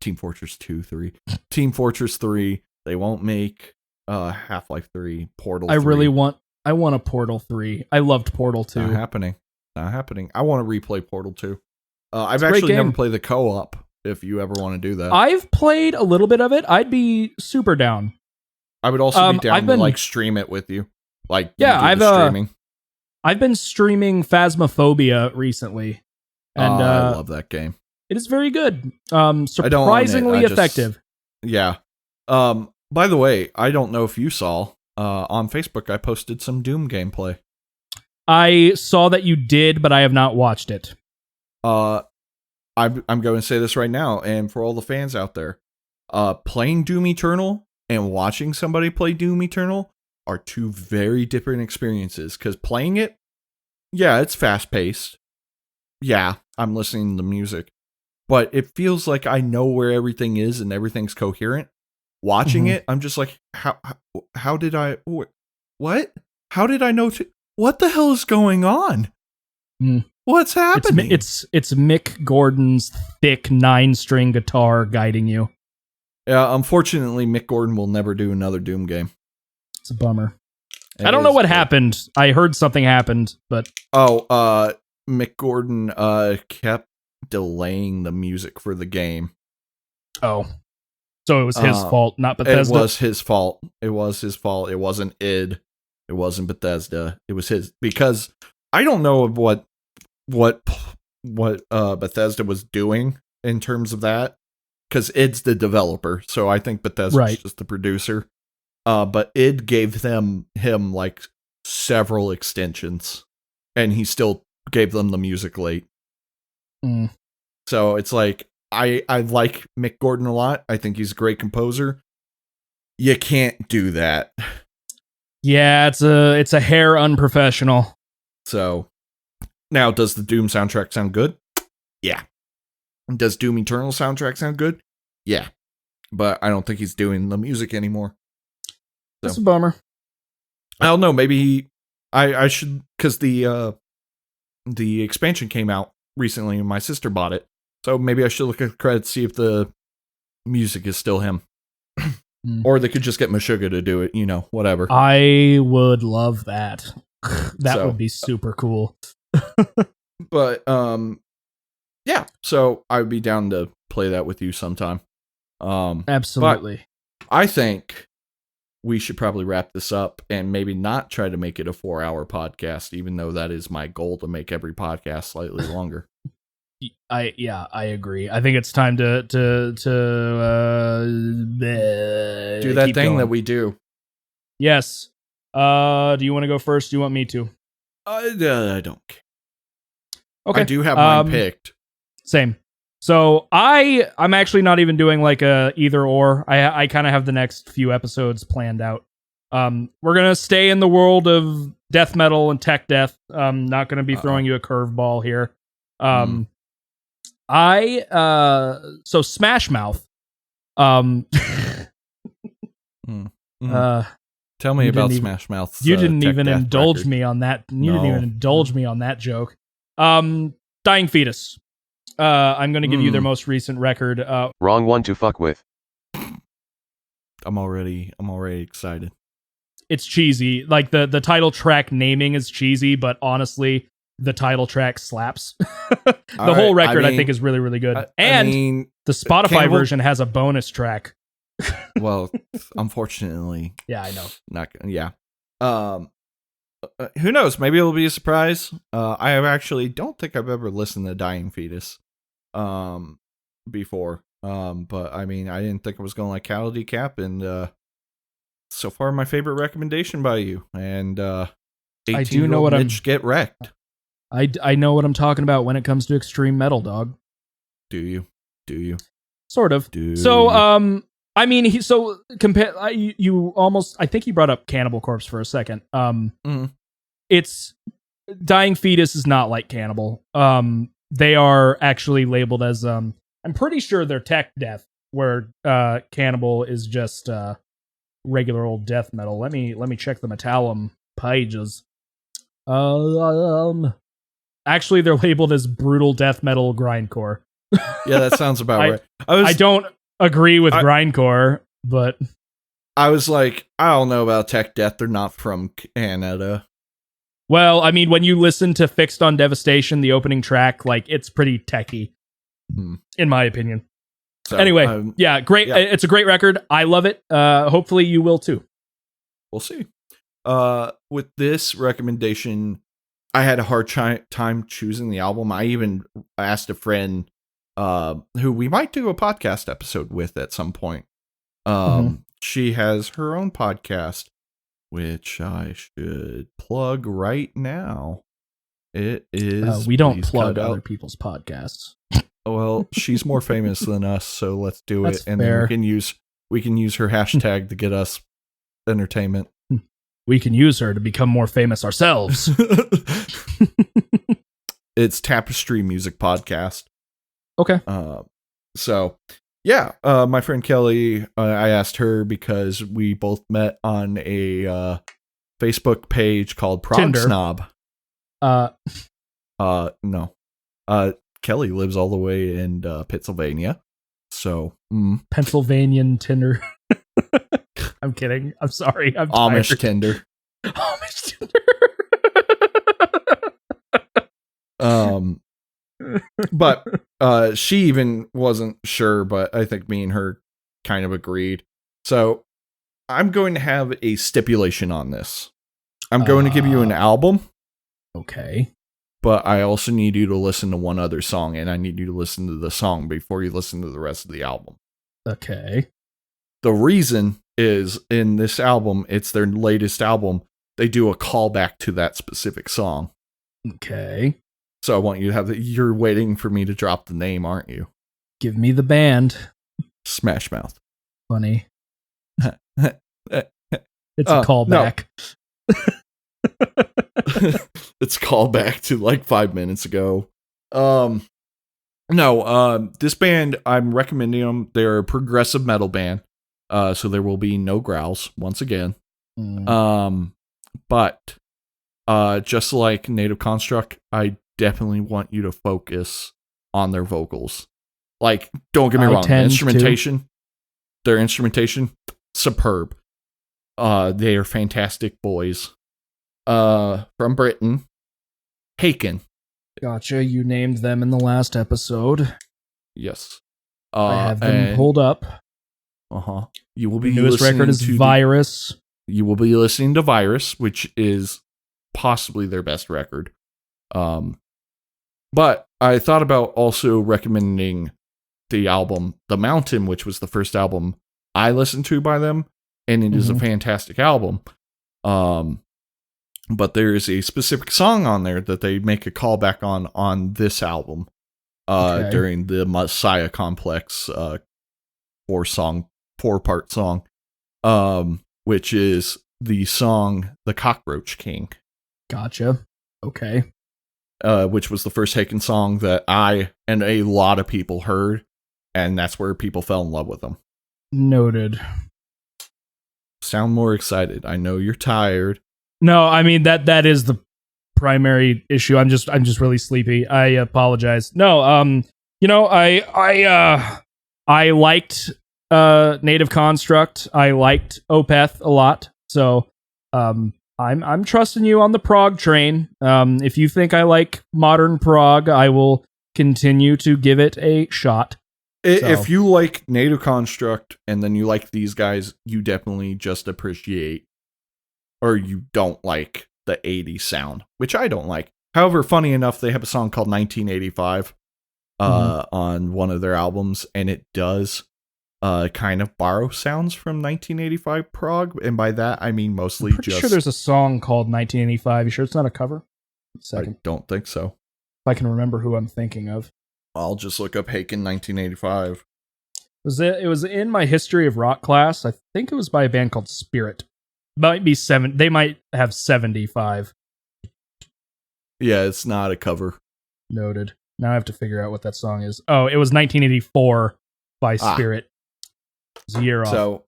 Team Fortress 3. They won't make Half-Life 3, Portal 3. I want a Portal 3. I loved Portal 2. Not happening. I want to replay Portal 2. I've actually never played the co-op, if you ever want to do that. I've played a little bit of it. I'd be super down. I would also be down to like stream it with you. Like, streaming. I've been streaming Phasmophobia recently. And I love that game. It is very good. Surprisingly effective. Yeah. By the way, I don't know if you saw, on Facebook, I posted some Doom gameplay. I saw that you did, but I have not watched it. I'm going to say this right now, and for all the fans out there, playing Doom Eternal and watching somebody play Doom Eternal are two very different experiences. Because playing it, yeah, it's fast-paced. Yeah, I'm listening to the music. But it feels like I know where everything is and everything's coherent. Watching it, I'm just like, how did I... What? How did I know... What the hell is going on? What's happening? It's Mick Gordon's thick 9-string guitar guiding you. Yeah, unfortunately, Mick Gordon will never do another Doom game. It's a bummer. I don't know what happened. I heard something happened, but... Mick Gordon kept delaying the music for the game. Oh. So it was his fault, not Bethesda? It was his fault. It wasn't id. It wasn't Bethesda. It was his. Because I don't know what Bethesda was doing in terms of that. Because id's the developer. So I think Bethesda's just the producer. But id gave him like several extensions. And he still gave them the music late. So it's like, I like Mick Gordon a lot. I think he's a great composer. You can't do that. Yeah, it's a hair unprofessional. So, now, does the Doom soundtrack sound good? Yeah. Does Doom Eternal soundtrack sound good? Yeah. But I don't think he's doing the music anymore. That's a bummer. I don't know, maybe I should, because the expansion came out recently and my sister bought it. So maybe I should look at the credits, see if the music is still him. Or they could just get Meshuggah to do it, whatever. I would love that. That would be super cool. But, yeah. So I would be down to play that with you sometime. Absolutely. I think we should probably wrap this up and maybe not try to make it a 4-hour podcast, even though that is my goal, to make every podcast slightly longer. I agree. I think it's time to do that thing going. That we do. Yes. Do you want to go first? Do you want me to? I don't care. Okay. I do have mine picked. Same. So I'm actually not even doing like a either or. I kind of have the next few episodes planned out. We're gonna stay in the world of death metal and tech death. Not gonna be throwing you a curveball here. So Smash Mouth. Tell me about Smash Mouth. You didn't even indulge me on that. You didn't even indulge me on that joke. Dying Fetus. I'm going to give you their most recent record. Wrong one to fuck with. I'm already excited. It's cheesy. Like the title track naming is cheesy, but honestly, the title track slaps. The whole record, I think, is really, really good. And the Spotify version has a bonus track. Well, unfortunately. Yeah, I know. Not. Yeah. Who knows? Maybe it'll be a surprise. I actually don't think I've ever listened to Dying Fetus before. But I mean, I didn't think I was going to like Cattle Decap, and so far my favorite recommendation by you. And I do know what Mitch get wrecked. I know what I'm talking about when it comes to extreme metal, dog. Do you? Sort of. I mean, you almost. I think he brought up Cannibal Corpse for a second. It's Dying Fetus is not like Cannibal. They are actually labeled as I'm pretty sure they're tech death, where Cannibal is just regular old death metal. Let me check the Metallum pages. Actually, they're labeled as brutal death metal grindcore. Yeah, that sounds about right. I don't agree with grindcore, but I was like, I don't know about tech death. They're not from Canada. Well, I mean, when you listen to Fixed on Devastation, the opening track, like, it's pretty techy, in my opinion. So, anyway, yeah, great. Yeah. It's a great record. I love it. Hopefully you will too. We'll see. With this recommendation, I had a hard time choosing the album. I even asked a friend who we might do a podcast episode with at some point. She has her own podcast, which I should plug right now. It is. We don't plug other people's podcasts. Well, she's more famous than us, so let's do That's it, and fair. then we can use her hashtag to get us entertainment. We can use her to become more famous ourselves. It's Tapestry Music Podcast. Okay. So yeah, my friend Kelly, I asked her because we both met on a Facebook page called Prog Tinder. Snob. No. Kelly lives all the way in Pennsylvania. So Pennsylvanian Tinder. I'm kidding. I'm sorry. I'm Amish tired. Tinder. Amish Tinder. But she even wasn't sure, but I think me and her kind of agreed. So I'm going to have a stipulation on this. I'm going to give you an album. Okay. But I also need you to listen to one other song, and I need you to listen to the song before you listen to the rest of the album. Okay. The reason is in this album, it's their latest album. They do a callback to that specific song. Okay. So I want you to have you're waiting for me to drop the name, aren't you? Give me the band. Smash Mouth. Funny. It's a callback. It's a callback to like 5 minutes ago. This band, I'm recommending them. They're a progressive metal band. So there will be no growls once again. But just like Native Construct, I definitely want you to focus on their vocals. Like, don't get me wrong, their instrumentation, superb. They are fantastic boys. From Britain, Haken. Gotcha. You named them in the last episode. Yes. I have them pulled up. You will be the newest record is Virus. You will be listening to Virus, which is possibly their best record. But I thought about also recommending the album The Mountain, which was the first album I listened to by them, and it is a fantastic album. But there is a specific song on there that they make a callback on this album during the Messiah Complex 4-part song, which is the song The Cockroach King. Gotcha. Okay. Which was the first Haken song that I and a lot of people heard, and that's where people fell in love with them. Noted. Sound more excited. I know you're tired. No, I mean that is the primary issue. I'm just really sleepy. I apologize. No, I liked Native Construct. I liked Opeth a lot. So I'm trusting you on the prog train. If you think I like modern prog, I will continue to give it a shot. If you like Native Construct and then you like these guys, you definitely just appreciate, or you don't like the 80s sound, which I don't like. However, funny enough, they have a song called 1985 on one of their albums, and it does kind of borrow sounds from 1985 prog, and by that I mean mostly Pretty sure there's a song called 1985. You sure it's not a cover? I don't think so. If I can remember who I'm thinking of. I'll just look up Haken 1985. It was in my history of rock class. I think it was by a band called Spirit. Might be they might have 75. Yeah, it's not a cover. Noted. Now I have to figure out what that song is. Oh, it was 1984 by Spirit. It's a year off. So,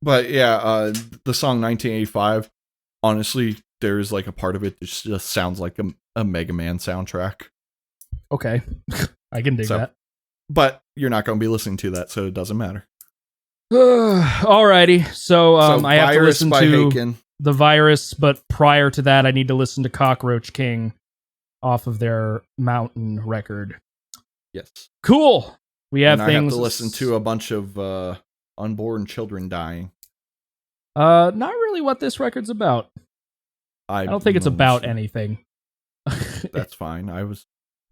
but yeah, the song 1985, honestly, there's like a part of it that just sounds like a Mega Man soundtrack. Okay. I can dig that. But you're not going to be listening to that, so it doesn't matter. Alrighty. So I have to listen to Haken. The Virus, but prior to that, I need to listen to Cockroach King off of their Mountain record. Yes. Cool. We have and things. I have to listen to a bunch of unborn children dying. Not really what this record's about. I don't think it's about anything. That's fine.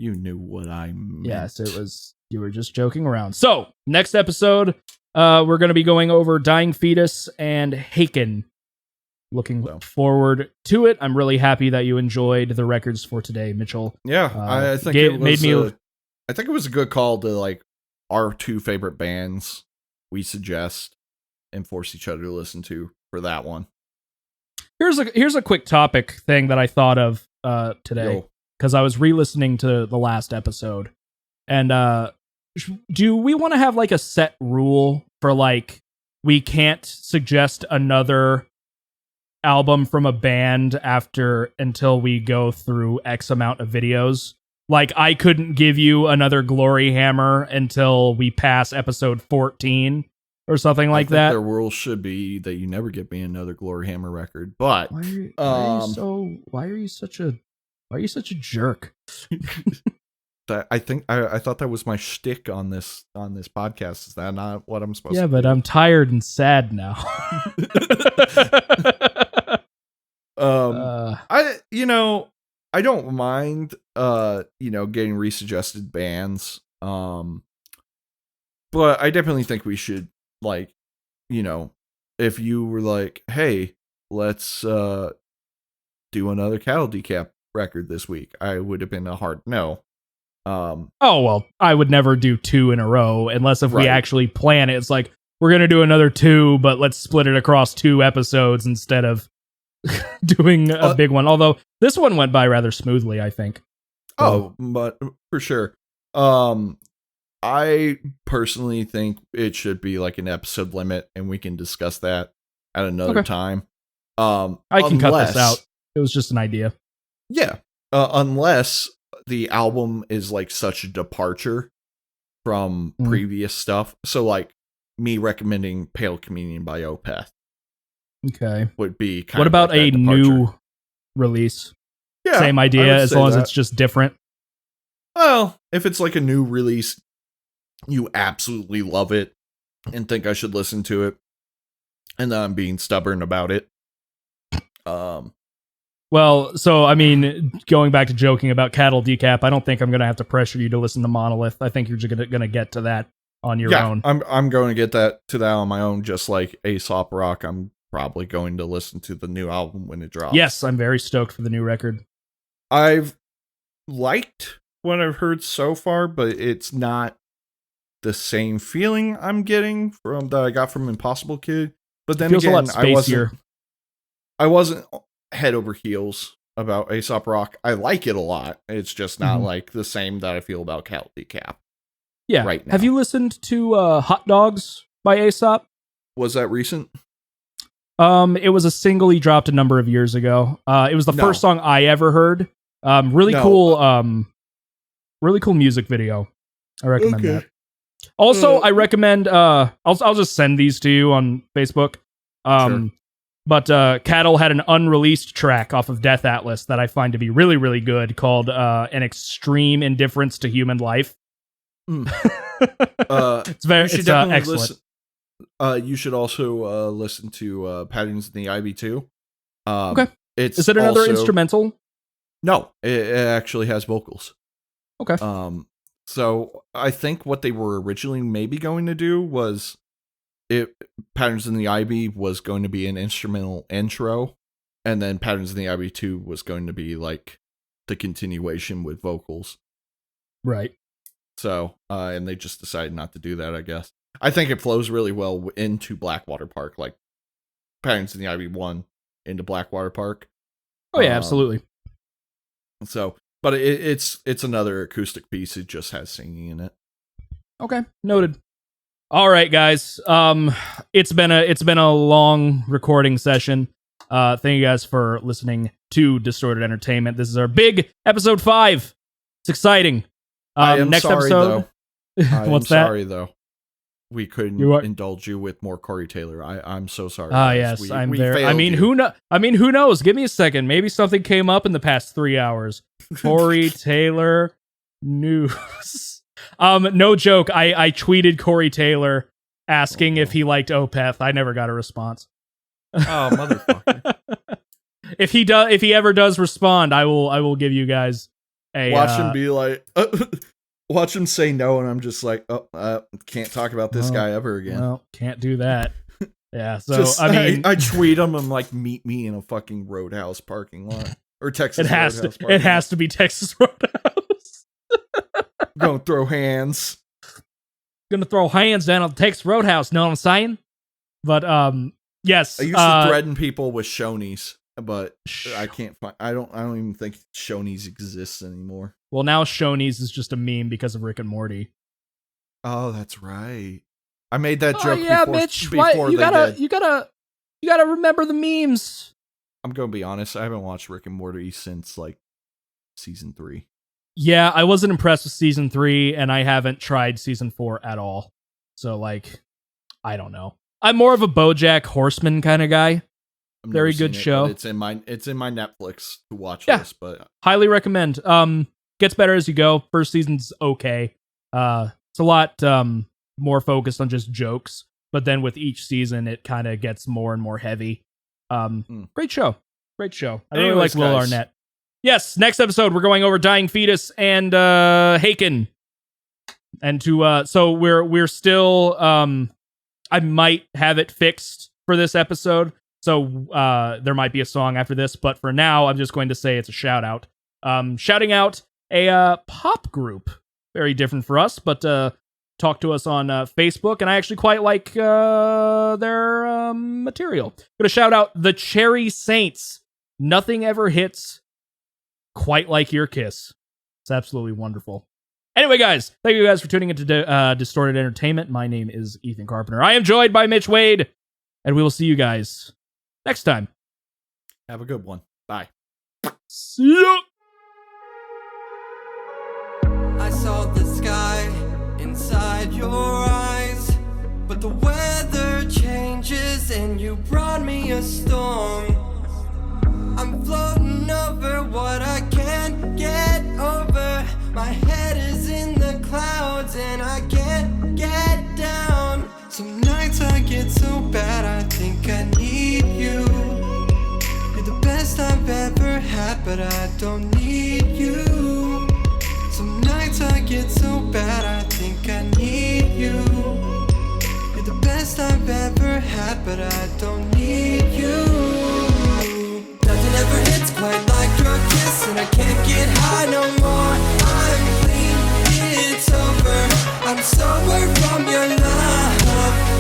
You knew what I meant. Yes, it was. You were just joking around. So, next episode, we're going to be going over Dying Fetus and Haken. Looking forward to it. I'm really happy that you enjoyed the records for today, Mitchell. Yeah, I think I think it was a good call to like our two favorite bands we suggest and force each other to listen to for that one. Here's a quick topic thing that I thought of today. Because I was re-listening to the last episode. And do we want to have like a set rule for like we can't suggest another album from a band until we go through X amount of videos? Like I couldn't give you another Glory Hammer until we pass episode 14 or something like that. Their rule should be that you never give me another Glory Hammer record. But why are you such a jerk? I thought that was my shtick on this podcast. Is that not what I'm supposed to do? Yeah, but I'm tired and sad now. I don't mind getting resuggested bands. But I definitely think we should if you were like, hey, let's do another Cattle Decap record this week, I would have been a hard no. I would never do 2 in a row unless if we actually plan it. It's like we're gonna do another 2, but let's split it across 2 episodes instead of doing a big one. Although this one went by rather smoothly, I think. But for sure. I personally think it should be like an episode limit, and we can discuss that at another time. I can cut this out. It was just an idea. Yeah, unless the album is like such a departure from previous stuff. So like me recommending Pale Communion by Opeth. Okay. Would be kind what of about like a new release? Yeah. Same idea as long as it's just different. Well, if it's like a new release, you absolutely love it and think I should listen to it, and then I'm being stubborn about it. Well, so, I mean, going back to joking about Cattle Decap, I don't think I'm going to have to pressure you to listen to Monolith. I think you're just going to get to that on your own. I'm going to get to that on my own, just like Aesop Rock. I'm probably going to listen to the new album when it drops. Yes, I'm very stoked for the new record. I've liked what I've heard so far, but it's not the same feeling I'm getting that I got from Impossible Kid. But then feels again, a lot spacier. I wasn't head over heels about Aesop Rock. I like it a lot. It's just not like the same that I feel about Cattle Decap. Yeah. Right now. Have you listened to Hot Dogs by Aesop? Was that recent? It was a single he dropped a number of years ago. It was the first song I ever heard. Really cool music video. I recommend that. Also, I recommend I'll just send these to you on Facebook. Sure. But Cattle had an unreleased track off of Death Atlas that I find to be really, really good called An Extreme Indifference to Human Life. It's excellent. You should also listen to Patterns in the Ivy too. Okay. Is it another instrumental? No, it actually has vocals. Okay. So I think what they were originally maybe going to do was Patterns in the Ivy was going to be an instrumental intro, and then Patterns in the Ivy 2 was going to be like the continuation with vocals. Right. So, and they just decided not to do that, I guess. I think it flows really well into Blackwater Park, like Patterns in the Ivy 1 into Blackwater Park. Oh yeah, absolutely. So, but it's another acoustic piece. It just has singing in it. Okay, noted. All right, guys. It's been a long recording session. Thank you guys for listening to Distorted Entertainment. This is our big episode 5. It's exciting. I am next sorry, episode. Though. What's I'm that? sorry though. We couldn't indulge you with more Corey Taylor. I'm so sorry. Yes, I'm there. I mean, who knows? Give me a second. Maybe something came up in the past 3 hours. Corey Taylor news. No joke. I tweeted Corey Taylor asking if he liked Opeth. I never got a response. Oh, motherfucker. If he ever does respond, I will give you guys a watch him be like watch him say no, and I'm just like, can't talk about this guy ever again. Well, can't do that. Yeah, so just, I mean, I tweet him. I'm like, meet me in a fucking Roadhouse parking lot or Texas. It has to be Texas Roadhouse. Gonna throw hands. Gonna throw hands down on Texas Roadhouse. Know what I'm saying? But yes, I used to threaten people with Shoney's, but I can't find. I don't even think Shoney's exists anymore. Well, now Shoney's is just a meme because of Rick and Morty. Oh, that's right. I made that joke. Yeah, before, Mitch. Before you gotta remember the memes. I'm gonna be honest. I haven't watched Rick and Morty since like season 3. Yeah, I wasn't impressed with season 3, and I haven't tried season 4 at all. So, like, I don't know. I'm more of a BoJack Horseman kind of guy. Very good show. It's in my Netflix to watch this, but highly recommend. Gets better as you go. First season's okay. It's a lot more focused on just jokes, but then with each season, it kind of gets more and more heavy. Great show. I really like Will Arnett. Yes, next episode we're going over Dying Fetus and Haken, and so we're still I might have it fixed for this episode, so there might be a song after this, but for now I'm just going to say it's a shout out. Shouting out a pop group, very different for us, but talk to us on Facebook, and I actually quite like their material. Gonna shout out the Cherry Saints. Nothing ever hits quite like your kiss. It's absolutely wonderful. Anyway, guys, thank you guys for tuning into Distorted Entertainment. My name is Ethan Carpenter. I am joined by Mitch Wade, and we will see you guys next time. Have a good one. Bye. See ya. I saw the sky inside your eyes, but the weather changes and you brought me a storm. I'm floating over what I can't get over. My head is in the clouds and I can't get down. Some nights I get so bad I think I need you. You're the best I've ever had, but I don't need you. Some nights I get so bad I think I need you. You're the best I've ever had, but I don't need you. Nothing ever hits quite like your kiss, and I can't get high no more. I'm clean, it's over. I'm sober from your love.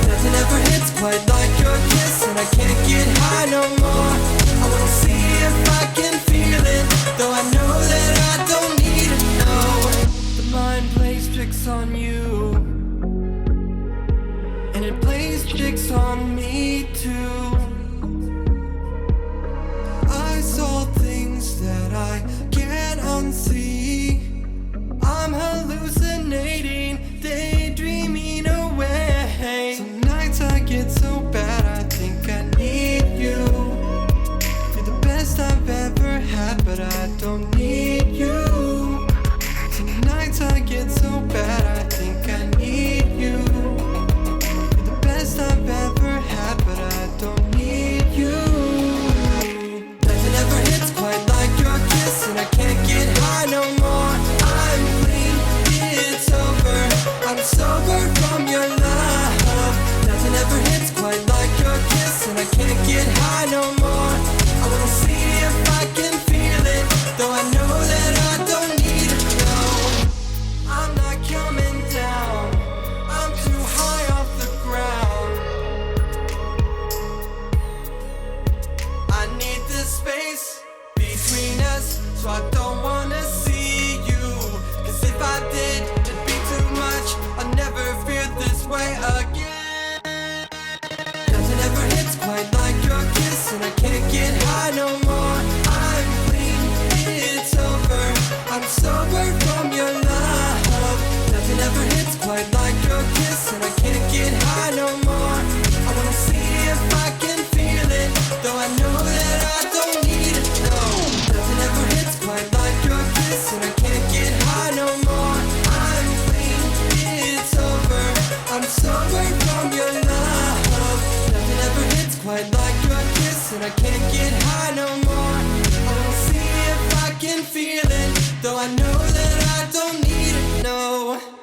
Nothing ever hits quite like your kiss, and I can't get high no more. I wanna see if I can feel it, though I know that I don't need it, no. The mind plays tricks on you, and it plays tricks on me too. I saw things that I can't unsee. I'm hallucinating, daydreaming away. Some nights I get so bad I think I need you. You're the best I've ever had, but I don't need you. Some nights I get so bad I think get high no more. I wanna see if I can feel it, though I know that I don't need it, no.